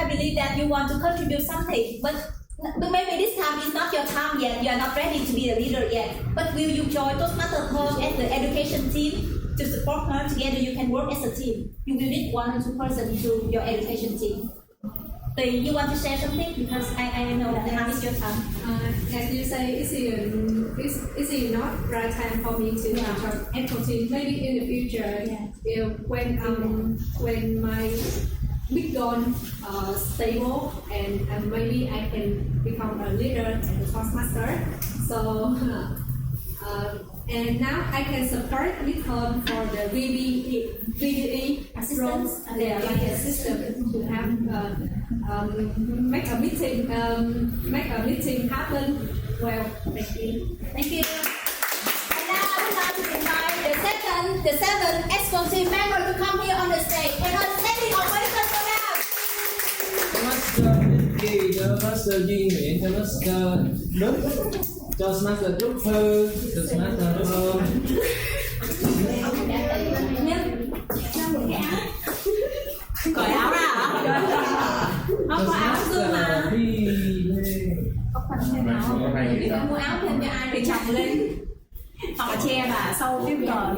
I believe that you want to contribute something, but maybe this time is not your time yet. You are not ready to be a leader yet. But will you join Toastmasters Home as the education team to support her? Together you can work as a team. You will need 1 or 2 persons to your education team. So you want to share something? Because I know that now is your time. As you say, is it not right time for me to join eco team? Maybe in the future, when my big goal stable and maybe I can become a leader and a Toastmaster. So and now I can support with her for the VBE roles, like a system to have make a meeting happen. Well, thank you. Thank you. And now I would like to invite the seventh EXCO team member to come here on the stage. And I'm standing ovation for them. Master Vicky, the Master Duy Nguyễn, the Master Đức, Toastmaster Trúc Thư, Toastmaster Thơm. Cởi áo ra hả? Không có áo xương mà. Có quần thêm áo. Mua áo thêm cho ai để chồng lên. Hoặc là che bà sau cái cờ.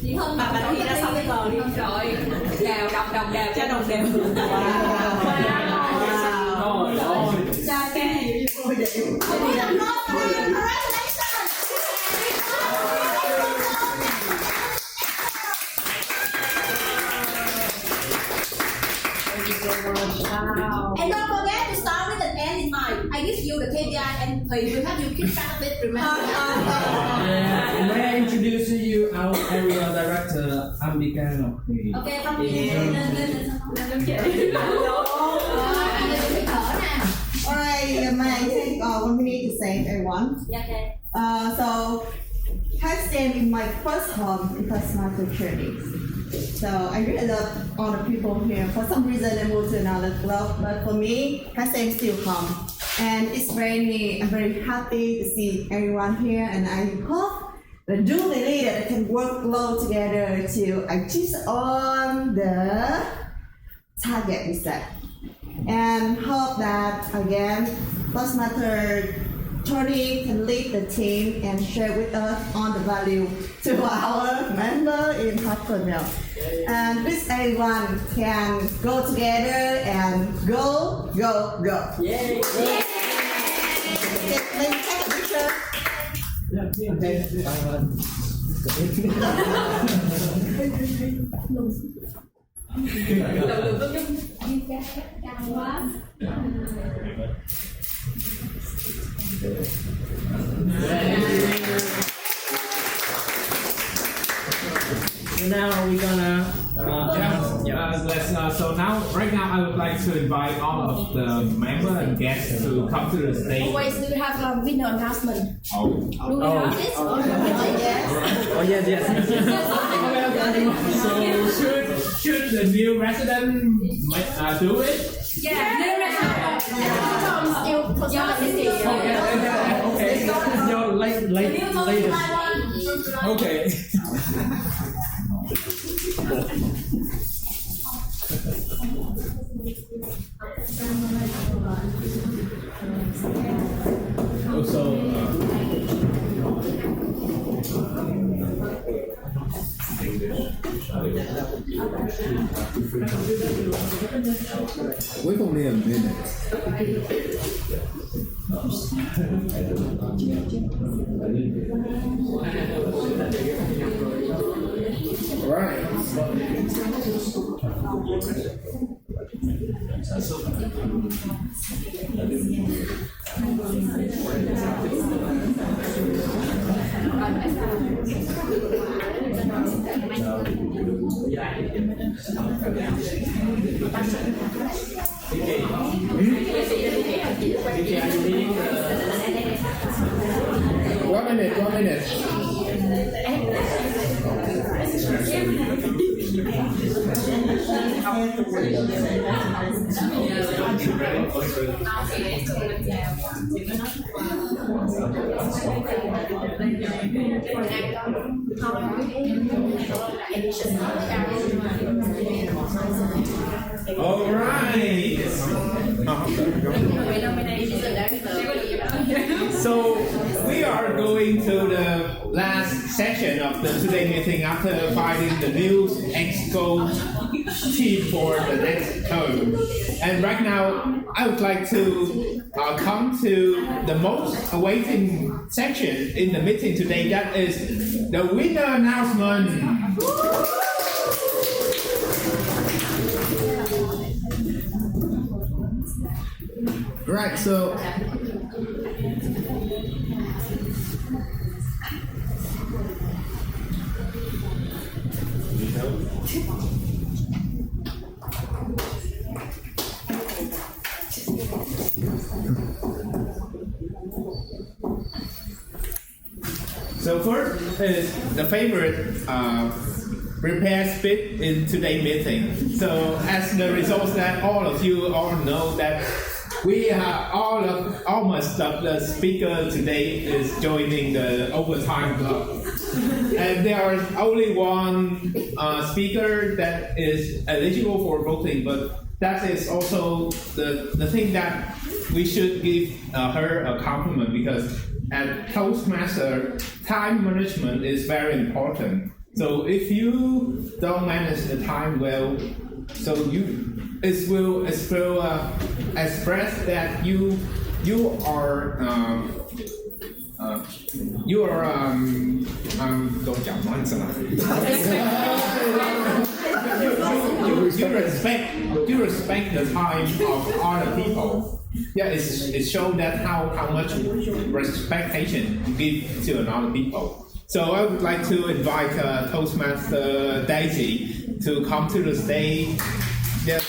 Chị hơn bà nói gì ra sau cái cờ đi. Rồi, đào đồng đều cho đồng đều. Cha cái And don't forget to start with an end in mind. I give you the KPI and Thủy will have you keep track of it, remember? May I introduce you our area director, Ambika. Okay, from here. Alright, may I take 1 minute to thank everyone? Yeah, okay. So, I stand in my first home in Toastmasters training. So I really love all the people here. For some reason, I moved to another club, but for me, Hassan still come. And I'm very happy to see everyone here, and I hope the dual leader can work well together to achieve all the target we set. And hope that again, Toastmasters Tony can lead the team and share with us on the value to our member in Hartford. And this everyone can go together and go. Yay! Let's take a picture. So now we're gonna so now, right now, I would like to invite all of the members and guests to come to the stage. Always do you have a winner announcement? Oh. Do we have this? Oh yes. So should the new resident do it? Yeah, new resident. Still possibility. Okay. Your latest. Okay. Wait only a minute. One minute. All right. So we are going to the last section of the today meeting after finding the new exco team for the next term. And right now, I would like to come to the most awaiting section in the meeting today. That is the winner announcement. Right, so first is the favorite prepared speech in today's meeting. So as the results that all of you all know that we have almost the speaker today is joining the overtime club. And there is only one speaker that is eligible for voting, but that is also the thing that we should give her a compliment, because at Toastmaster, time management is very important. So if you don't manage the time well, so it will express that you are don't讲慢声啊。you respect the time of other people. Yeah, it shows that how much respectation you give to another people. So I would like to invite Toastmaster Daisy to come to the stage. Yeah.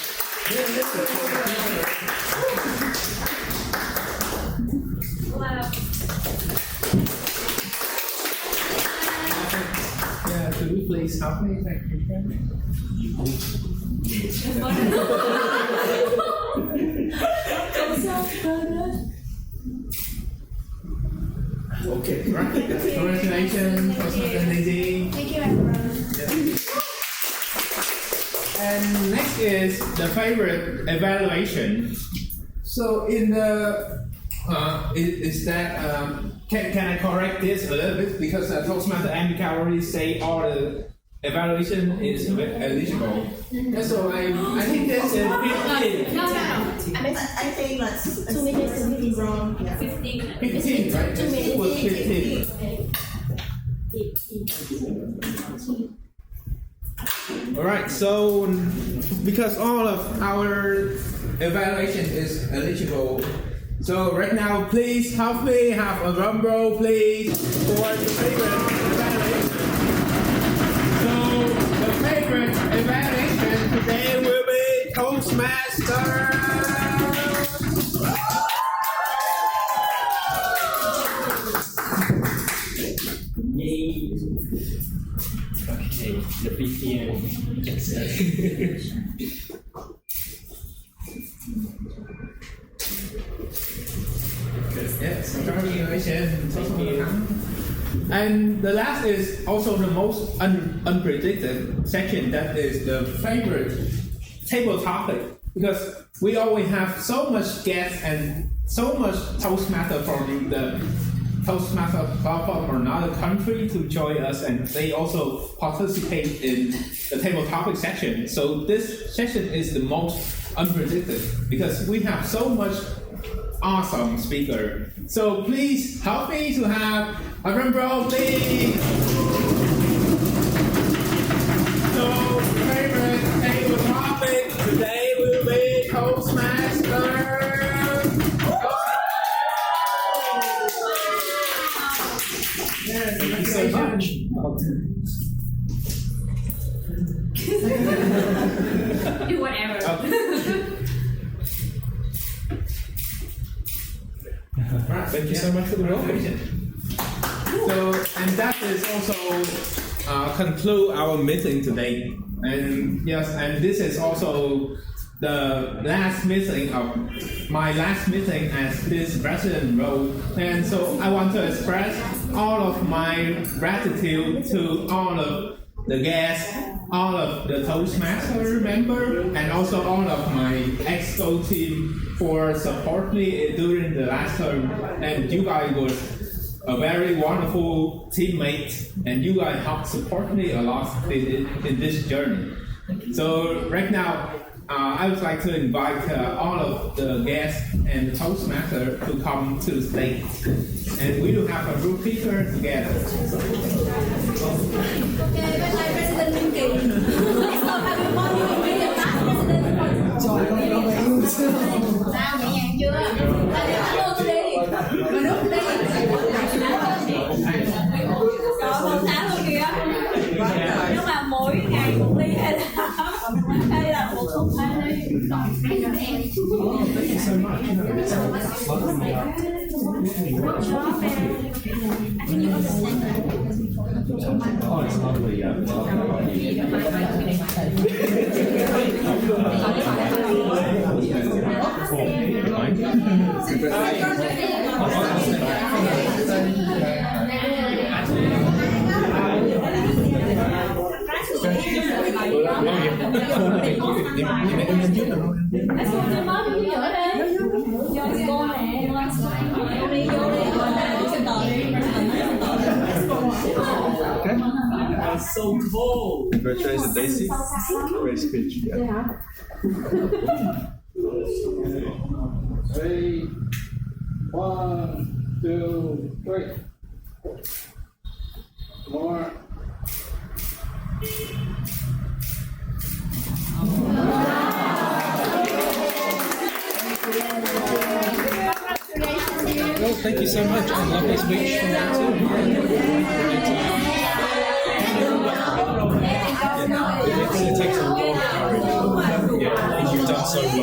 Yeah, could you please help me? Thank you. Okay, right. Congratulations, Toastmaster Daisy. Thank you, everyone. And next is the favorite evaluation. So in the is that can I correct this a little bit, because Toastmaster Amica already say all the evaluation is eligible. Yeah, so I think this is 15. No. I think that's 2 minutes is wrong. 15, right? 2 minutes. It was 15. Alright, so because all of our evaluation is eligible, so right now please help me have a drum roll please for the favorite evaluation. So Yes, congratulations. And the last is also the most unpredicted section. That is the favorite table topic, because we always have so much guests and so much Toastmaster from the Toastmaster from another country to join us, and they also participate in the table topic section. So this section is the most unpredicted because we have so much awesome speaker. So please help me to have a drum roll, please. So favorite table topic today will be Toastmasters. Yes, thank you so much. Do whatever. Right, thank you so much for the presentation. So, and that is also conclude our meeting today. And yes, and this is also the last meeting of my last meeting as this president role. And so I want to express all of my gratitude to all of the guests, all of the Toastmaster member, and also all of my EXCO team for supporting me during the last term. And you guys were a very wonderful teammate, and you guys helped support me a lot in this journey. So right now, I would like to invite all of the guests and the Toastmaster to come to the stage, and we will have a group picture together. Okay, bye bye, President Minky. Next time I will want you to be the last president. Trời ơi, nó phải yêu thương. Sao nhẹ nhàng chưa? Là để ăn luôn đi. Mà đúng đi. Trời ơi, tháng luôn kìa. Nhưng mà mỗi ngày một ly hay là một cốc hai ly. Thank you so much. Oh, it's lovely. It's so cold. Congratulations, Daisy. Great speech. Yeah. Ready? 1, 2, 3. More. Well, thank you so much. And lovely speech from you too. It takes a lot of courage. Yeah, you've done so well.